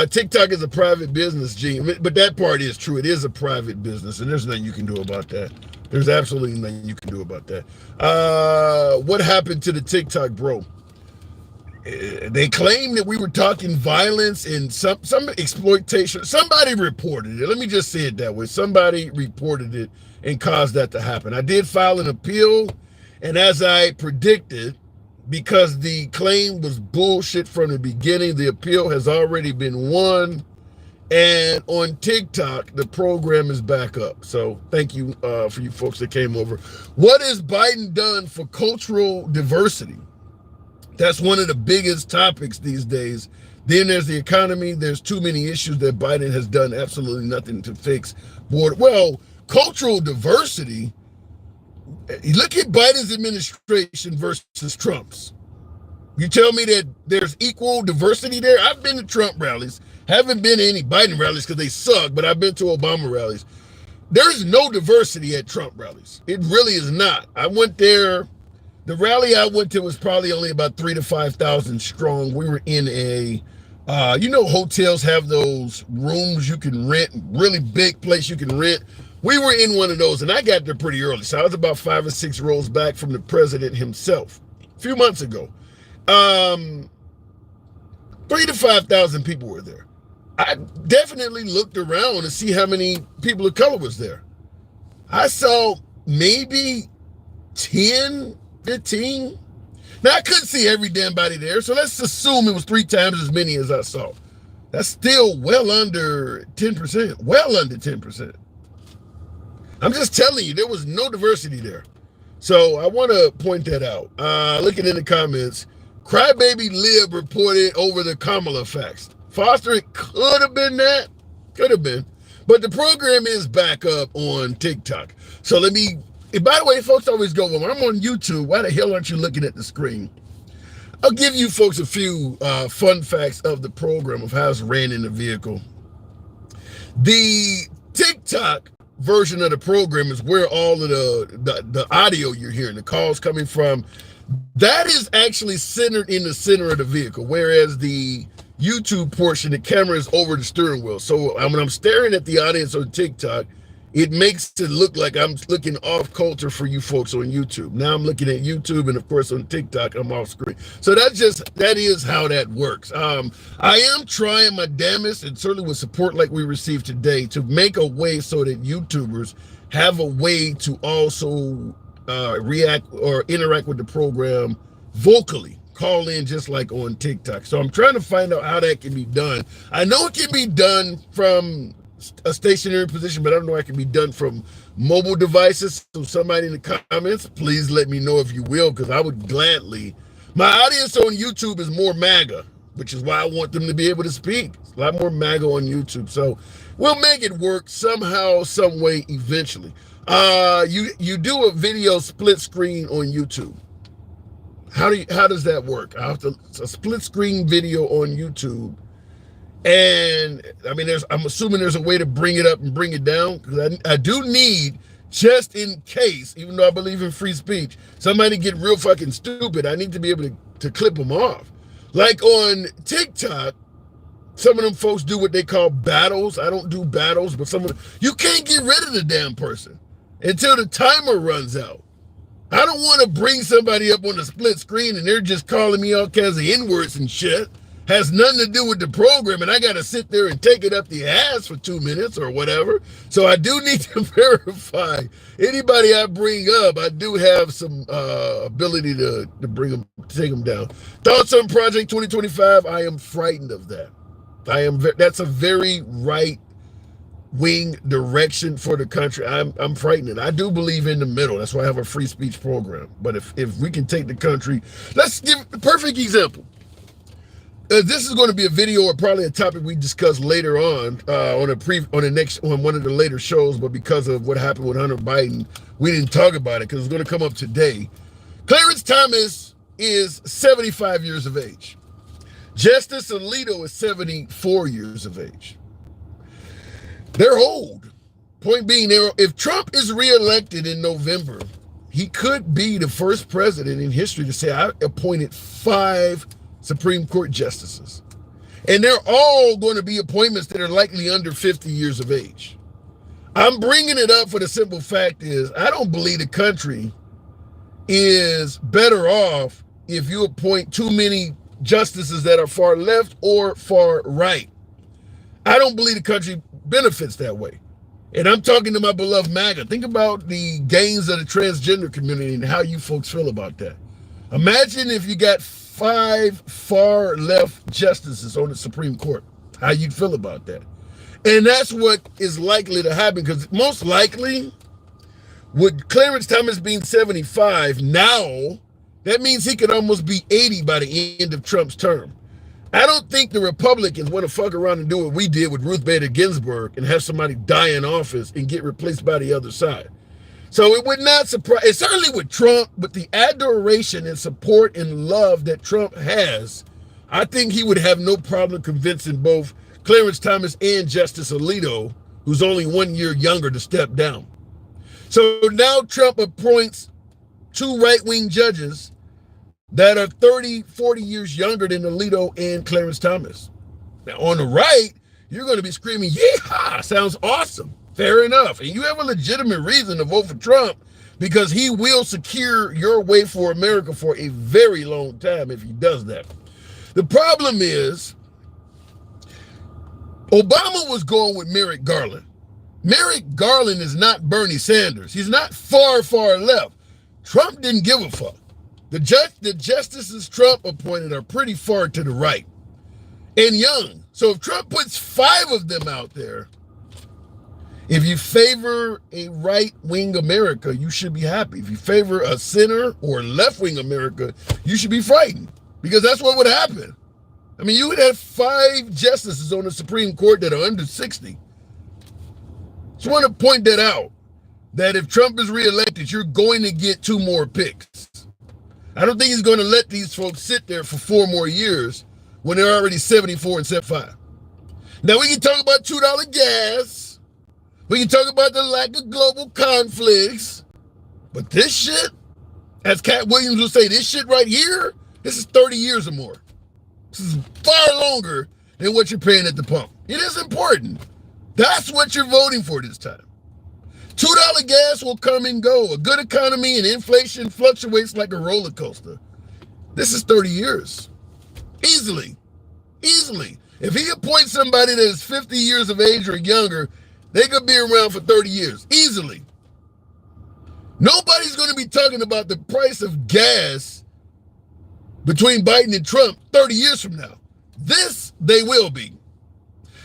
TikTok is a private business, but that part is true. It is a private business, and there's nothing you can do about that. There's absolutely nothing you can do about that. What happened to the TikTok bro? They claim that we were talking violence and some exploitation. Somebody reported it. Let me just say it that way. Somebody reported it and caused that to happen. I did file an appeal, and as I predicted, because the claim was bullshit from the beginning, the appeal has already been won. And on TikTok, the program is back up. So thank you for you folks that came over. What has Biden done for cultural diversity? That's one of the biggest topics these days. Then there's the economy. There's too many issues that Biden has done absolutely nothing to fix. Well, cultural diversity, look at Biden's administration versus Trump's. You tell me that there's equal diversity there? I've been to Trump rallies. Haven't been to any Biden rallies because they suck, but I've been to Obama rallies. There's no diversity at Trump rallies. It really is not. I went there. The rally I went to was probably only about 3,000 to 5,000 strong. We were in a, hotels have those rooms you can rent, really big place you can rent. We were in one of those, and I got there pretty early. So I was about 5 or 6 rows back from the president himself a few months ago. 3,000 to 5,000 people were there. I definitely looked around to see how many people of color was there. I saw maybe 10, 15. Now, I couldn't see every damn body there, so let's assume it was 3 times as many as I saw. That's still well under 10%. Well under 10%. I'm just telling you, there was no diversity there. So I want to point that out. Looking in the comments, Crybaby Lib reported over the Kamala facts. Foster, it could have been that. Could have been. But the program is back up on TikTok. So by the way, folks always go, well, I'm on YouTube. Why the hell aren't you looking at the screen? I'll give you folks a few fun facts of the program of how it's ran in the vehicle. The TikTok version of the program is where all of the audio you're hearing, the calls coming from, that is actually centered in the center of the vehicle, whereas the YouTube portion, the camera is over the steering wheel. So when I'm staring at the audience on TikTok, it makes it look like I'm looking off kilter for you folks on YouTube. Now I'm looking at YouTube, and of course on TikTok, I'm off screen. So that is how that works. I am trying my damnedest, and certainly with support like we received today, to make a way so that YouTubers have a way to also react or interact with the program vocally. Call in just like on TikTok. So I'm trying to find out how that can be done. I know it can be done from a stationary position, but I don't know how it can be done from mobile devices. So somebody in the comments, please let me know if you will, because I would gladly. My audience on YouTube is more MAGA, which is why I want them to be able to speak. It's a lot more MAGA on YouTube. So we'll make it work somehow, some way, eventually. You do a video split screen on YouTube. How does that work? I have a split screen video on YouTube, and I mean, I'm assuming there's a way to bring it up and bring it down, because I do need, just in case, even though I believe in free speech, somebody get real fucking stupid, I need to be able to clip them off. Like on TikTok, some of them folks do what they call battles. I don't do battles, but you can't get rid of the damn person until the timer runs out. I don't want to bring somebody up on the split screen and they're just calling me all kinds of N-words and shit. Has nothing to do with the program, and I got to sit there and take it up the ass for 2 minutes or whatever. So I do need to verify anybody I bring up. I do have some ability to bring them, take them down. Thoughts on Project 2025? I am frightened of that. That's a very right-wing direction for the country. I'm frightened. I do believe in the middle. That's why I have a free speech program. But if we can take the country, let's give the perfect example. This is going to be a video or probably a topic we discuss later on on one of the later shows, but because of what happened with Hunter Biden, we didn't talk about it because it's going to come up today. Clarence Thomas is 75 years of age. Justice Alito is 74 years of age. They're old. Point being, if Trump is reelected in November, he could be the first president in history to say, I appointed 5 Supreme Court justices. And they're all going to be appointments that are likely under 50 years of age. I'm bringing it up for the simple fact is, I don't believe the country is better off if you appoint too many justices that are far left or far right. I don't believe the country benefits that way. And I'm talking to my beloved MAGA. Think about the gains of the transgender community and how you folks feel about that. Imagine if you got 5 far left justices on the Supreme Court, how you'd feel about that. And that's what is likely to happen, because most likely, with Clarence Thomas being 75 now, that means he could almost be 80 by the end of Trump's term. I don't think the Republicans want to fuck around and do what we did with Ruth Bader Ginsburg and have somebody die in office and get replaced by the other side. So it would not surprise, it certainly with Trump, but the adoration and support and love that Trump has, I think he would have no problem convincing both Clarence Thomas and Justice Alito, who's only 1 year younger, to step down. So now Trump appoints 2 right-wing judges that are 30, 40 years younger than Alito and Clarence Thomas. Now on the right, you're going to be screaming, yeehaw, sounds awesome. Fair enough. And you have a legitimate reason to vote for Trump because he will secure your way for America for a very long time if he does that. The problem is, Obama was going with Merrick Garland. Merrick Garland is not Bernie Sanders. He's not far, far left. Trump didn't give a fuck. The justices Trump appointed are pretty far to the right and young. So if Trump puts 5 of them out there, if you favor a right-wing America, you should be happy. If you favor a center or left-wing America, you should be frightened, because that's what would happen. I mean, you would have 5 justices on the Supreme Court that are under 60. Just want to point that out, that if Trump is reelected, you're going to get 2 more picks. I don't think he's going to let these folks sit there for 4 more years when they're already 74 and 75. Now, we can talk about $2 gas. We can talk about the lack of global conflicts, but this shit, as Cat Williams will say, this shit right here, this is 30 years or more. This is far longer than what you're paying at the pump. It is important. That's what you're voting for this time. $2 gas will come and go. A good economy and inflation fluctuates like a roller coaster. This is 30 years. Easily. If he appoints somebody that is 50 years of age or younger, they could be around for 30 years, easily. Nobody's going to be talking about the price of gas between Biden and Trump 30 years from now. This, they will be.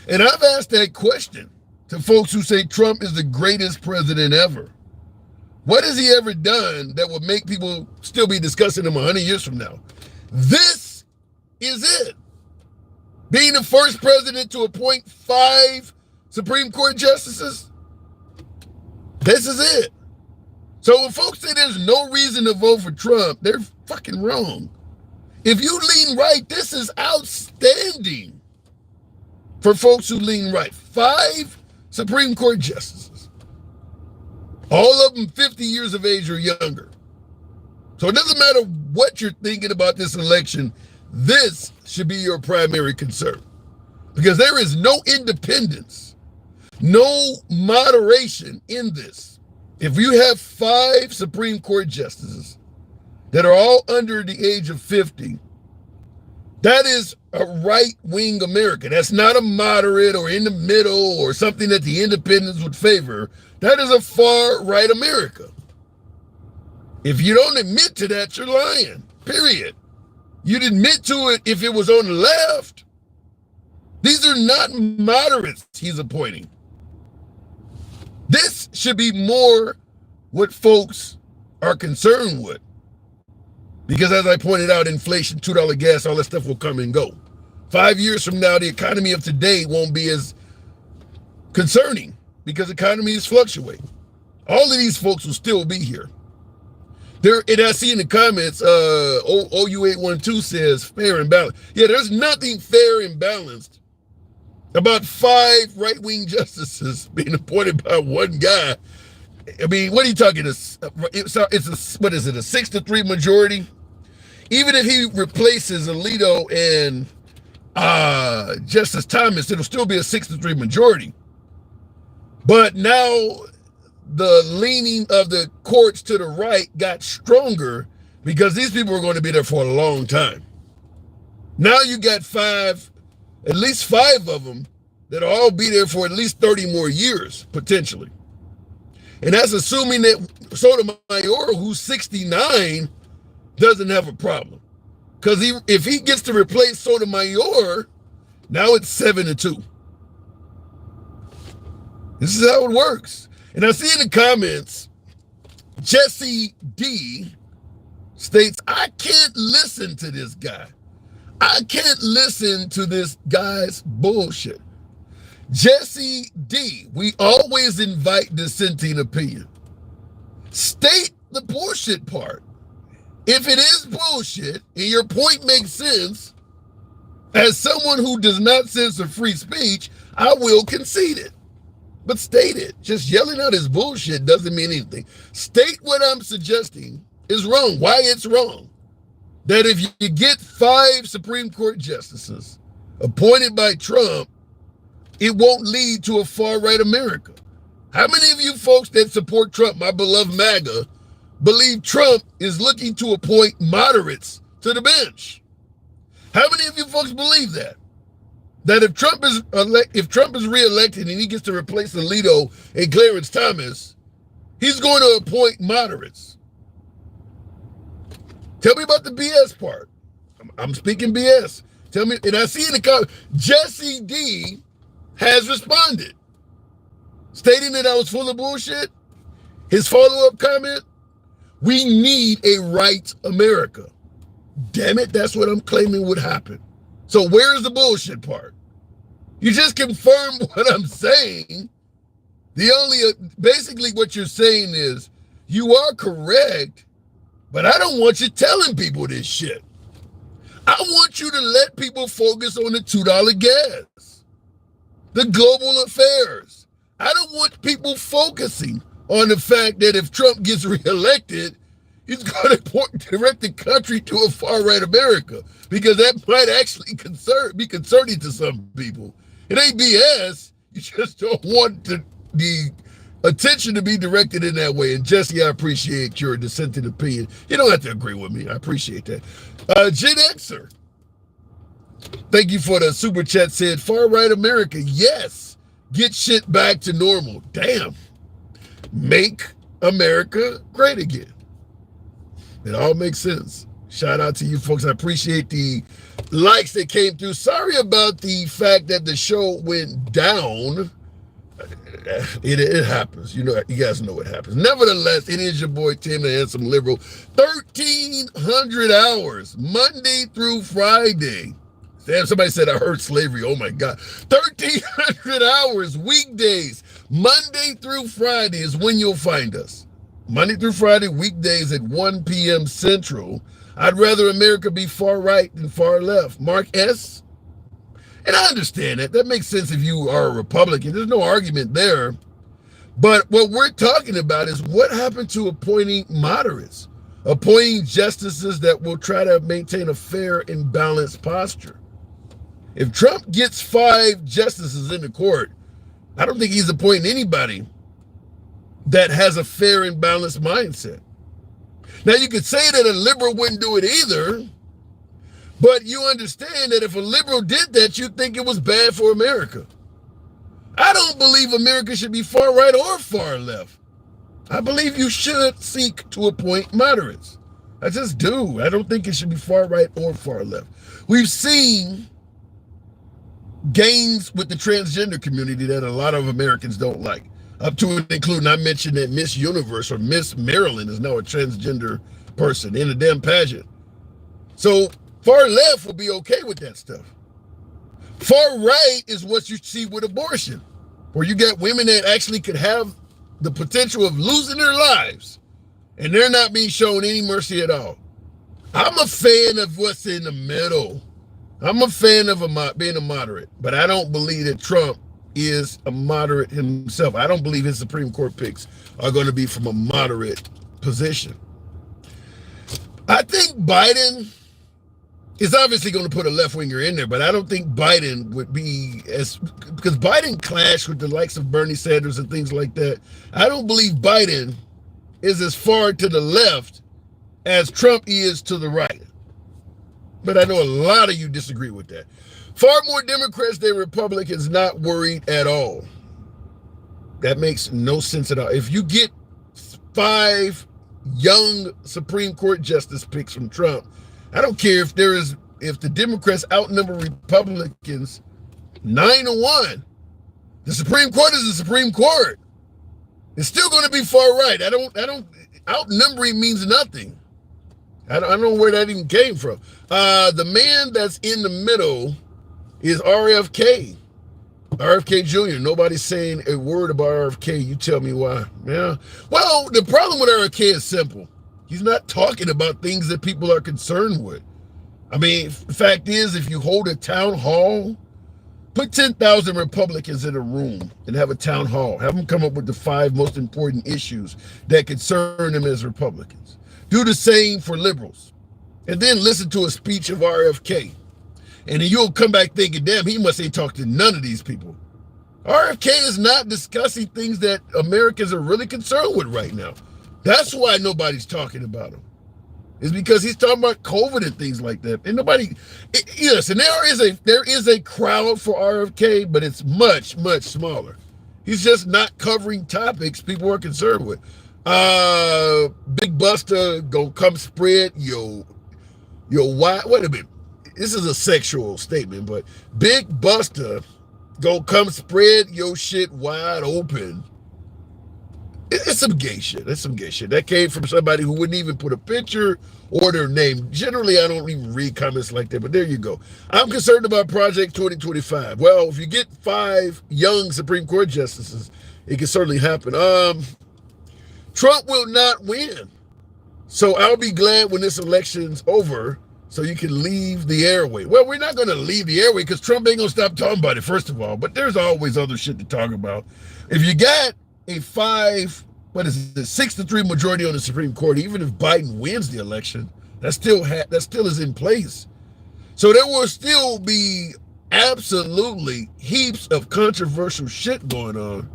And I've asked that question to folks who say Trump is the greatest president ever. What has he ever done that would make people still be discussing him 100 years from now? This is it. Being the first president to appoint 5 Supreme Court justices, this is it. So when folks say there's no reason to vote for Trump, they're fucking wrong. If you lean right, this is outstanding for folks who lean right. 5 Supreme Court justices, all of them 50 years of age or younger. So it doesn't matter what you're thinking about this election, this should be your primary concern, because there is no independence, no moderation in this. if you have 5 Supreme Court justices that are all under the age of 50, that is a right-wing America. That's not a moderate or in the middle or something that the independents would favor. That is a far-right America. If you don't admit to that, you're lying, period. You'd admit to it if it was on the left. These are not moderates he's appointing. This should be more what folks are concerned with. Because as I pointed out, inflation, $2 gas, all that stuff will come and go. 5 years from now, the economy of today won't be as concerning because the economy is fluctuating. All of these folks will still be here. And I see in the comments, OU812 says fair and balanced. Yeah, there's nothing fair and balanced about 5 right-wing justices being appointed by one guy. I mean, what are you talking? It's a 6-3 majority? Even if he replaces Alito and Justice Thomas, it'll still be a 6-3 majority. But now the leaning of the courts to the right got stronger because these people are going to be there for a long time. Now you got at least five of them that'll all be there for at least 30 more years, potentially. And that's assuming that Sotomayor, who's 69, doesn't have a problem. Because if he gets to replace Sotomayor, now it's 7-2. This is how it works. And I see in the comments, Jesse D states, I can't listen to this guy. I can't listen to this guy's bullshit. Jesse D, we always invite dissenting opinion. State the bullshit part. If it is bullshit and your point makes sense, as someone who does not censor free speech, I will concede it. But state it. Just yelling out his bullshit doesn't mean anything. State what I'm suggesting is wrong, why it's wrong. That if you get 5 Supreme Court justices appointed by Trump, it won't lead to a far-right America. How many of you folks that support Trump, my beloved MAGA, believe Trump is looking to appoint moderates to the bench? How many of you folks believe that? That if Trump is reelected and he gets to replace Alito and Clarence Thomas, he's going to appoint moderates. Tell me about the BS part. I'm speaking BS. Tell me, and I see in the comments, Jesse D has responded, stating that I was full of bullshit. His follow-up comment, we need a right America. Damn it, that's what I'm claiming would happen. So where's the bullshit part? You just confirmed what I'm saying. Basically what you're saying is, you are correct, but I don't want you telling people this shit. I want you to let people focus on the $2 gas, the global affairs. I don't want people focusing on the fact that if Trump gets reelected, he's going to direct the country to a far-right America, because that might actually be concerning to some people. It ain't BS. You just don't want the attention to be directed in that way. And Jesse, I appreciate your dissenting opinion. You don't have to agree with me. I appreciate that. Gen Xer, thank you for the super chat, said far-right America. Yes, get shit back to normal. Damn. Make America great again. It all makes sense. Shout out to you folks. I appreciate the likes that came through. Sorry about the fact that the show went down. It happens. You know, you guys know what happens. Nevertheless, it is your boy Tim, the handsome liberal. 1,300 hours, Monday through Friday. Damn, somebody said I heard slavery. Oh my God. 1,300 hours, weekdays, Monday through Friday is when you'll find us. Monday through Friday, weekdays at 1 p.m. Central. I'd rather America be far right than far left. Mark S. And I understand that. That makes sense if you are a Republican. There's no argument there. But what we're talking about is what happened to appointing moderates, appointing justices that will try to maintain a fair and balanced posture. If Trump gets 5 justices in the court, I don't think he's appointing anybody that has a fair and balanced mindset. Now, you could say that a liberal wouldn't do it either, but you understand that if a liberal did that, you'd think it was bad for America. I don't believe America should be far right or far left. I believe you should seek to appoint moderates. I just do. I don't think it should be far right or far left. We've seen gains with the transgender community that a lot of Americans don't like. Up to and including, I mentioned that Miss Universe or Miss Maryland is now a transgender person in a damn pageant. So far left will be okay with that stuff. Far right is what you see with abortion, where you got women that actually could have the potential of losing their lives, and they're not being shown any mercy at all. I'm a fan of what's in the middle. I'm a fan of being a moderate, but I don't believe that Trump is a moderate himself. I don't believe his Supreme Court picks are going to be from a moderate position. I think Biden is obviously going to put a left-winger in there, but I don't think Biden would be because Biden clashed with the likes of Bernie Sanders and things like that. I don't believe Biden is as far to the left as Trump is to the right. But I know a lot of you disagree with that. Far more Democrats than Republicans not worried at all. That makes no sense at all. If you get 5 young Supreme Court justice picks from Trump, I don't care if the Democrats outnumber Republicans 9-1. The Supreme Court is the Supreme Court. It's still going to be far right. I don't outnumbering means nothing. I don't know where that even came from. The man that's in the middle is RFK. RFK Jr. Nobody's saying a word about RFK. You tell me why. Yeah. Well, the problem with RFK is simple. He's not talking about things that people are concerned with. I mean, the fact is, if you hold a town hall, put 10,000 Republicans in a room and have a town hall. Have them come up with the 5 most important issues that concern them as Republicans. Do the same for liberals. And then listen to a speech of RFK. And then you'll come back thinking, damn, he must ain't talked to none of these people. RFK is not discussing things that Americans are really concerned with right now. That's why nobody's talking about him. It's because he's talking about COVID and things like that. And yes, and there is a crowd for RFK, but it's much, much smaller. He's just not covering topics people are concerned with. Big Buster gonna come spread your wide. Wait a minute. This is a sexual statement, but Big Buster gonna come spread your shit wide open. It's some gay shit. That's some gay shit. That came from somebody who wouldn't even put a picture or their name. Generally, I don't even read comments like that, but there you go. I'm concerned about Project 2025. Well, if you get 5 young Supreme Court justices, it can certainly happen. Trump will not win. So I'll be glad when this election's over so you can leave the airway. Well, we're not going to leave the airway because Trump ain't going to stop talking about it, first of all. But there's always other shit to talk about. If you got a 6-3 majority on the Supreme Court, even if Biden wins the election, that still is in place. So there will still be absolutely heaps of controversial shit going on,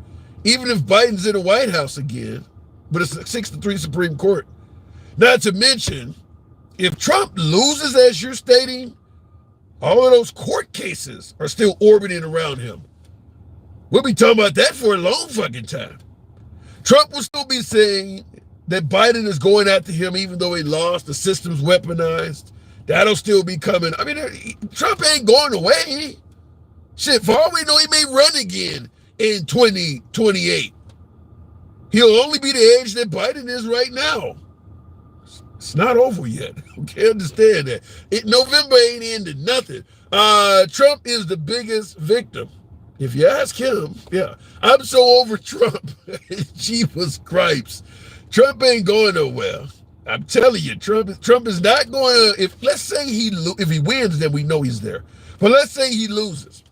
even if Biden's in the White House again, but it's a 6-3 Supreme Court. Not to mention, if Trump loses, as you're stating, all of those court cases are still orbiting around him. We'll be talking about that for a long fucking time. Trump will still be saying that Biden is going after him even though he lost, the system's weaponized. That'll still be coming. I mean, Trump ain't going away. Shit, for all we know, he may run again in 2028. He'll only be the age that Biden is right now. It's not over yet. Okay, understand that. November ain't ended nothing. Trump is the biggest victim. If you ask him, yeah. I'm so over Trump. Jeepers Cripes. Trump ain't going nowhere. I'm telling you, Trump is not going to, let's say if he wins, then we know he's there. But let's say he loses.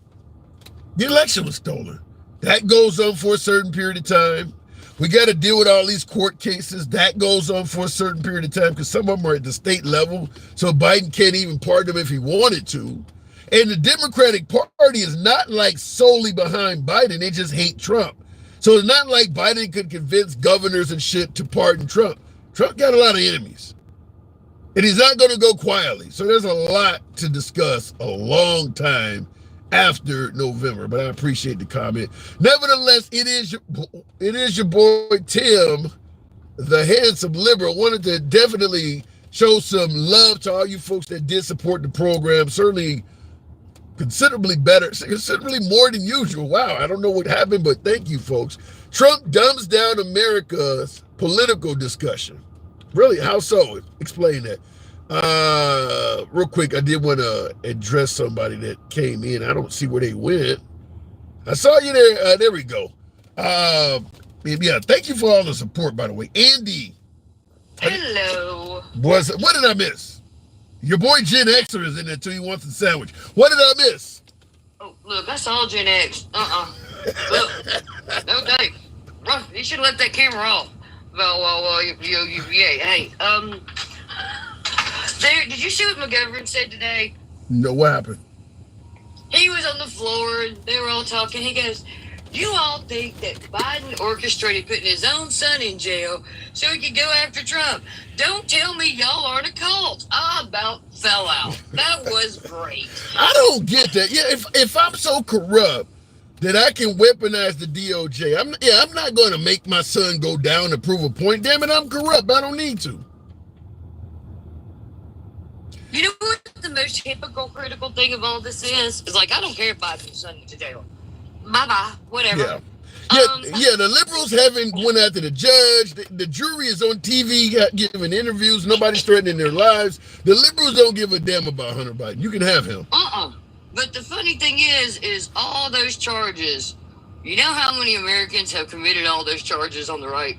The election was stolen. That goes on for a certain period of time. We got to deal with all these court cases. That goes on for a certain period of time because some of them are at the state level. So Biden can't even pardon him if he wanted to. And the Democratic Party is not like solely behind Biden. They just hate Trump. So it's not like Biden could convince governors and shit to pardon Trump. Trump got a lot of enemies. And he's not going to go quietly. So there's a lot to discuss a long time after November. But I appreciate the comment. Nevertheless, it is your boy Tim, the handsome liberal. Wanted to definitely show some love to all you folks that did support the program. Certainly considerably better, considerably more than usual. Wow, I don't know what happened, but thank you, folks. Trump dumbs down America's political discussion. Really? How so? Explain that. Real quick, I did want to address somebody that came in. I don't see where they went. I saw you there. There we go. Yeah, thank you for all the support, by the way. Andy. Hello. What did I miss? Your boy Gen Xer is in there too. He wants a sandwich. What did I miss? Oh, look, I saw Gen X. Look, no, Dave. You should let that camera off. Well, yeah, hey, did you see what McGovern said today? No, what happened? He was on the floor and they were all talking. He goes, you all think that Biden orchestrated putting his own son in jail so he could go after Trump. Don't tell me y'all aren't a cult. I about fell out. That was great. I don't get that. Yeah, if I'm so corrupt that I can weaponize the DOJ, I'm not going to make my son go down to prove a point. Damn it, I'm corrupt. I don't need to. You know what the most hypocritical thing of all this is? It's like, I don't care if Biden's son to jail. Bye-bye, whatever. Yeah, the liberals haven't went after the judge. The jury is on TV giving interviews. Nobody's threatening their lives. The liberals don't give a damn about Hunter Biden. You can have him. But the funny thing is all those charges, you know how many Americans have committed all those charges on the right?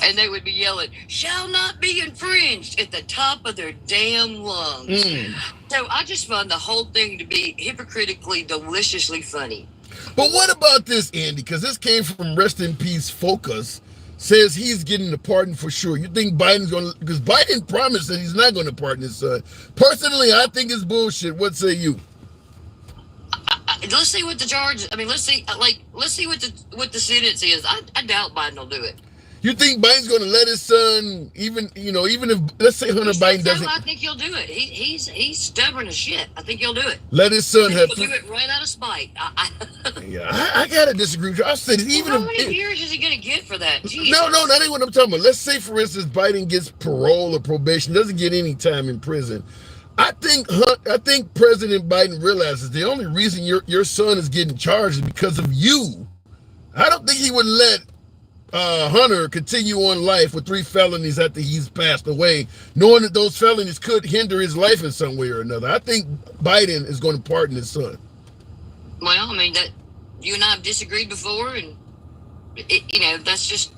And they would be yelling, shall not be infringed at the top of their damn lungs. So I just found the whole thing to be hypocritically, deliciously funny. But what about this, Andy? Because this came from Rest in Peace Focus. Says he's getting the pardon for sure. You think Biden's going to, because Biden promised that he's not going to pardon his son. Personally, I think it's bullshit. What say you? Let's see what the charge, let's see what the sentence is. I doubt Biden will do it. You think Biden's going to let his son, even if, let's say Hunter Biden doesn't. I think he'll do it. He's stubborn as shit. I think he'll do it. Let his son have. He'll do it right out of spite. I gotta disagree with you. I said even how many years is he going to get for that? Jesus. No, that ain't what I'm talking about. Let's say, for instance, Biden gets parole or probation, doesn't get any time in prison. I think President Biden realizes the only reason your son is getting charged is because of you. I don't think he would let Hunter continue on life with 3 felonies after he's passed away, knowing that those felonies could hinder his life in some way or another. I think Biden is going to pardon his son. Well, that you and I have disagreed before, and that's just.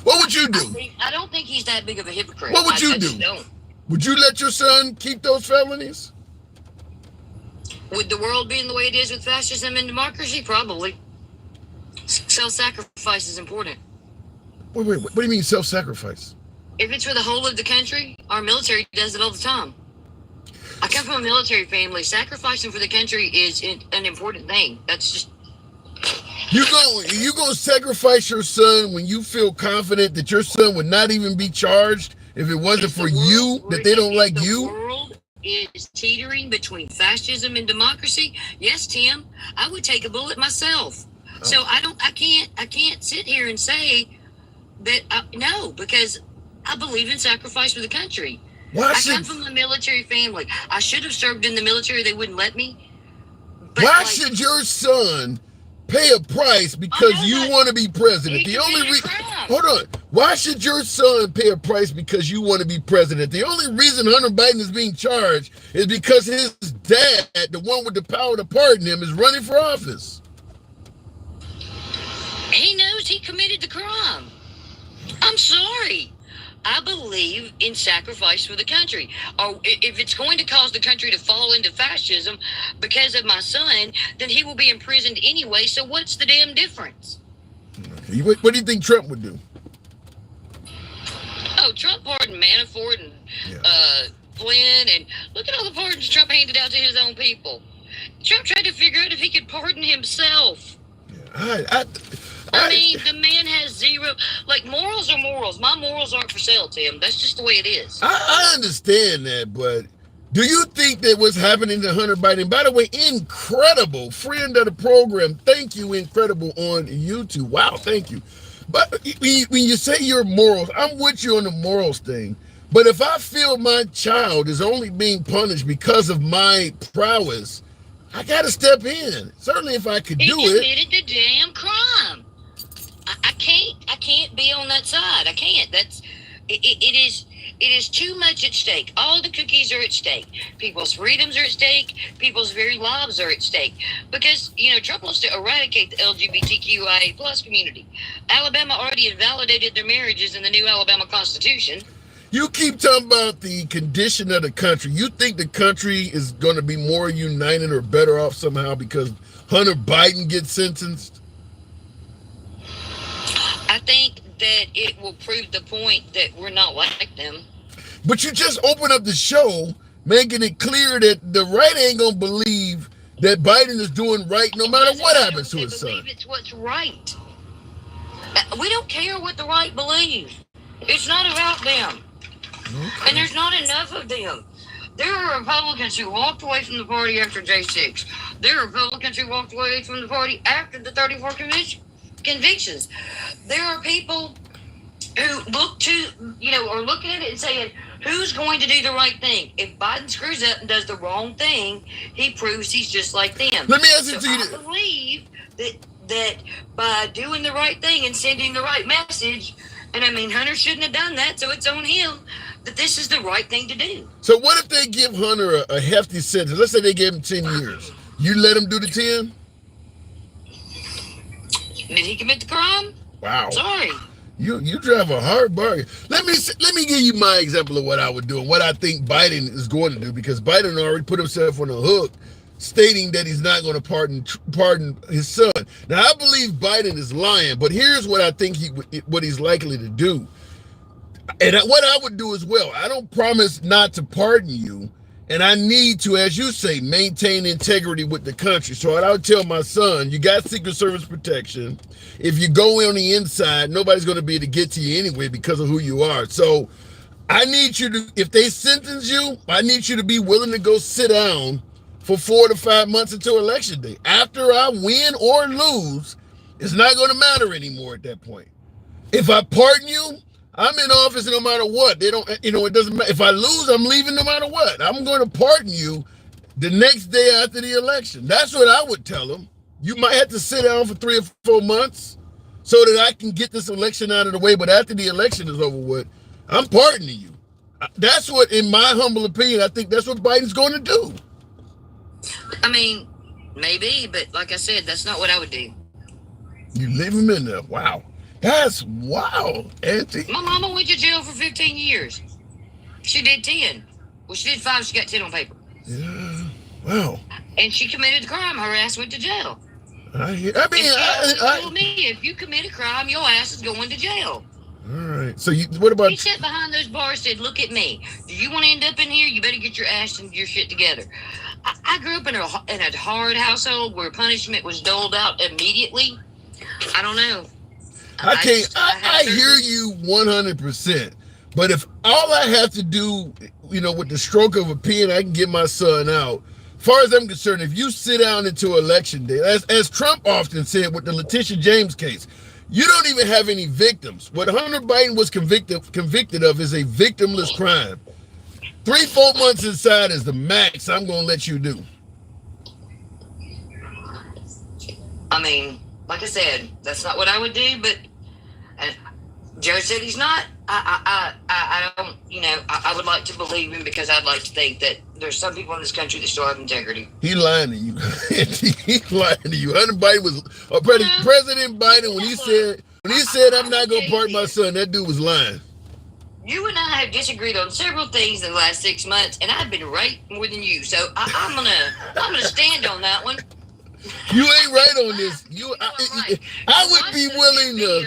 What would you do? I don't think he's that big of a hypocrite. What would you do? Would you let your son keep those felonies? Would the world be in the way it is with fascism and democracy? Probably. Self-sacrifice is important. Wait, what do you mean self-sacrifice? If it's for the whole of the country, our military does it all the time. I come from a military family. Sacrificing for the country is an important thing. That's just... You gonna sacrifice your son when you feel confident that your son would not even be charged if it wasn't for you, that they don't like you? The world is teetering between fascism and democracy. Yes, Tim, I would take a bullet myself. So I can't sit here and say that no, because I believe in sacrifice for the country. I come from a military family. I should have served in the military. They wouldn't let me. But why should your son pay a price because you want to be president? The only reason. Hold on. Why should your son pay a price because you want to be president? The only reason Hunter Biden is being charged is because his dad, the one with the power to pardon him, is running for office. He knows he committed the crime. I'm sorry. I believe in sacrifice for the country. Or if it's going to cause the country to fall into fascism because of my son, then he will be imprisoned anyway. So what's the damn difference? Okay. What do you think Trump would do? Oh, Trump pardoned Manafort and Flynn, and look at all the pardons Trump handed out to his own people. Trump tried to figure out if he could pardon himself. I mean, the man has zero, like, morals are morals. My morals aren't for sale, Tim. That's just the way it is. I understand that, but do you think that what's happening to Hunter Biden? By the way, incredible friend of the program. Thank you, incredible on YouTube. Wow, thank you. But when you say your morals, I'm with you on the morals thing. But if I feel my child is only being punished because of my prowess, I got to step in. Certainly, if I could do it. He committed the damn crime. I can't be on that side. I can't. It is too much at stake. All the cookies are at stake. People's freedoms are at stake. People's very lives are at stake. Because, Trump wants to eradicate the LGBTQIA plus community. Alabama already invalidated their marriages in the new Alabama Constitution. You keep talking about the condition of the country. You think the country is going to be more united or better off somehow because Hunter Biden gets sentenced? I think that it will prove the point that we're not like them. But you just open up the show making it clear that the right ain't going to believe that Biden is doing right no matter what happens to his son. Believe it's what's right. We don't care what the right believe. It's not about them. Okay. And there's not enough of them. There are Republicans who walked away from the party after J6. There are Republicans who walked away from the party after the 34 convictions. There are people who look to, are looking at it and saying, who's going to do the right thing? If Biden screws up and does the wrong thing, he proves he's just like them. Let me ask you to you. I believe that by doing the right thing and sending the right message, and I mean, Hunter shouldn't have done that, so it's on him, that this is the right thing to do. So what if they give Hunter a hefty sentence? Let's say they gave him 10 years. You let him do the 10? Did he commit the crime? Wow. Sorry. You drive a hard bargain. Let me give you my example of what I would do and what I think Biden is going to do, because Biden already put himself on the hook, stating that he's not going to pardon his son. Now, I believe Biden is lying, but here's what I think what he's likely to do. And what I would do as well, I don't promise not to pardon you, and I need to, as you say, maintain integrity with the country. So I would tell my son, you got Secret Service protection. If you go on the inside, nobody's going to be able to get to you anyway because of who you are. So I need you to, if they sentence you, I need you to be willing to go sit down for 4 to 5 months until election day. After I win or lose, it's not going to matter anymore at that point. If I pardon you, I'm in office no matter what. They don't, it doesn't matter. If I lose, I'm leaving no matter what. I'm going to pardon you the next day after the election. That's what I would tell them. You might have to sit down for 3 or 4 months so that I can get this election out of the way. But after the election is over with, I'm pardoning you. That's what, in my humble opinion, I think that's what Biden's going to do. I mean, maybe, but like I said, that's not what I would do. You leave him in there. Wow. That's wild, Auntie. My mama went to jail for 15 years. She did 10. Well, she did 5. She got 10 on paper. Yeah. Wow. And she committed a crime. Her ass went to jail. I told me, if you commit a crime, your ass is going to jail. All right. So what about? He sat behind those bars, said, "Look at me. Do you want to end up in here? You better get your ass and your shit together." I grew up in a hard household where punishment was doled out immediately. I don't know. I hear you 100%. But if all I have to do, with the stroke of a pen, I can get my son out. As far as I'm concerned, if you sit down into election day, as Trump often said with the Letitia James case, you don't even have any victims. What Hunter Biden was convicted of is a victimless crime. 3-4 months inside is the max I'm going to let you do. I mean, like I said, that's not what I would do, but Joe said he's not. I don't, I would like to believe him because I'd like to think that there's some people in this country that still have integrity. He lying to you. He lying to you. Hunter Biden was President Biden when he said I'm not gonna pardon my son. That dude was lying. You and I have disagreed on several things in the last 6 months, and I've been right more than you. So I'm gonna stand on that one. You ain't right on this. I would be willing to.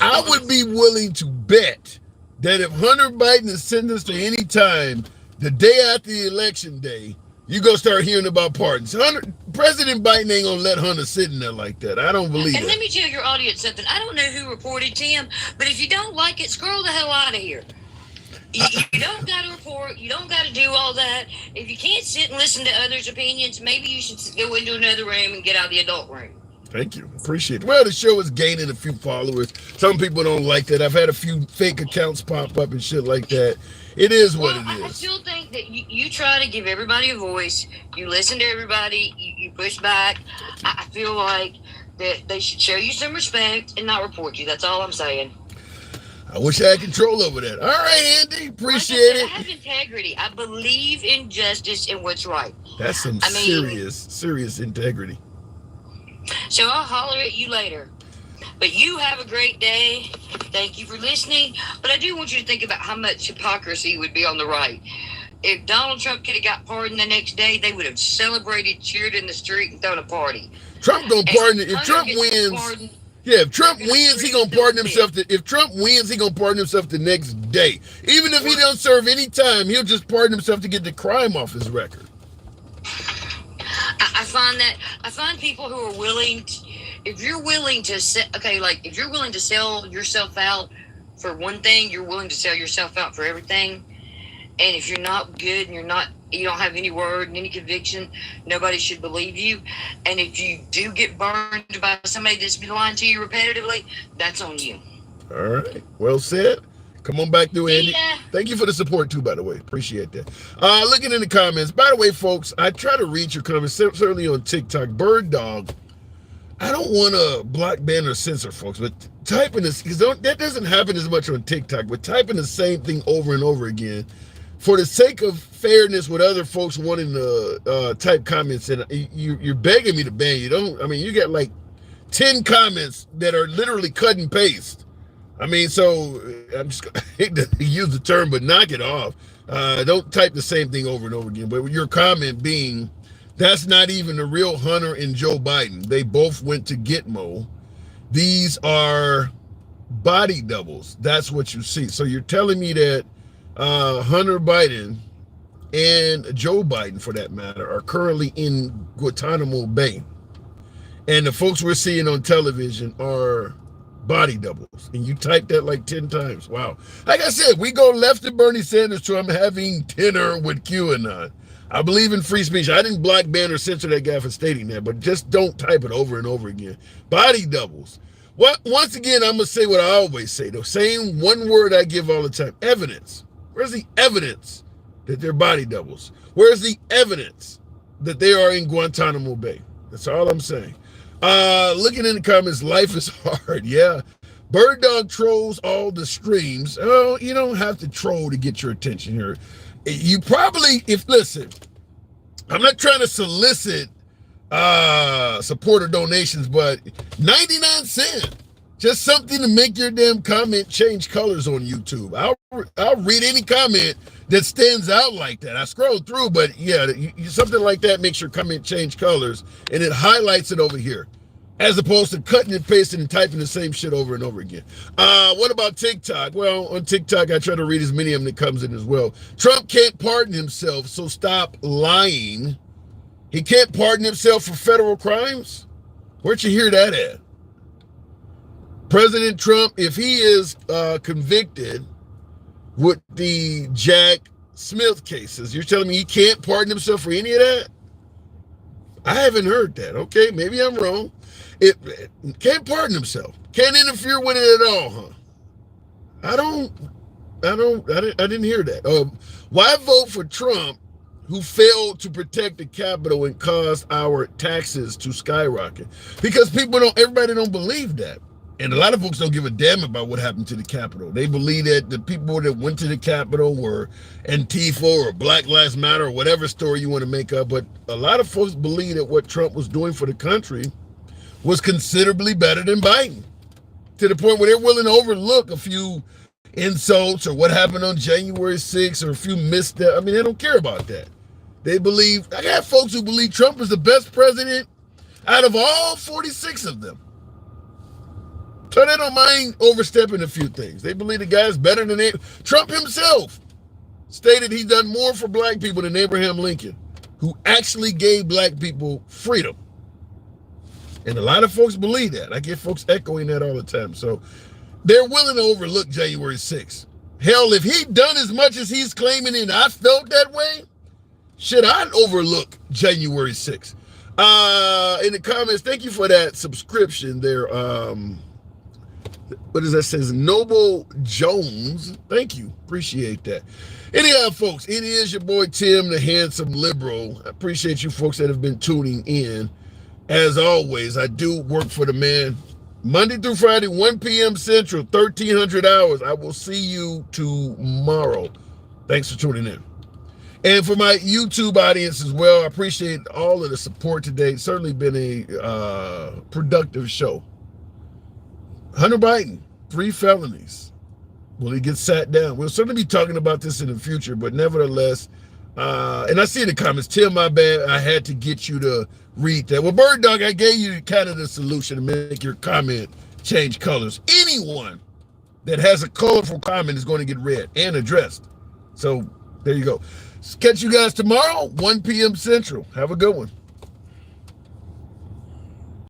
I would be willing to bet that if Hunter Biden is sentenced to any time the day after the election day, you go start hearing about pardons. President Biden ain't gonna let Hunter sit in there like that. I don't believe And that. let me tell your audience something. I don't know who reported Tim, but if you don't like it, scroll the hell out of here. You don't got to report. You don't got to do all that. If you can't sit and listen to others' opinions, maybe you should go into another room and get out of the adult room. Thank you. Appreciate it. Well, the show is gaining a few followers. Some people don't like that. I've had a few fake accounts pop up and shit like that. It is what it is. I still think that you try to give everybody a voice. You listen to everybody. You push back. I feel like that they should show you some respect and not report you. That's all I'm saying. I wish I had control over that. All right, Andy. Appreciate it. I have integrity. I believe in justice and what's right. That's some serious integrity. So I'll holler at you later. But you have a great day. Thank you for listening. But I do want you to think about how much hypocrisy would be on the right. If Donald Trump could have got pardoned the next day, they would have celebrated, cheered in the street, and thrown a party. Trump gonna pardon it. If Trump wins, if Trump wins, he gonna pardon himself. If Trump wins, he gonna pardon himself the next day. Even if he don't serve any time, he'll just pardon himself to get the crime off his record. I find people who are willing to, if you're willing to if you're willing to sell yourself out for one thing, you're willing to sell yourself out for everything. And if you're not good and you don't have any word and any conviction, nobody should believe you. And if you do get burned by somebody that's been lying to you repetitively, that's on you. All right. Well said. Come on back through, Andy. Yeah. Thank you for the support, too, by the way. Appreciate that. Looking in the comments. By the way, folks, I try to read your comments, certainly on TikTok. Bird Dog. I don't want to block, ban, or censor, folks, but typing this, because that doesn't happen as much on TikTok, but typing the same thing over and over again, for the sake of fairness with other folks wanting to type comments, and you're begging me to ban you. You got like 10 comments that are literally cut and paste. So I'm just I hate to use the term, but knock it off. Don't type the same thing over and over again. But your comment being, that's not even the real Hunter and Joe Biden. They both went to Gitmo. These are body doubles. That's what you see. So you're telling me that Hunter Biden and Joe Biden, for that matter, are currently in Guantanamo Bay. And the folks we're seeing on television are body doubles. And you type that like 10 times. Wow. Like I said, we go left of Bernie Sanders to I'm having dinner with QAnon. I believe in free speech. I didn't block, ban, or censor that guy for stating that, but just don't type it over and over again. Body doubles. Once again, I'm going to say what I always say, though. Same one word I give all the time. Evidence. Where's the evidence that they're body doubles? Where's the evidence that they are in Guantanamo Bay? That's all I'm saying. Looking in the comments, life is hard. Yeah. Bird Dog trolls all the streams. Oh, you don't have to troll to get your attention here. You probably, listen, I'm not trying to solicit supporter donations, but 99 cents, just something to make your damn comment change colors on YouTube. I'll read any comment that stands out like that. I scroll through, but yeah, something like that makes your comment change colors, and it highlights it over here, as opposed to cutting and pasting and typing the same shit over and over again. What about TikTok? Well, on TikTok, I try to read as many of them that comes in as well. Trump can't pardon himself, so stop lying. He can't pardon himself for federal crimes? Where'd you hear that at? President Trump, if he is convicted with the Jack Smith cases, you're telling me he can't pardon himself for any of that? I haven't heard that. Okay, maybe I'm wrong. It can't pardon himself. Can't interfere with it at all, huh? I didn't hear that. Why vote for Trump, who failed to protect the Capitol and caused our taxes to skyrocket? Because everybody don't believe that. And a lot of folks don't give a damn about what happened to the Capitol. They believe that the people that went to the Capitol were Antifa or Black Lives Matter or whatever story you want to make up. But a lot of folks believe that what Trump was doing for the country was considerably better than Biden, to the point where they're willing to overlook a few insults or what happened on January 6th or a few missteps. They don't care about that. They believe, I got folks who believe Trump is the best president out of all 46 of them. So they don't mind overstepping a few things. They believe the guy's better than Trump himself stated he's done more for black people than Abraham Lincoln. who actually gave black people freedom. And a lot of folks believe that. I get folks echoing that all the time. So they're willing to overlook January 6th. Hell, if he'd done as much as he's claiming and I felt that way, should I overlook January 6th? In the comments, thank you for that subscription there. What is that? Says Noble Jones. Thank you. Appreciate that. Anyhow, folks, it is your boy Tim, the handsome liberal. I appreciate you folks that have been tuning in. As always, I do work for the man Monday through Friday, 1 p.m. Central, 1300 hours. I will see you tomorrow. Thanks for tuning in. And for my YouTube audience as well, I appreciate all of the support today. It's certainly been a productive show. Hunter Biden, 3 felonies. Will he get sat down? We'll certainly be talking about this in the future, but nevertheless, and I see in the comments, Tim, my bad, I had to get you to read that. Well, Bird Dog, I gave you kind of the solution to make your comment change colors. Anyone that has a colorful comment is going to get read and addressed. So there you go. Catch you guys tomorrow, 1 p.m. Central. Have a good one.